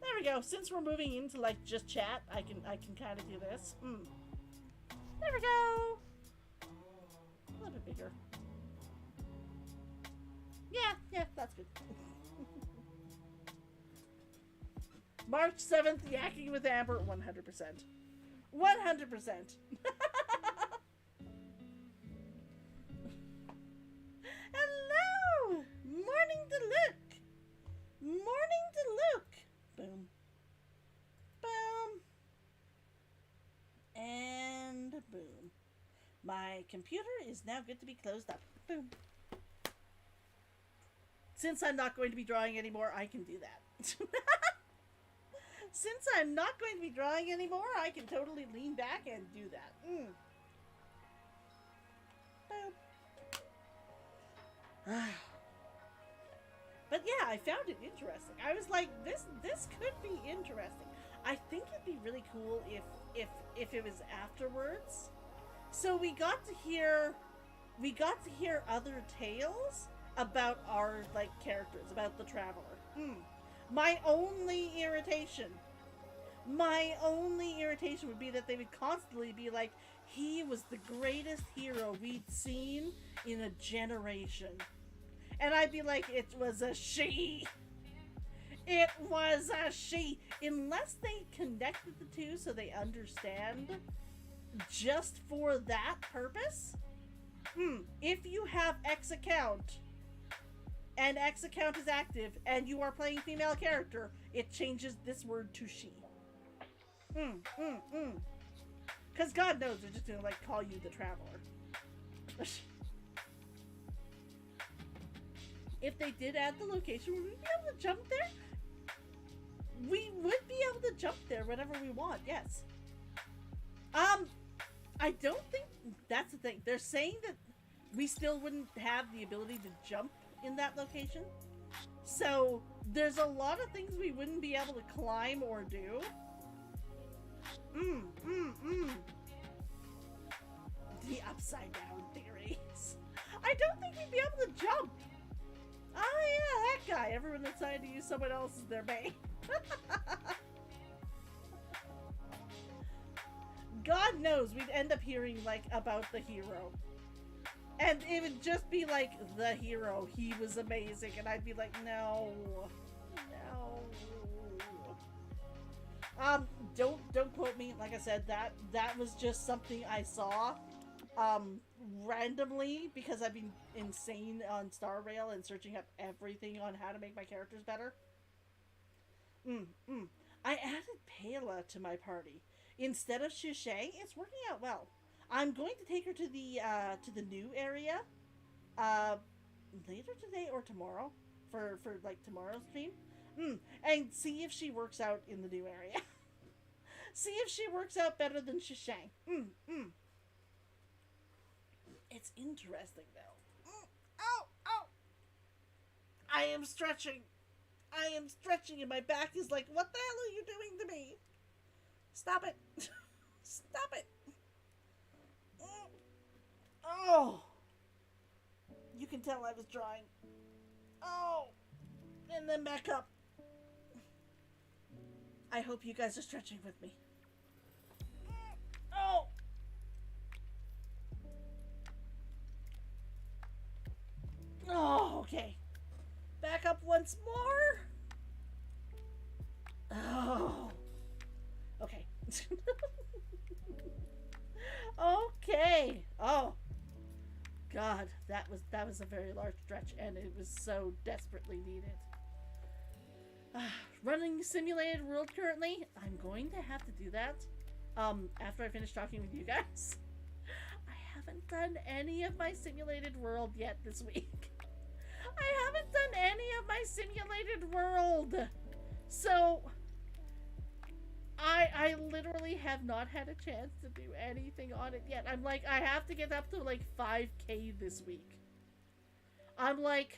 S1: There we go. Since we're moving into like just chat, I can kind of do this. There we go. A little bit bigger. Yeah, that's good. March 7th, yakking with Amber, 100%. 100%. Hello! Morning to Luke! Morning to Luke! Boom. Boom. And boom. My computer is now good to be closed up. Boom. Since I'm not going to be drawing anymore, I can do that. Since I'm not going to be drawing anymore, I can totally lean back and do that. But yeah, I found it interesting. I was like, this could be interesting. I think it'd be really cool if it was afterwards. So we got to hear other tales about our, like, characters, about the Traveler. My only irritation would be that they would constantly be like, he was the greatest hero we'd seen in a generation. And I'd be like, it was a she. It was a she. Unless they connected the two so they understand just for that purpose. If you have X account, and X account is active, and you are playing female character, it changes this word to she. Because God knows they're just gonna, like, call you the Traveler. If they did add the location, would we be able to jump there? We would be able to jump there whenever we want, yes. I don't think that's the thing. They're saying that we still wouldn't have the ability to jump in that location. So there's a lot of things we wouldn't be able to climb or do. The upside down theories. I don't think we'd be able to jump. Oh yeah, that everyone decided to use someone else as their main. God knows we'd end up hearing, like, about the hero. And it would just be like, the hero, he was amazing. And I'd be like, no. Don't quote me. Like I said, that was just something I saw randomly, because I've been insane on Star Rail and searching up everything on how to make my characters better. I added Pela to my party instead of Shishay. It's working out well. I'm going to take her to the new area later today or tomorrow for like tomorrow's stream. And see if she works out in the new area. See if she works out better than Shishang. It's interesting though. Ow! I am stretching and my back is like, what the hell are you doing to me? Stop it. Stop it. Oh. You can tell I was drawing. Oh. And then back up. I hope you guys are stretching with me. Oh. Oh, okay. Back up once more. Oh. Okay. Okay. Oh. God, that was a very large stretch, and it was so desperately needed. Running simulated world currently. I'm going to have to do that after I finish talking with you guys. I haven't done any of my simulated world yet this week. I haven't done any of my simulated world. So I literally have not had a chance to do anything on it yet. I'm like, I have to get up to like 5K this week. I'm like,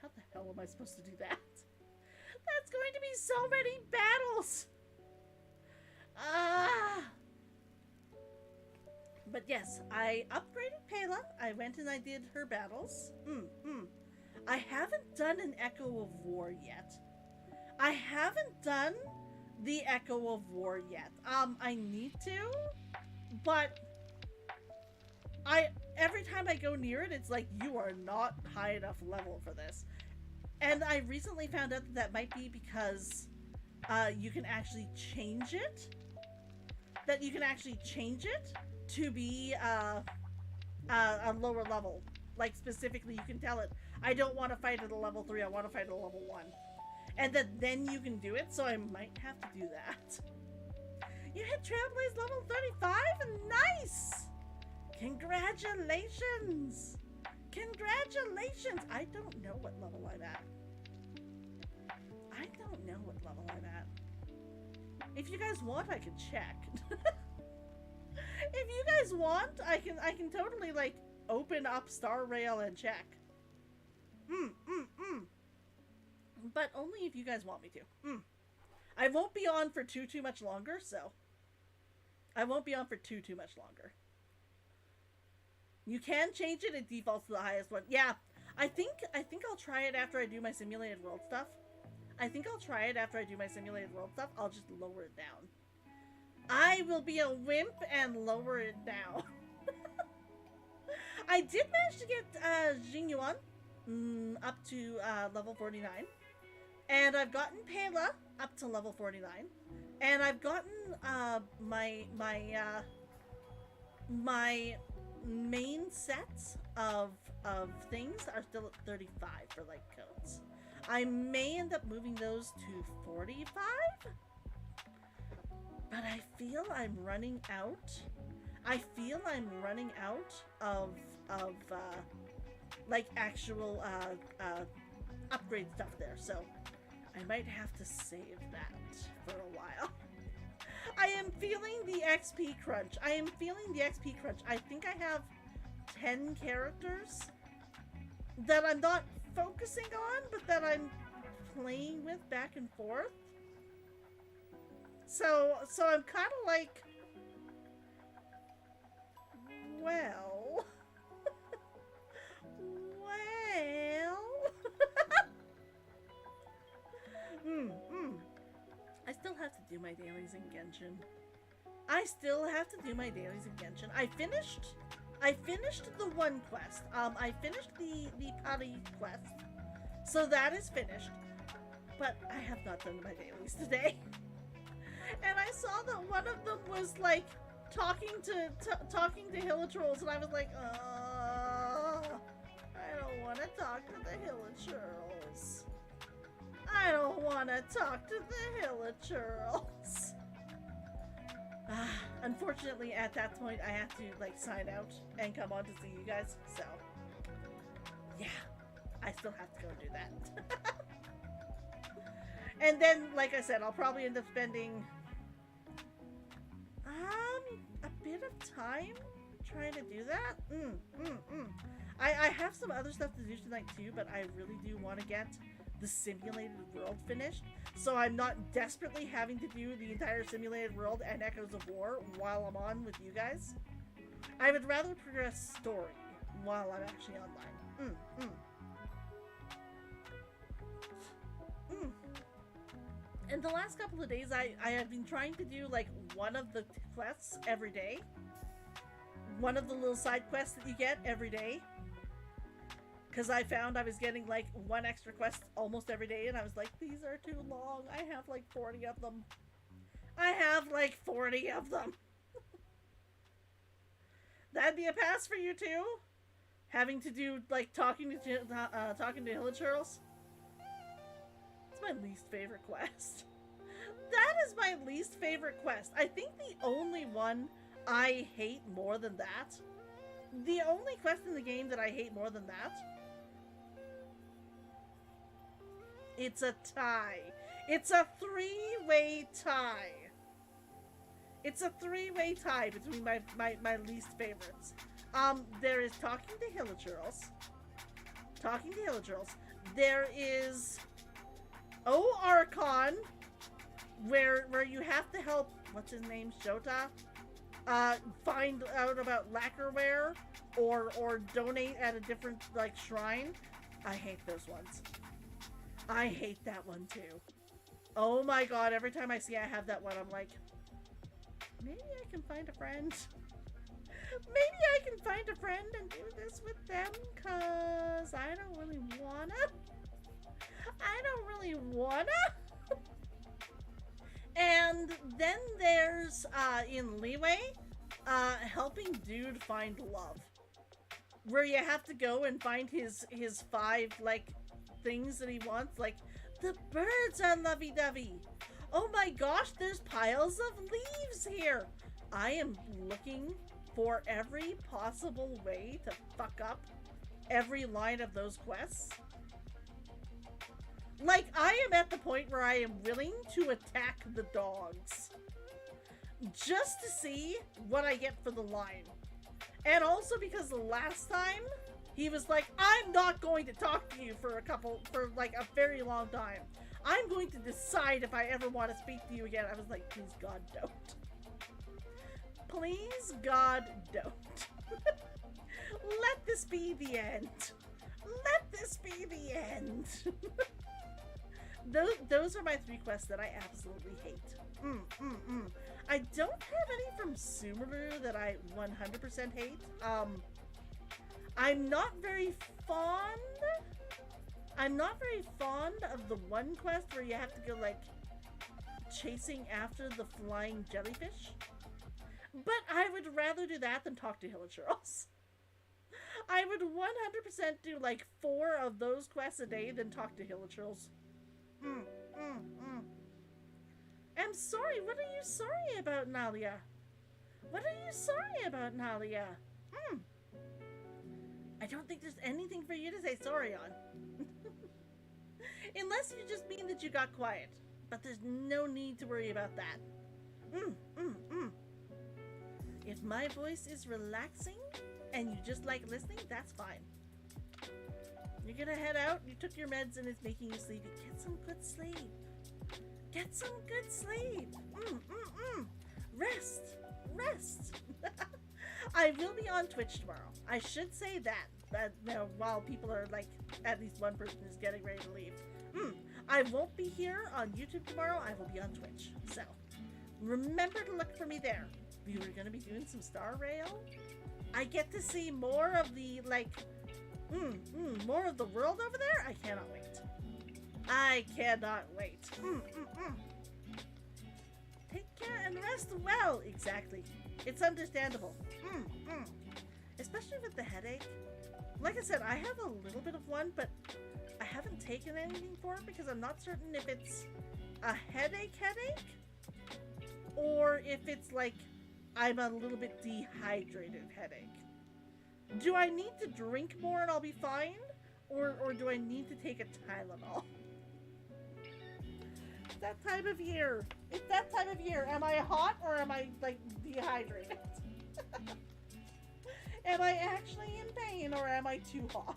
S1: how the hell am I supposed to do that? That's going to be so many battles. But yes, I upgraded Pela. I went and I did her battles. I haven't done an Echo of War yet. I haven't done the Echo of War yet. I need to, but every time I go near it, it's like, you are not high enough level for this. And I recently found out that might be because you can actually change it. That you can actually change it to be a lower level. Like, specifically, you can tell it, I don't want to fight at a level 3, I want to fight at a level 1. And that then you can do it, so I might have to do that. You hit Trailblaze level 35? Nice! Congratulations! Congratulations! I don't know what level I'm at. If you guys want, I can check. If you guys want, I can totally, like, open up Star Rail and check. But only if you guys want me to. I won't be on for too much longer, so. I won't be on for too much longer. You can change it, it defaults to the highest one. Yeah, I think I'll try it after I do my simulated world stuff. I'll just lower it down. I will be a wimp and lower it down. I did manage to get Jingyuan up to level 49. And I've gotten Pela up to level 49. And I've gotten my main sets of things are still at 35 for like codes. I may end up moving those to 45, but I feel I'm running out. Of like actual upgrade stuff there, so I might have to save that for a while. I am feeling the XP crunch. I think I have 10 characters that I'm not focusing on, but that I'm playing with back and forth. So I'm kind of like, well, do my dailies in Genshin. I still have to do my dailies in Genshin. I finished the one quest. I finished the Pari quest. So that is finished. But I have not done my dailies today. And I saw that one of them was like talking to Hilichurls, and I was like, I don't want to talk to the Hilichurls. I don't want to talk to the Hilichurls. Unfortunately, at that point, I had to like sign out and come on to see you guys. So, yeah, I still have to go do that. And then, like I said, I'll probably end up spending a bit of time trying to do that. I have some other stuff to do tonight too, but I really do want to get the simulated world finished, so I'm not desperately having to do the entire simulated world and Echoes of War while I'm on with you guys. I would rather progress story while I'm actually online. And the last couple of days, I have been trying to do like one of the quests every day. One of the little side quests that you get every day. Because I found I was getting like one extra quest almost every day, and I was like, these are too long. I have like 40 of them. I have like 40 of them. That'd be a pass for you too? Having to do like talking to Hilichurls? It's my least favorite quest. That is my least favorite quest. I think the only one I hate more than that, the only quest in the game that I hate more than that, it's a tie. It's a three-way tie. It's a three-way tie between my least favorites. There is talking to Hilichurls. There is Archon, where you have to help, what's his name, Shota, find out about lacquerware or donate at a different like shrine. I hate those ones. I hate that one too. Oh my god, every time I see I have that one, I'm like, maybe I can find a friend. Maybe I can find a friend and do this with them, cause I don't really wanna. And then there's, in Leeway, helping dude find love. Where you have to go and find his 5, like, things that he wants. Like, the birds are lovey-dovey. Oh my gosh, there's piles of leaves here. I am looking for every possible way to fuck up every line of those quests. Like, I am at the point where I am willing to attack the dogs. Just to see what I get for the line. And also because the last time, he was like, I'm not going to talk to you for like a very long time. I'm going to decide if I ever want to speak to you again. I was like, please God, don't. Please God, don't. Let this be the end. Let this be the end. Those are my 3 quests that I absolutely hate. I don't have any from Sumeru that I 100% hate. I'm not very fond of the one quest where you have to go, like, chasing after the flying jellyfish. But I would rather do that than talk to Hilichurls. I would 100% do, like, 4 of those quests a day than talk to Hilichurls. I'm sorry, what are you sorry about, Nalia? What are you sorry about, Nalia? I don't think there's anything for you to say sorry on. Unless you just mean that you got quiet. But there's no need to worry about that. If my voice is relaxing and you just like listening, that's fine. You're gonna head out, you took your meds and it's making you sleepy. Get some good sleep. Get some good sleep. Rest. I will be on Twitch tomorrow. I should say that. But you know, while people are like, at least one person is getting ready to leave. I won't be here on YouTube tomorrow. I will be on Twitch. So, Remember to look for me there. We were gonna be doing some Star Rail. I get to see more of the, like, more of the world over there. I cannot wait. I cannot wait. Take care and rest well. Exactly. It's understandable. Especially with the headache. Like I said, I have a little bit of one, but I haven't taken anything for it because I'm not certain if it's a headache or if it's like I'm a little bit dehydrated headache. Do I need to drink more and I'll be fine? Or do I need to take a Tylenol? It's that time of year. It's that time of year. Am I hot or am I, like, dehydrated? Am I actually in pain or am I too hot?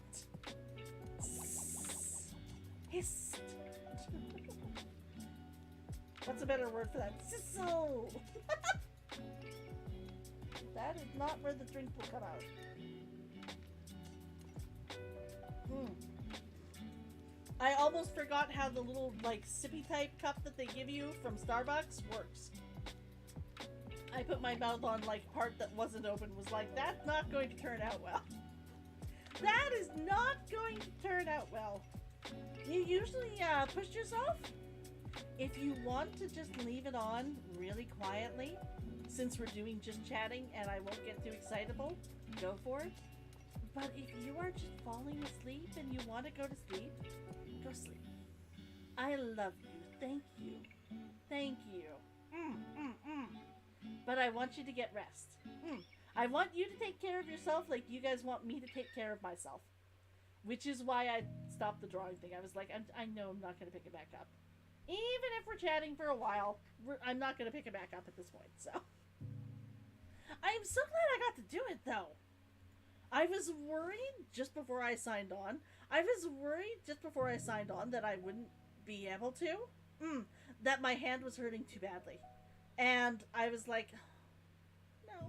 S1: Hissed. What's a better word for that? Sizzle! That is not where the drink will come out. I almost forgot how the little, like, sippy type cup that they give you from Starbucks works. I put my mouth on, like, part that wasn't open, was like, that's not going to turn out well. That is not going to turn out well. You usually push yourself. If you want to just leave it on really quietly, since we're doing just chatting and I won't get too excitable, go for it. But if you are just falling asleep and you want to go to sleep, go sleep. I love you. Thank you. Thank you. But I want you to get rest. I want you to take care of yourself like you guys want me to take care of myself. Which is why I stopped the drawing thing. I was like, I know I'm not going to pick it back up. Even if we're chatting for a while, I'm not going to pick it back up at this point. So I'm so glad I got to do it, though. I was worried just before I signed on. That I wouldn't be able to. That my hand was hurting too badly. And I was like, no.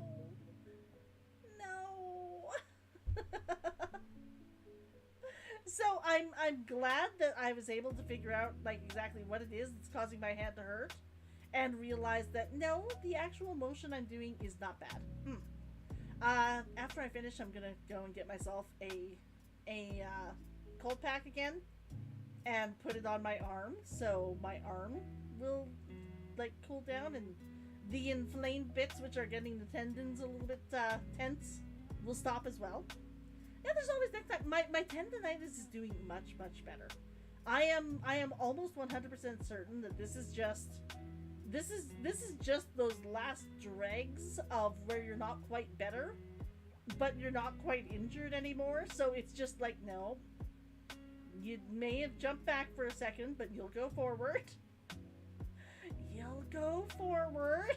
S1: So I'm glad that I was able to figure out, like, exactly what it is that's causing my hand to hurt. And realize that, no, the actual motion I'm doing is not bad. After I finish, I'm gonna go and get myself a cold pack again and put it on my arm, so my arm will, like, cool down, and the inflamed bits, which are getting the tendons a little bit tense, will stop as well. Yeah, there's always next time. My tendonitis is doing much better. I am almost 100% certain that this is just those last dregs of where you're not quite better, but you're not quite injured anymore. So it's just like, no, you may have jumped back for a second, but you'll go forward. You'll go forward.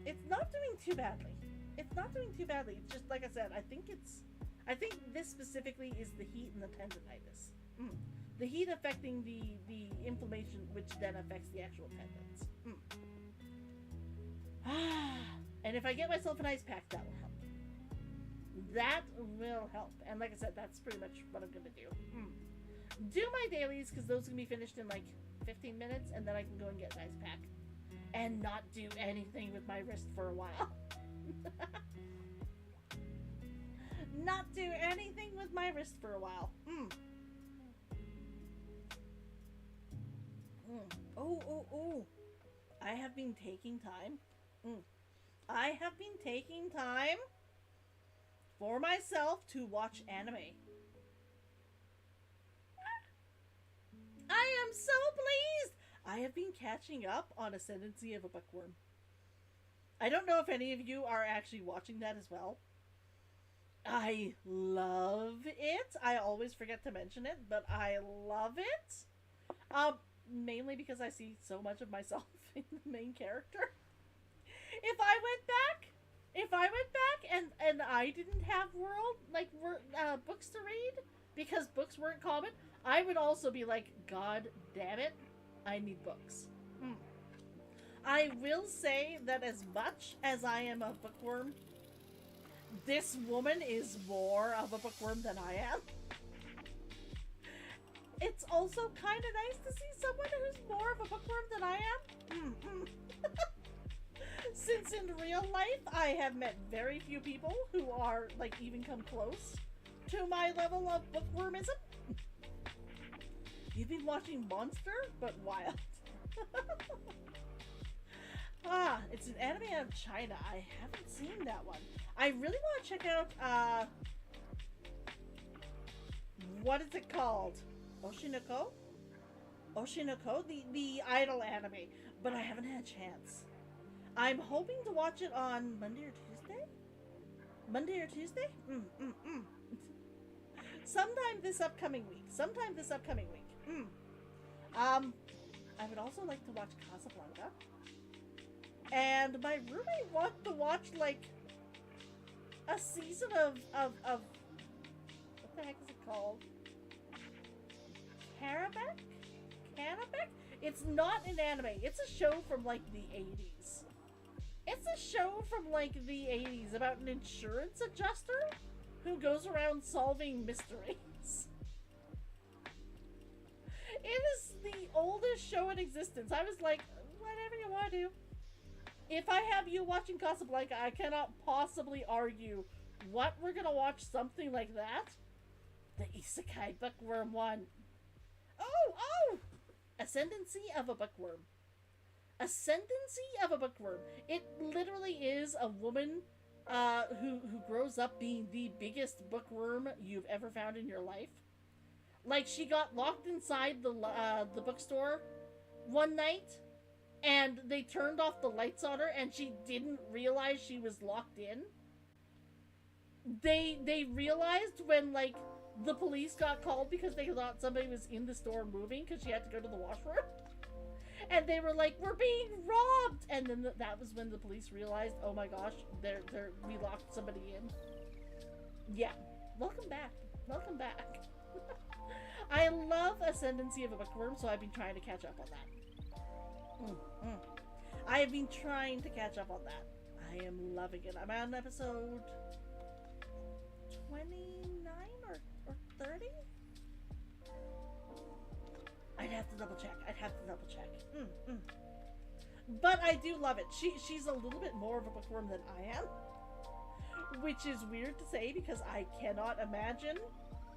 S1: It's not doing too badly. It's just, like I said, I think this specifically is the heat and the tendonitis. The heat affecting the inflammation, which then affects the actual tendons. And if I get myself an ice pack, that will help. That will help. And like I said, that's pretty much what I'm going to do. Do my dailies, because those can be finished in like 15 minutes, and then I can go and get an ice pack. And not do anything with my wrist for a while. Not do anything with my wrist for a while. Oh. I have been taking time. I have been taking time for myself to watch anime. I am so pleased! I have been catching up on Ascendancy of a Bookworm. I don't know if any of you are actually watching that as well. I love it. I always forget to mention it, but I love it. Mainly because I see so much of myself in the main character. If I went back and I didn't have books to read because books weren't common, I would also be like, God damn it, I need books. I will say that as much as I am a bookworm, this woman is more of a bookworm than I am. it's also kind of nice to see someone who's more of a bookworm than I am. Since in real life, I have met very few people who are, like, even come close to my level of bookwormism. You've been watching Monster, but wild. It's an anime out of China. I haven't seen that one. I really want to check out, what is it called? Oshinoko? Oshinoko? The idol anime. But I haven't had a chance. I'm hoping to watch it on Monday or Tuesday? Monday or Tuesday? Sometime this upcoming week. I would also like to watch Casablanca. And my roommate wanted to watch, like, a season of what the heck is it called? Cannabek? It's not an anime. It's a show from, like, the 80s. It's a show from, like, the 80s about an insurance adjuster who goes around solving mysteries. It is the oldest show in existence. I was like, whatever you want to do. If I have you watching Casablanca, I cannot possibly argue. What, we're gonna watch something like that? The Isekai Bookworm one. Oh! Ascendancy of a Bookworm. Ascendancy of a Bookworm. It literally is a woman who grows up being the biggest bookworm you've ever found in your life. Like, she got locked inside the bookstore one night, and they turned off the lights on her, and she didn't realize she was locked in. They realized when, like, the police got called because they thought somebody was in the store moving because she had to go to the washroom. And they were like, we're being robbed! And then that was when the police realized, oh my gosh, we locked somebody in. Yeah. Welcome back. I love Ascendancy of a Bookworm, so I've been trying to catch up on that. I have been trying to catch up on that. I am loving it. I'm on episode 29 or 30? I'd have to double check. But I do love it. She's a little bit more of a bookworm than I am, which is weird to say because I cannot imagine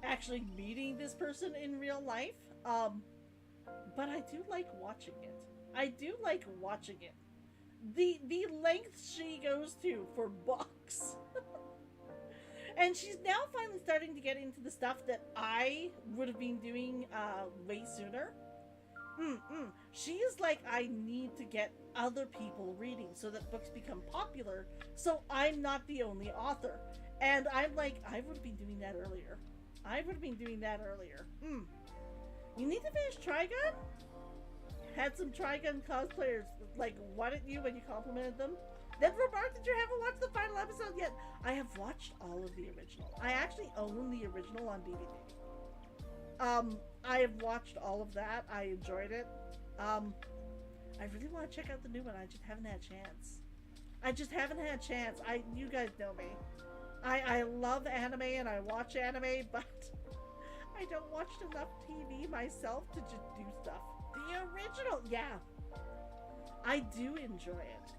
S1: actually meeting this person in real life. But I do like watching it. The lengths she goes to for books. And she's now finally starting to get into the stuff that I would have been doing way sooner. She is like, I need to get other people reading so that books become popular, so I'm not the only author. And I'm like, I would have been doing that earlier. You need to finish Trigun? Had some Trigun cosplayers, like, what at you when you complimented them? Then remarked that you haven't watched the final episode yet. I have watched all of the original. I actually own the original on DVD. I have watched all of that. I enjoyed it. I really want to check out the new one. I just haven't had a chance. You guys know me. I love anime and I watch anime, but I don't watch enough TV myself to just do stuff. The original, yeah. I do enjoy it.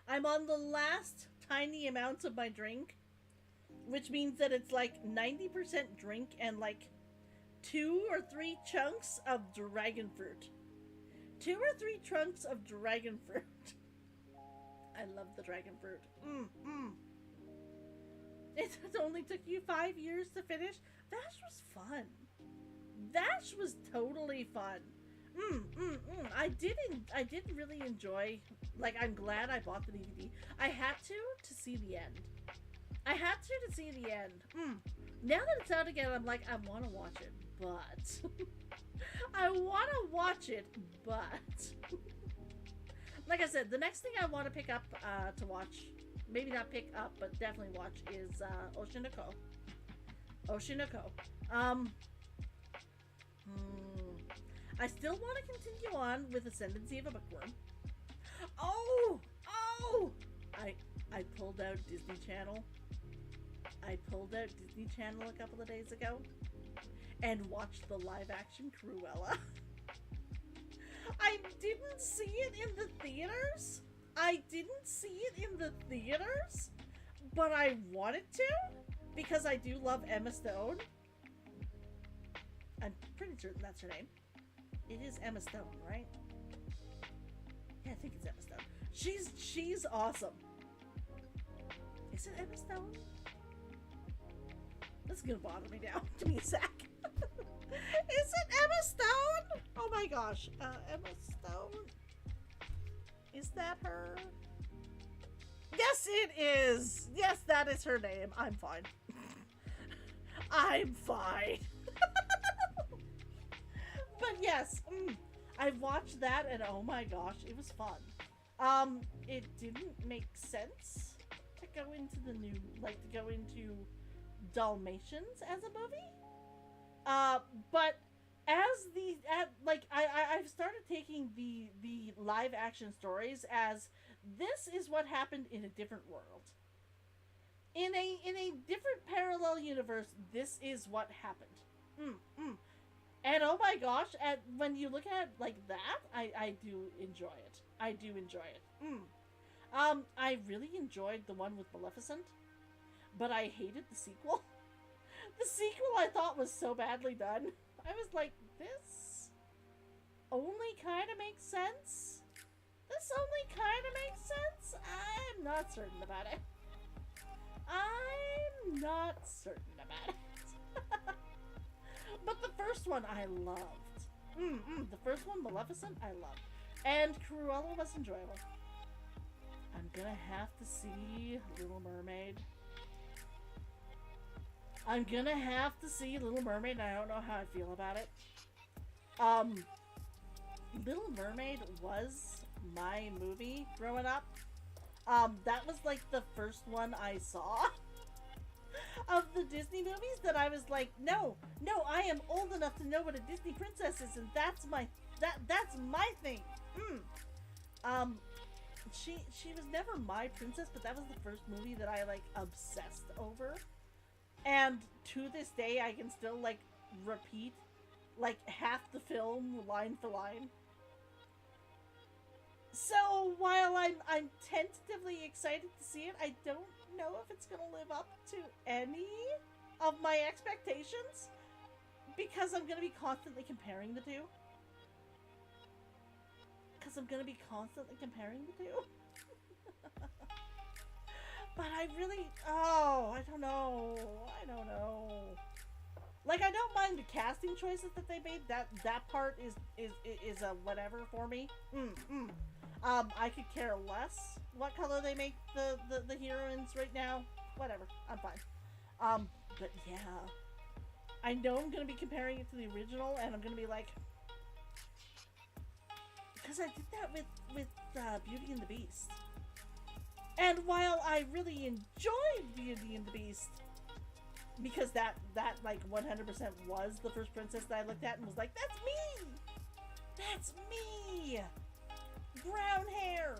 S1: I'm on the last tiny amounts of my drink, which means that it's like 90% drink and like 2 or 3 chunks of dragon fruit. 2 or 3 chunks of dragon fruit. I love the dragon fruit. It only took you 5 years to finish? That was fun. That was totally fun. I did really enjoy, like, I'm glad I bought the DVD. I had to see the end. Now that it's out again, I'm like, I want to watch it, but... like I said, the next thing I want to pick up to watch, maybe not pick up, but definitely watch, is Oshinoko. I still want to continue on with Ascendancy of a Bookworm. Oh! I pulled out Disney Channel. I pulled out Disney Channel a couple of days ago and watched the live-action Cruella. I didn't see it in the theaters. But I wanted to because I do love Emma Stone. I'm pretty certain that's her name. It is Emma Stone, right? Yeah, I think it's Emma Stone. She's awesome. Is it Emma Stone? This is gonna bother me now. Give me a sec. Is it Emma Stone? Oh my gosh. Emma Stone. Is that her? Yes, it is. Yes, that is her name. I'm fine. I'm fine. But yes, I watched that and oh my gosh, it was fun. It didn't make sense to go into the new, like to go into Dalmatians as a movie. But I've started taking the live action stories as this is what happened in a different world. In a different parallel universe, this is what happened. And oh my gosh, when you look at it like that, I do enjoy it. I do enjoy it. I really enjoyed the one with Maleficent, but I hated the sequel. The sequel I thought was so badly done. I was like, this only kind of makes sense? This only kind of makes sense? I'm not certain about it. I'm not certain about it. But the first one I loved. The first one, Maleficent, I loved. And Cruella was enjoyable. I'm gonna have to see Little Mermaid. I'm gonna have to see Little Mermaid, and I don't know how I feel about it. Little Mermaid was my movie growing up. That was like the first one I saw of the Disney movies that I was like, no, I am old enough to know what a Disney princess is, and that's my thing. She was never my princess, but that was the first movie that I like obsessed over. And to this day, I can still like repeat like half the film line for line. So while I'm tentatively excited to see it, I don't know if it's gonna live up to any of my expectations because I'm gonna be constantly comparing the two. But I really, I don't know. Like, I don't mind the casting choices that they made. That part is a whatever for me. I could care less what color they make the heroines right now. Whatever, I'm fine. But yeah, I know I'm gonna be comparing it to the original, and I'm gonna be like, because I did that with Beauty and the Beast. And while I really enjoyed Beauty and the Beast, because that like 100% was the first princess that I looked at and was like, that's me! That's me! Brown hair,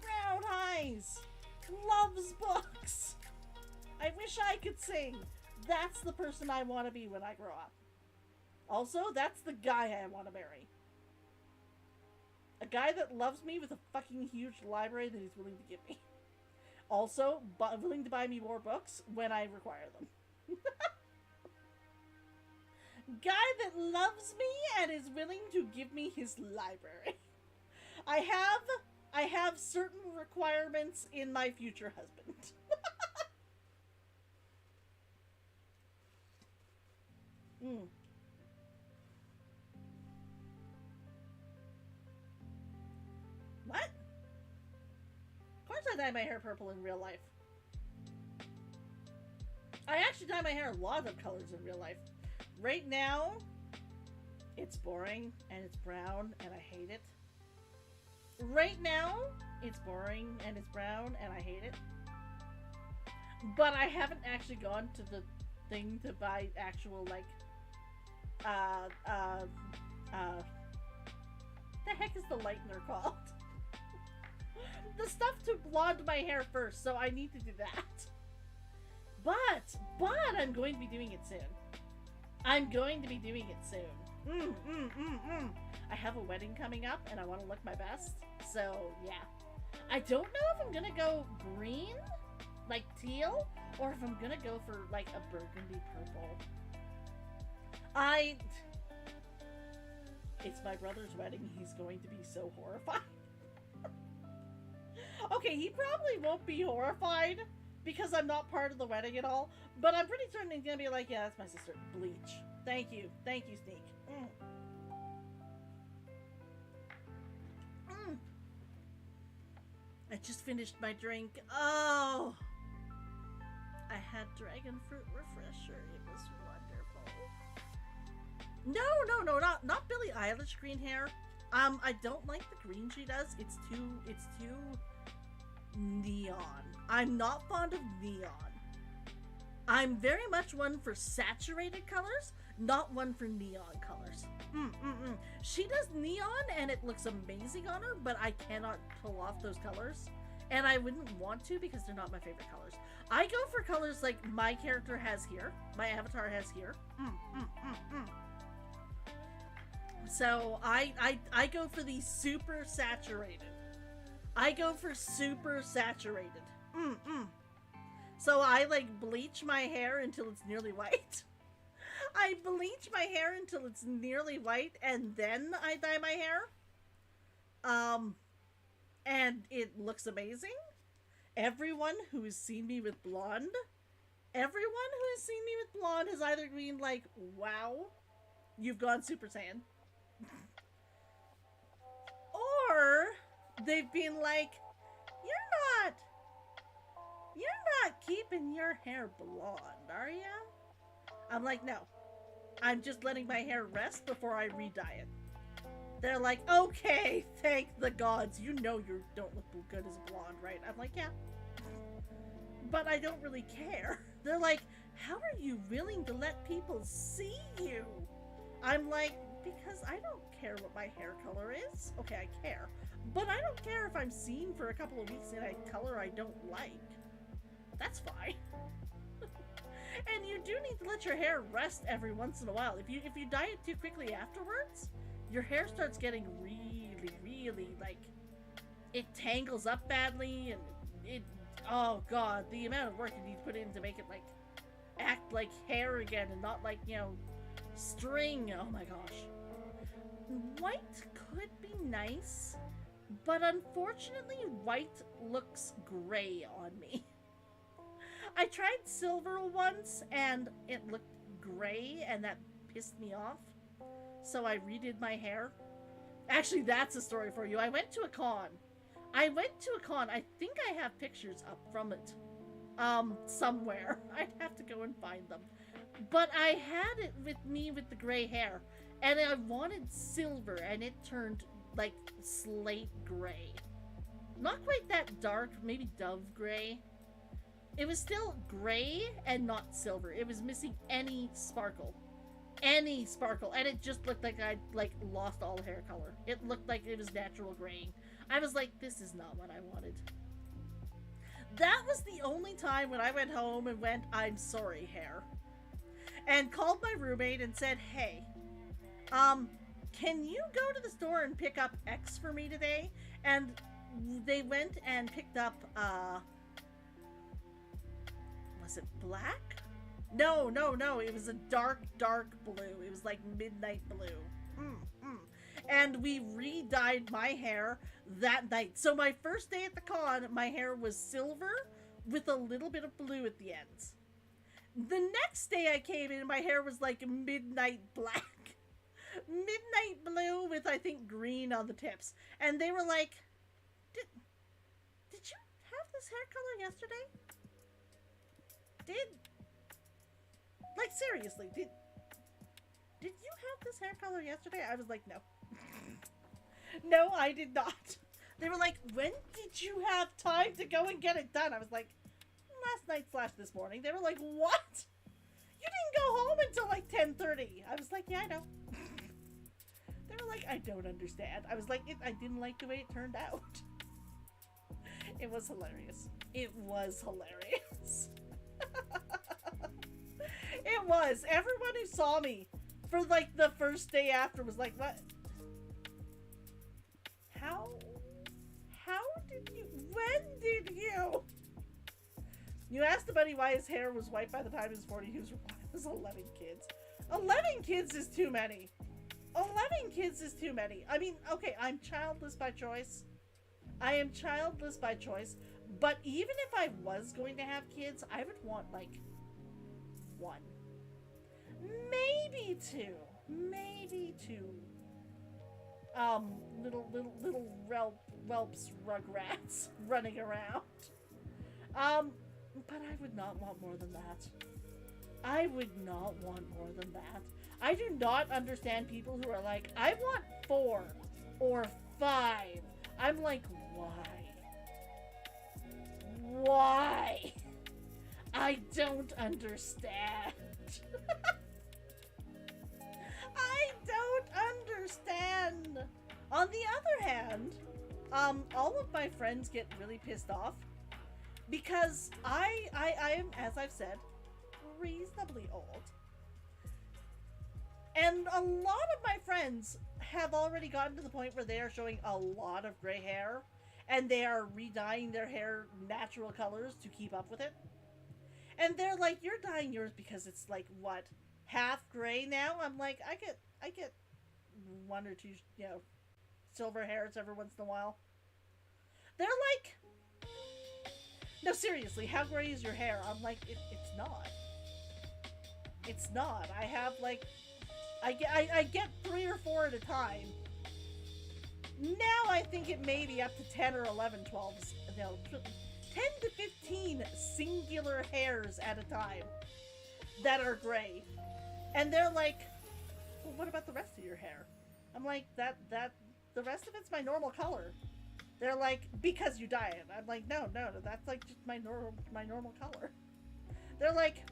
S1: brown eyes, loves books. I wish I could sing. That's the person I want to be when I grow up. Also, that's the guy I want to marry. A guy that loves me with a fucking huge library that he's willing to give me. Also, willing to buy me more books when I require them. Guy that loves me and is willing to give me his library. I have certain requirements in my future husband. What? Of course I dye my hair purple in real life. I actually dye my hair a lot of colors in real life. Right now, it's boring and it's brown and I hate it. Right now, it's boring and it's brown and I hate it. But I haven't actually gone to the thing to buy actual, like, the heck is the lightener called? The stuff to blonde my hair first, so I need to do that. But I'm going to be doing it soon. I'm going to be doing it soon. I have a wedding coming up and I want to look my best. So, yeah. I don't know if I'm going to go green, like teal, or if I'm going to go for like a burgundy purple. It's my brother's wedding. He's going to be so horrified. Okay, he probably won't be horrified because I'm not part of the wedding at all. But I'm pretty certain he's going to be like, yeah, that's my sister. Bleach. Thank you. Thank you, Sneak. I just finished my drink. Oh! I had dragon fruit refresher. It was wonderful. No, not Billie Eilish green hair. I don't like the green she does. It's too neon. I'm not fond of neon. I'm very much one for saturated colors, not one for neon colors. She does neon and it looks amazing on her, but I cannot pull off those colors. And I wouldn't want to because they're not my favorite colors. I go for colors like my character has here, my avatar has here. So I go for the super saturated. I go for super saturated. So I like bleach my hair until it's nearly white. I bleach my hair until it's nearly white and then I dye my hair. And it looks amazing. Everyone who's seen me with blonde, has either been like, wow, you've gone Super Saiyan. Or they've been like, you're not keeping your hair blonde, are you? I'm like, no. I'm just letting my hair rest before I re-dye it. They're like, okay, thank the gods. You know you don't look good as a blonde, right? I'm like, yeah. But I don't really care. They're like, how are you willing to let people see you? I'm like, because I don't care what my hair color is. Okay, I care. But I don't care if I'm seen for a couple of weeks in a color I don't like. That's fine. And you do need to let your hair rest every once in a while. If you dye it too quickly afterwards, your hair starts getting really, like, it tangles up badly, and oh god, the amount of work you need to put in to make it, like, act like hair again and not like, you know, string. Oh my gosh. White could be nice, but unfortunately, white looks gray on me. I tried silver once, and it looked gray, and that pissed me off. So I redid my hair. Actually, that's a story for you. I went to a con. I think I have pictures up from it. Somewhere. I'd have to go and find them. But I had it with me with the gray hair. And I wanted silver, and it turned, like, slate gray. Not quite that dark, maybe dove gray. It was still gray and not silver. It was missing any sparkle. Any sparkle. And it just looked like I'd, like, lost all hair color. It looked like it was natural graying. I was like, this is not what I wanted. That was the only time when I went home and went, I'm sorry, hair. And called my roommate and said, hey, can you go to the store and pick up X for me today? And they went and picked up, was it black? No. It was a dark blue. It was like midnight blue. And we re-dyed my hair that night. So my first day at the con, my hair was silver with a little bit of blue at the ends. The next day I came in, my hair was like midnight black. Midnight blue with, I think, green on the tips. And they were like, did you have this hair color yesterday? Like, seriously, did you have this hair color yesterday? I was like, no. No, I did not. They were like, when did you have time to go and get it done? I was like, last night / this morning. They were like, what? You didn't go home until like 10:30. I was like, yeah, I know. They They were like, I don't understand. I was like, I didn't like the way it turned out. It was hilarious. It was hilarious. It was. Everyone who saw me for like the first day after was like, what? How did you, when did you? You asked the buddy why his hair was white by the time he was 40. He was 11 kids. 11 kids is too many. 11 kids is too many. I mean, okay, I'm childless by choice. I am childless by choice. But even if I was going to have kids, I would want, like, 1. Maybe 2. Maybe 2. Little whelps, rugrats running around. But I would not want more than that. I would not want more than that. I do not understand people who are like, I want 4 or 5. I'm like, why? Why? I don't understand. I don't understand. On the other hand, all of my friends get really pissed off because I am, as I've said, reasonably old. And a lot of my friends have already gotten to the point where they are showing a lot of gray hair and they are re-dyeing their hair natural colors to keep up with it. And they're like, you're dyeing yours because it's like, what, half gray now? I'm like, I get 1 or 2, you know, silver hairs every once in a while. They're like, no, seriously, how gray is your hair? I'm like, it's not. It's not. I have like, I get 3 or 4 at a time. Now I think it may be up to 10 or 11, 12, no, 10 to 15 singular hairs at a time that are gray. And they're like, well, what about the rest of your hair? I'm like, that the rest of it's my normal color. They're like, because you dye it. I'm like, no, that's like just my normal color. They're like,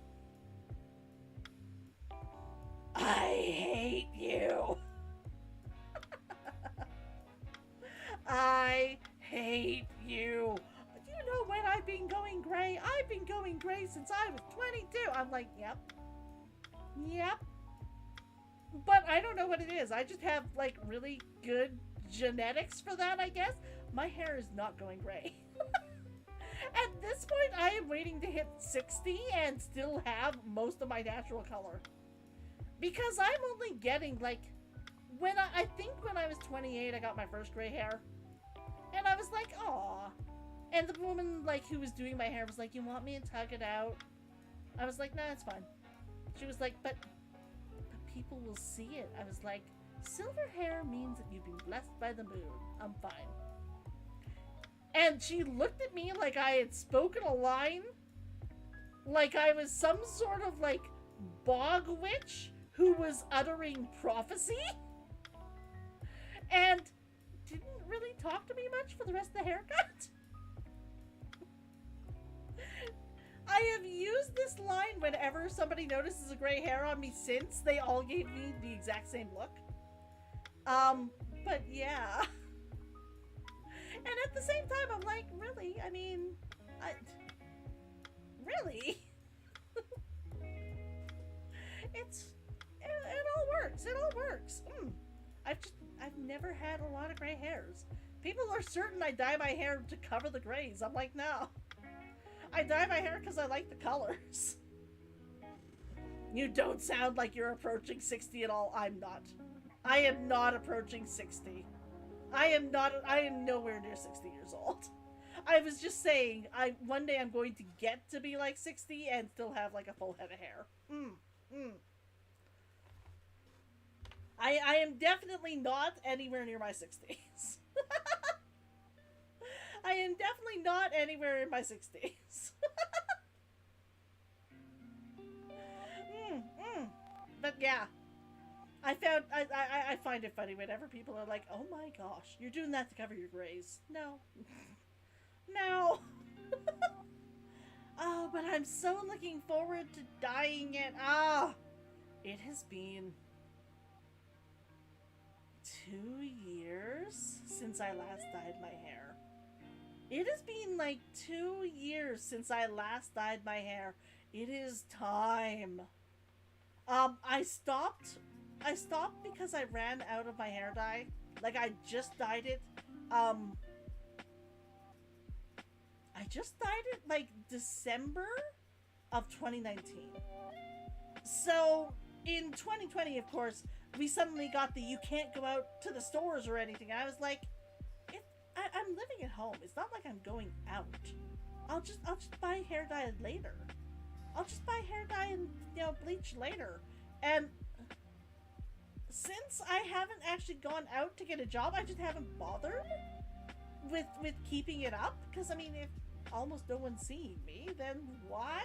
S1: I hate you. I hate you. Do you know when I've been going gray? I've been going gray since I was 22. I'm like, yep. But I don't know what it is. I just have like really good genetics for that, I guess. My hair is not going gray. At this point, I am waiting to hit 60 and still have most of my natural color. Because I'm only getting like, when I think when I was 28, I got my first gray hair. And I was like, aw. And the woman like who was doing my hair was like, you want me to tug it out? I was like, nah, it's fine. She was like, but people will see it. I was like, silver hair means that you've been blessed by the moon. I'm fine. And she looked at me like I had spoken a line. Like I was some sort of like bog witch who was uttering prophecy. And didn't really talk to me much for the rest of the haircut. I have used this line whenever somebody notices a gray hair on me since. They all gave me the exact same look. But yeah. And at the same time, I'm like, really? I mean, really? It all works. It all works. I've never had a lot of gray hairs. People are certain I dye my hair to cover the grays. I'm like, no. I dye my hair because I like the colors. You don't sound like you're approaching 60 at all. I'm not. I am not approaching 60. I am nowhere near 60 years old. I was just saying, one day I'm going to get to be like 60 and still have like a full head of hair. I am definitely not anywhere near my 60s. I am definitely not anywhere in my 60s. But yeah. I find it funny whenever people are like, oh my gosh, you're doing that to cover your grays. No. No. Oh, but I'm so looking forward to dyeing it. It has been since I last dyed my hair. It has been like 2 years since I last dyed my hair. It is time. I stopped because I ran out of my hair dye. Like, I just dyed it. I just dyed it like December of 2019. So in 2020, of course, we suddenly got the you can't go out to the stores or anything. I was like, I'm living at home. It's not like I'm going out. I'll just buy hair dye later. I'll just buy hair dye and, you know, bleach later. And since I haven't actually gone out to get a job, I just haven't bothered with keeping it up. Because, I mean, if almost no one's seeing me, then why?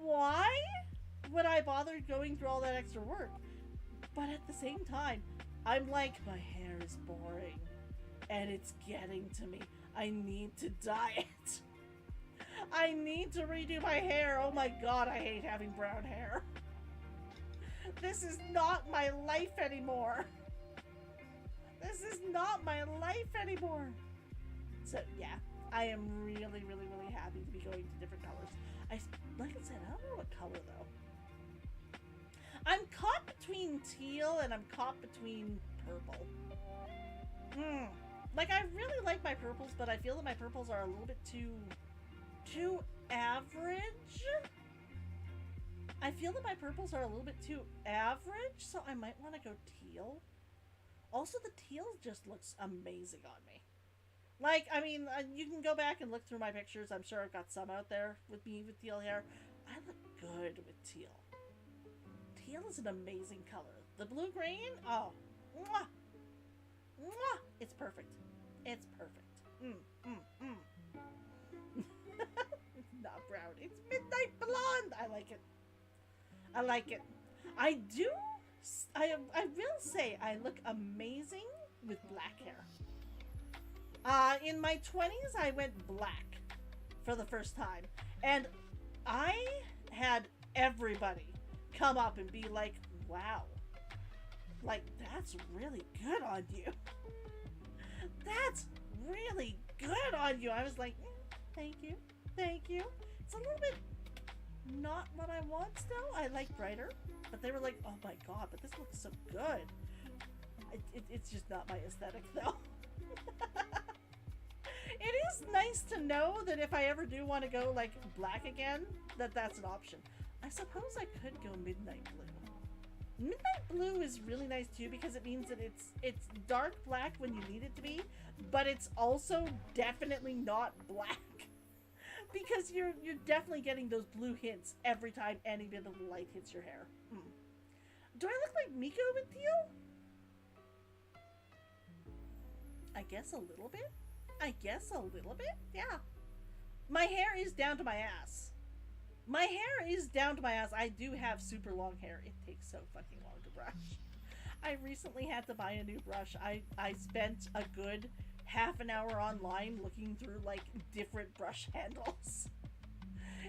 S1: Why would I bother going through all that extra work? But at the same time, I'm like, my hair is boring. And it's getting to me. I need to dye it. I need to redo my hair. Oh my god, I hate having brown hair. This is not my life anymore. This is not my life anymore. So yeah, I am really, really, really happy to be going to different colors. Like I said, I don't know what color though. I'm caught between teal and I'm caught between purple. Like, I really like my purples, but I feel that my purples are a little bit too average. I feel that my purples are a little bit too average, so I might want to go teal. Also, the teal just looks amazing on me. Like, I mean, you can go back and look through my pictures. I'm sure I've got some out there with me with teal hair. I look good with teal. Teal is an amazing color. The blue-green, oh, mwah! Mwah! It's perfect. It's perfect. It's not brown. It's midnight blonde. I like it. I like it. I will say I look amazing with black hair. In my 20s, I went black for the first time. And I had everybody come up and be like, wow. Like, that's really good on you. That's really good on you. I was like, thank you. Thank you. It's a little bit not what I want still. I like brighter. But they were like, oh my god, but this looks so good. It's just not my aesthetic, though. It is nice to know that if I ever do want to go, like, black again, that's an option. I suppose I could go midnight blue. Midnight blue is really nice too because it means that it's dark black when you need it to be, but it's also definitely not black because you're definitely getting those blue hints every time any bit of light hits your hair. Do I look like Miko with teal? I guess a little bit. Yeah. My hair is down to my ass. My hair is down to my ass. I do have super long hair. It takes so fucking long to brush. I recently had to buy a new brush. I spent a good half an hour online looking through, like, different brush handles.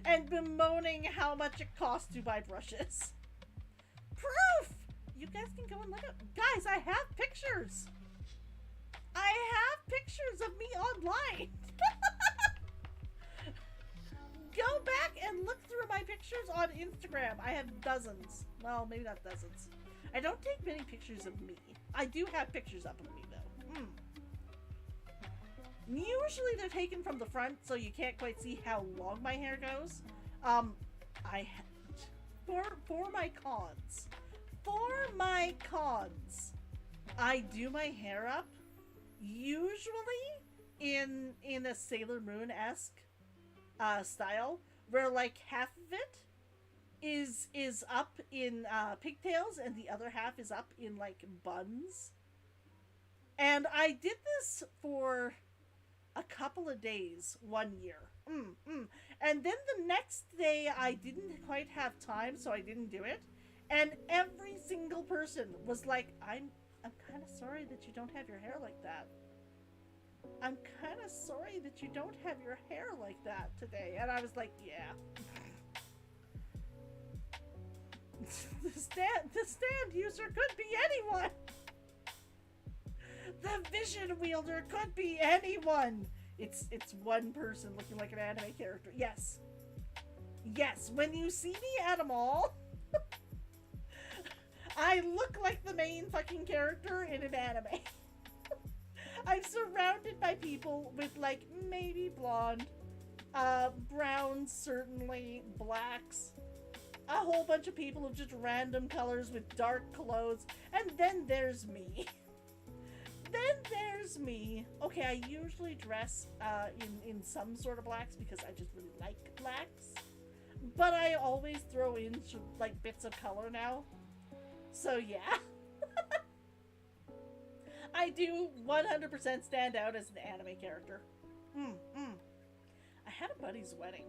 S1: And bemoaning how much it costs to buy brushes. Proof! You guys can go and look at... Guys, I have pictures! I have pictures of me online! Go back and look through my pictures on Instagram. I have dozens. Well, maybe not dozens. I don't take many pictures of me. I do have pictures up of me, though. Usually they're taken from the front, so you can't quite see how long my hair goes. For my cons, I do my hair up, usually in a Sailor Moon-esque style, where like half of it is up in pigtails and the other half is up in like buns. And I did this for a couple of days one year. And then the next day I didn't quite have time, so I didn't do it. And every single person was like, I'm kind of sorry that you don't have your hair like that. I'm kind of sorry that you don't have your hair like that today. And I was like, yeah. The stand user could be anyone. The vision wielder could be anyone. It's one person looking like an anime character. Yes. Yes, when you see me at a mall, I look like the main fucking character in an anime. I'm surrounded by people with, like, maybe blonde, browns, certainly, blacks, a whole bunch of people of just random colors with dark clothes, and then there's me. Then there's me. Okay, I usually dress in some sort of blacks because I just really like blacks. But I always throw in like bits of color now. So yeah. I do 100% stand out as an anime character. I had a buddy's wedding.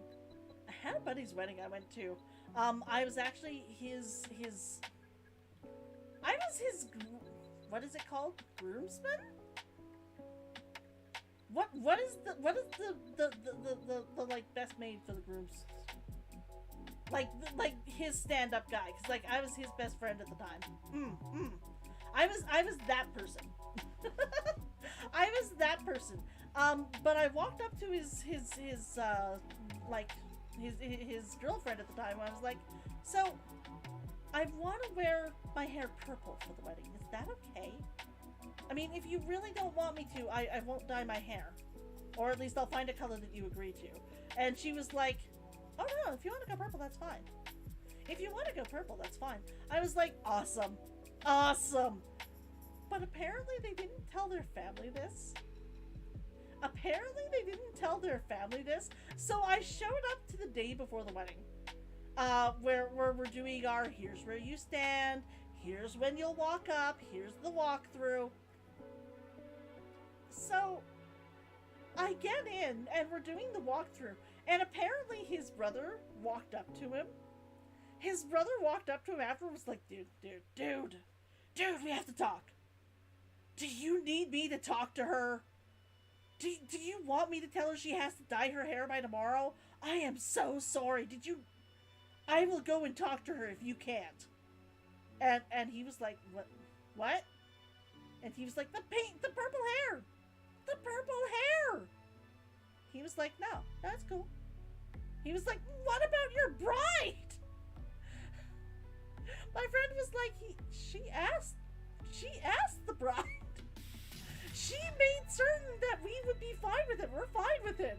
S1: I went to. I was actually his what is it called? Groomsman? What is the like best maid for the grooms? Like his stand-up guy, because like I was his best friend at the time. I was that person. I was that person. But I walked up to his girlfriend at the time. I was like, so I want to wear my hair purple for the wedding. Is that okay? I mean, if you really don't want me to, I won't dye my hair. Or at least I'll find a color that you agree to. And she was like, oh no, if you want to go purple, that's fine. If you want to go purple, that's fine. I was like, awesome. Awesome. But apparently they didn't tell their family this. So I showed up to the day before the wedding. Where we're doing our, here's where you stand, here's when you'll walk up, here's the walkthrough. So I get in and we're doing the walkthrough, and apparently his brother walked up to him. His brother walked up to him after and was like, dude, we have to talk. Do you need me to talk to her? Do you want me to tell her she has to dye her hair by tomorrow? I am so sorry. I will go and talk to her if you can't. And he was like, what? And he was like, the purple hair. He was like, no, that's cool. He was like, what about your bride? My friend was like, she asked the bride. She made certain that we would be fine with it. We're fine with it.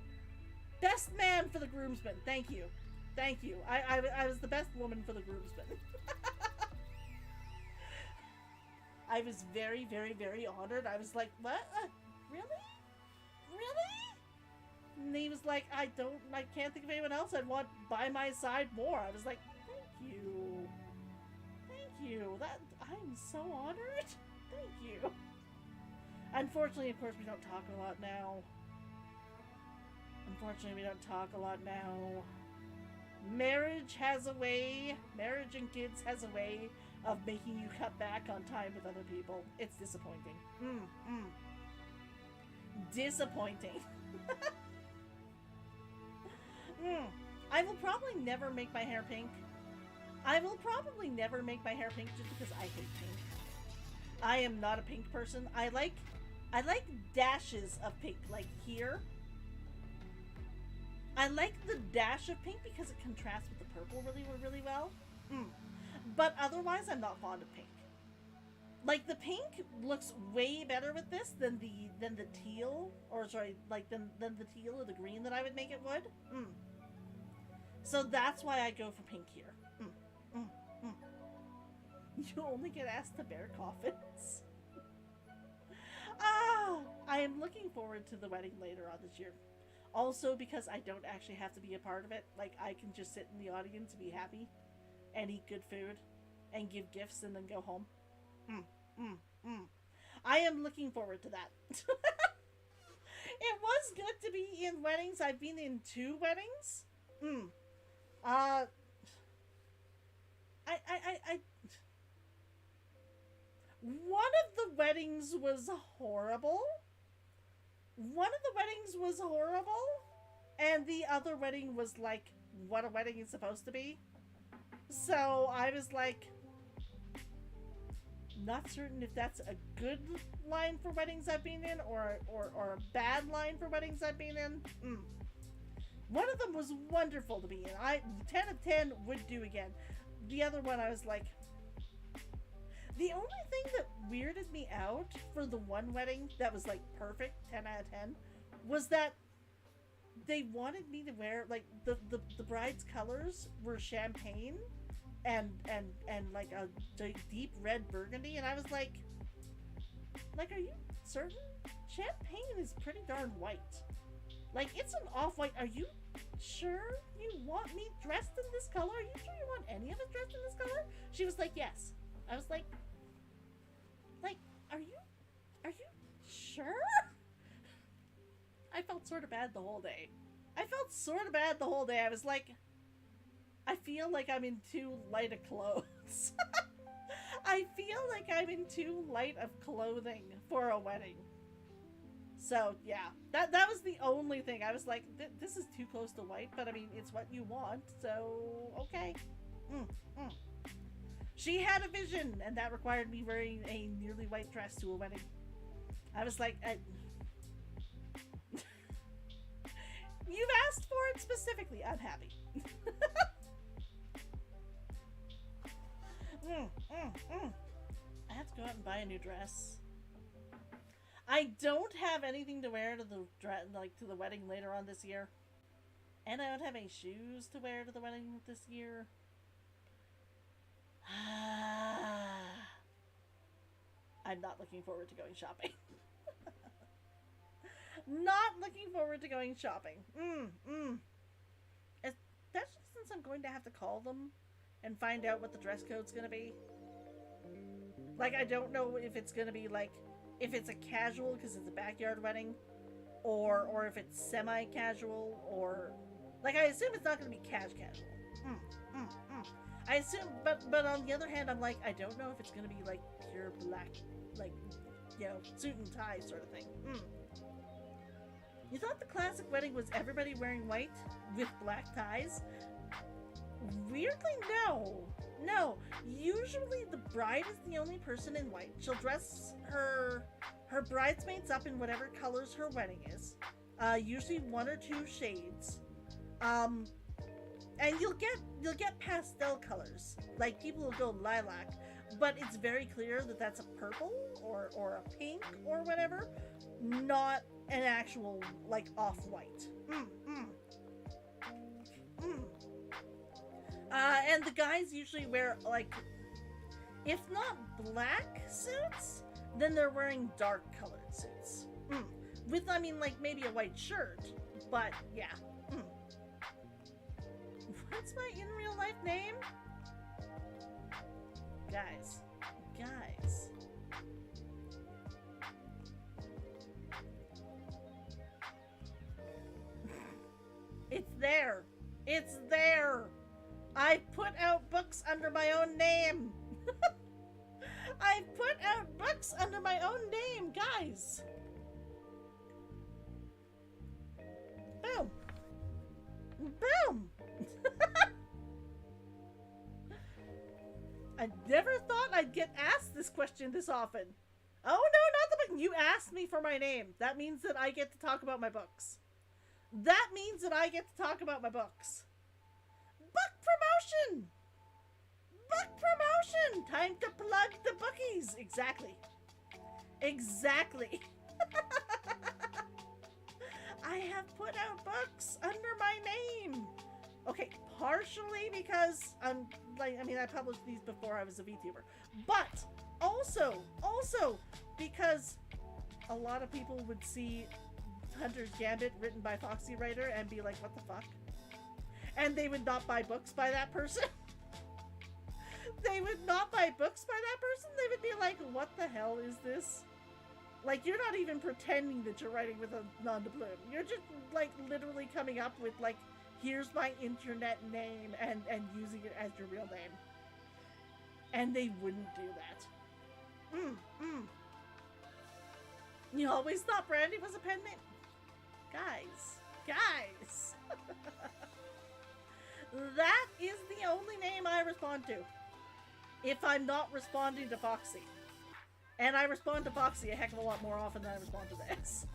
S1: Best man for the groomsmen. Thank you. I was the best woman for the groomsmen. I was very, very, very honored. I was like, what? Really? And he was like, I can't think of anyone else I'd want by my side more. I was like, thank you. I'm so honored. Thank you. Unfortunately, of course, we don't talk a lot now. Marriage and kids has a way of making you cut back on time with other people. It's disappointing. Disappointing. I will probably never make my hair pink. Just because I hate pink. I am not a pink person. I like dashes of pink, like here. I like the dash of pink because it contrasts with the purple really well. But otherwise, I'm not fond of pink. Like, the pink looks way better with this than the teal, or sorry, like than the teal or the green that I would make it would. So that's why I go for pink here. You only get asked to bear coffins. I am looking forward to the wedding later on this year. Also because I don't actually have to be a part of it. Like, I can just sit in the audience and be happy and eat good food and give gifts and then go home. I am looking forward to that. It was good to be in weddings. I've been in 2 weddings. One of the weddings was horrible. And the other wedding was like what a wedding is supposed to be. So I was like, not certain if that's a good line for weddings I've been in or a bad line for weddings I've been in. One of them was wonderful to be in. 10 of 10 would do again. The other one I was like, the only thing that weirded me out for the one wedding that was like perfect, 10 out of 10, was that they wanted me to wear, like, the bride's colors were champagne and like a deep red burgundy, and I was like, are you certain? Champagne is pretty darn white. Like, it's an off-white. Are you sure you want me dressed in this color? Are you sure you want any of us dressed in this color? She was like, yes. I was like, are you sure? I felt sort of bad the whole day. I was like, I feel like I'm in too light of clothes. I feel like I'm in too light of clothing for a wedding. So, yeah. That was the only thing. I was like, this is too close to white, but I mean, it's what you want, so okay. She had a vision, and that required me wearing a nearly white dress to a wedding. I was like, you've asked for it specifically. I'm happy. I have to go out and buy a new dress. I don't have anything to wear to the wedding later on this year, and I don't have any shoes to wear to the wedding this year. I'm not looking forward to going shopping. Not looking forward to going shopping. Especially since I'm going to have to call them and find out what the dress code's gonna be. Like, I don't know if it's gonna be like, if it's a casual because it's a backyard wedding, or if it's semi-casual, or like, I assume it's not gonna be casual. I assume, but on the other hand, I'm like, I don't know if it's gonna be like pure black, like, you know, suit and tie sort of thing. You thought the classic wedding was everybody wearing white with black ties? Weirdly, no. Usually the bride is the only person in white. She'll dress her bridesmaids up in whatever colors her wedding is. Usually one or two shades. And you'll get pastel colors. Like, people will go lilac, but it's very clear that that's a purple or a pink or whatever, not an actual, like, off-white. And the guys usually wear, like, if not black suits, then they're wearing dark colored suits. With, I mean, like, maybe a white shirt, but yeah. What's my in real life name? Guys. It's there. I put out books under my own name. I put out books under my own name, guys. Boom. I never thought I'd get asked this question this often. Oh no, not the book. You asked me for my name. That means that I get to talk about my books. Book promotion! Time to plug the bookies! Exactly. I have put out books under my name. Okay, partially because I published these before I was a VTuber. But also because a lot of people would see Hunter's Gambit written by Foxywriter and be like, what the fuck? And they would not buy books by that person. They would be like, what the hell is this? Like, you're not even pretending that you're writing with a nom de plume. You're just, like, literally coming up with, like, here's my internet name and using it as your real name. And they wouldn't do that. You always thought Brandy was a pen name? Guys. That is the only name I respond to. If I'm not responding to Foxy. And I respond to Foxy a heck of a lot more often than I respond to this.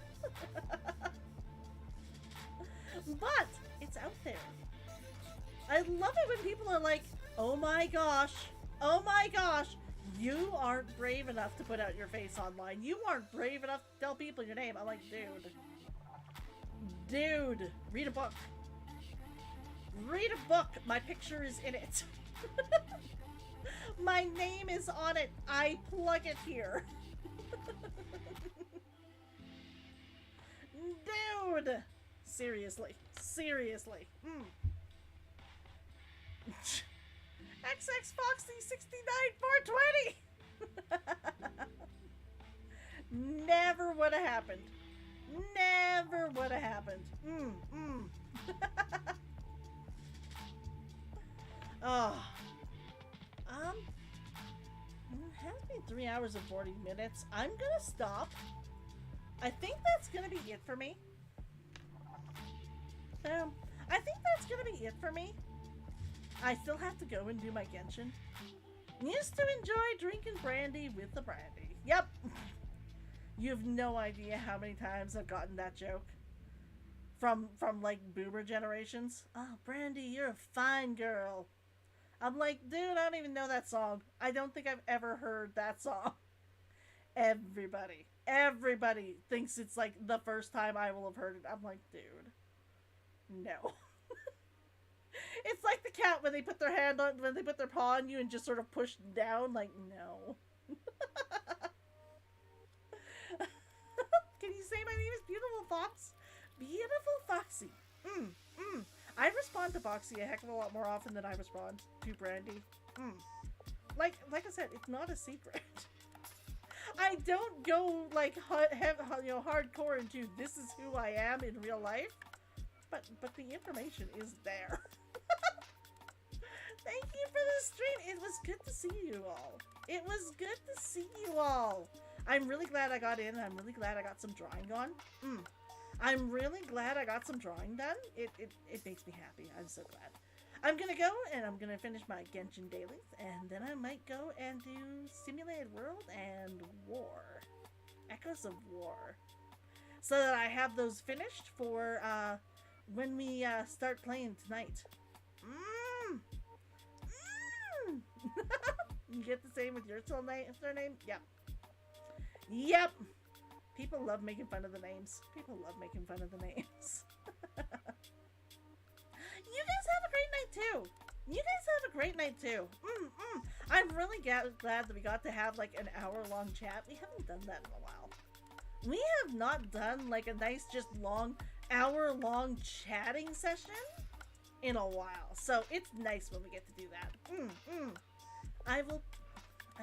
S1: But it's out there. I love it when people are like, oh my gosh, you aren't brave enough to put out your face online. You aren't brave enough to tell people your name. I'm like, dude, read a book. Read a book. My picture is in it. My name is on it. I plug it here. Dude. Seriously. XX Foxy 69420. Never would have happened. Never would have happened. Oh. It has been 3 hours and 40 minutes. I'm gonna stop. I think that's gonna be it for me. I think that's gonna be it for me. I still have to go and do my Genshin. Used to enjoy drinking brandy with the brandy. Yep. You have no idea how many times I've gotten that joke. From like boomer generations. Oh, Brandy, you're a fine girl. I'm like, dude, I don't even know that song. I don't think I've ever heard that song. Everybody thinks it's like the first time I will have heard it. I'm like, dude, no. It's like the cat when they put their paw on you and just sort of push down, like, no. Can you say my name is Beautiful Fox? Beautiful Foxy. I respond to Foxy a heck of a lot more often than I respond to Brandy. Like I said, it's not a secret. I don't go like hardcore into this is who I am in real life, but the information is there. Thank you for the stream. It was good to see you all. It was good to see you all. I'm really glad I got in. I'm really glad I got some drawing on. I'm really glad I got some drawing done. It makes me happy. I'm so glad. I'm gonna go and I'm gonna finish my Genshin dailies, and then I might go and do Simulated World and War. Echoes of War. So that I have those finished for when we start playing tonight. You get the same with your surname? Yep. Yep. People love making fun of the names. People love making fun of the names. You guys have a great night too. I'm really glad that we got to have like an hour-long chat. We haven't done that in a while. We have not done like a nice, just long, hour-long chatting session in a while. So it's nice when we get to do that. I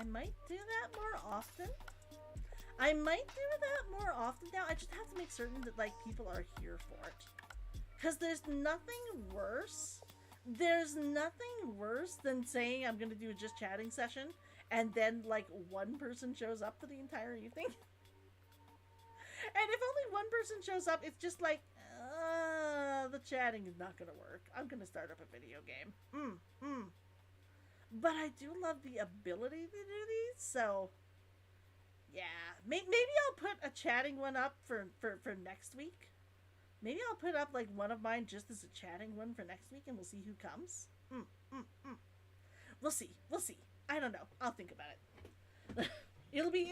S1: might do that more often. Now. I just have to make certain that like people are here for it. Because there's nothing worse than saying I'm going to do a just chatting session and then like one person shows up for the entire evening. And if only one person shows up, it's just like, the chatting is not going to work. I'm going to start up a video game. But I do love the ability to do these, so yeah. Maybe I'll put a chatting one up for next week. Maybe I'll put up like one of mine just as a chatting one for next week, and we'll see who comes. We'll see. I don't know. I'll think about it. It'll be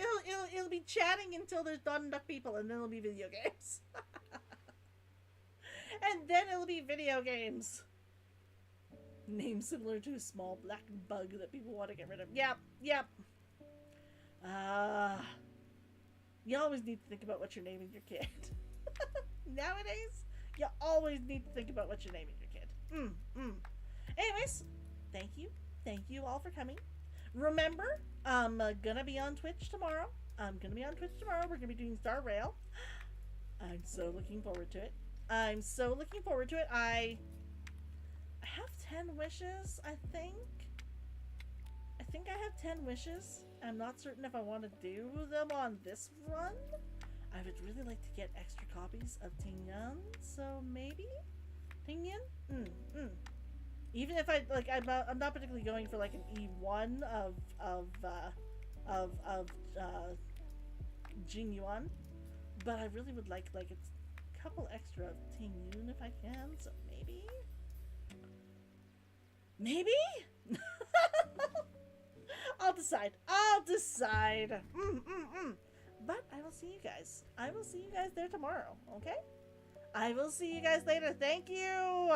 S1: chatting until there's not enough people, and then it'll be video games. And then it'll be video games. Name similar to a small black bug that people want to get rid of. Yep. You always need to think about what you're naming your kid. Nowadays, you always need to think about what you're naming your kid. Anyways, thank you all for coming. Remember, I'm gonna be on Twitch tomorrow. We're gonna be doing Star Rail. I'm so looking forward to it. I have 10 wishes, I think. I have 10 wishes. I'm not certain if I want to do them on this run. I would really like to get extra copies of Tingyan, so maybe Tingyan. Even if I'm not particularly going for like an E1 of of Jing Yuan, but I really would like a couple extra of Ting Yun if I can. So maybe. I'll decide. But I will see you guys. I will see you guys there tomorrow. Okay. I will see you guys later. Thank you.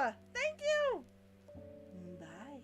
S1: Bye.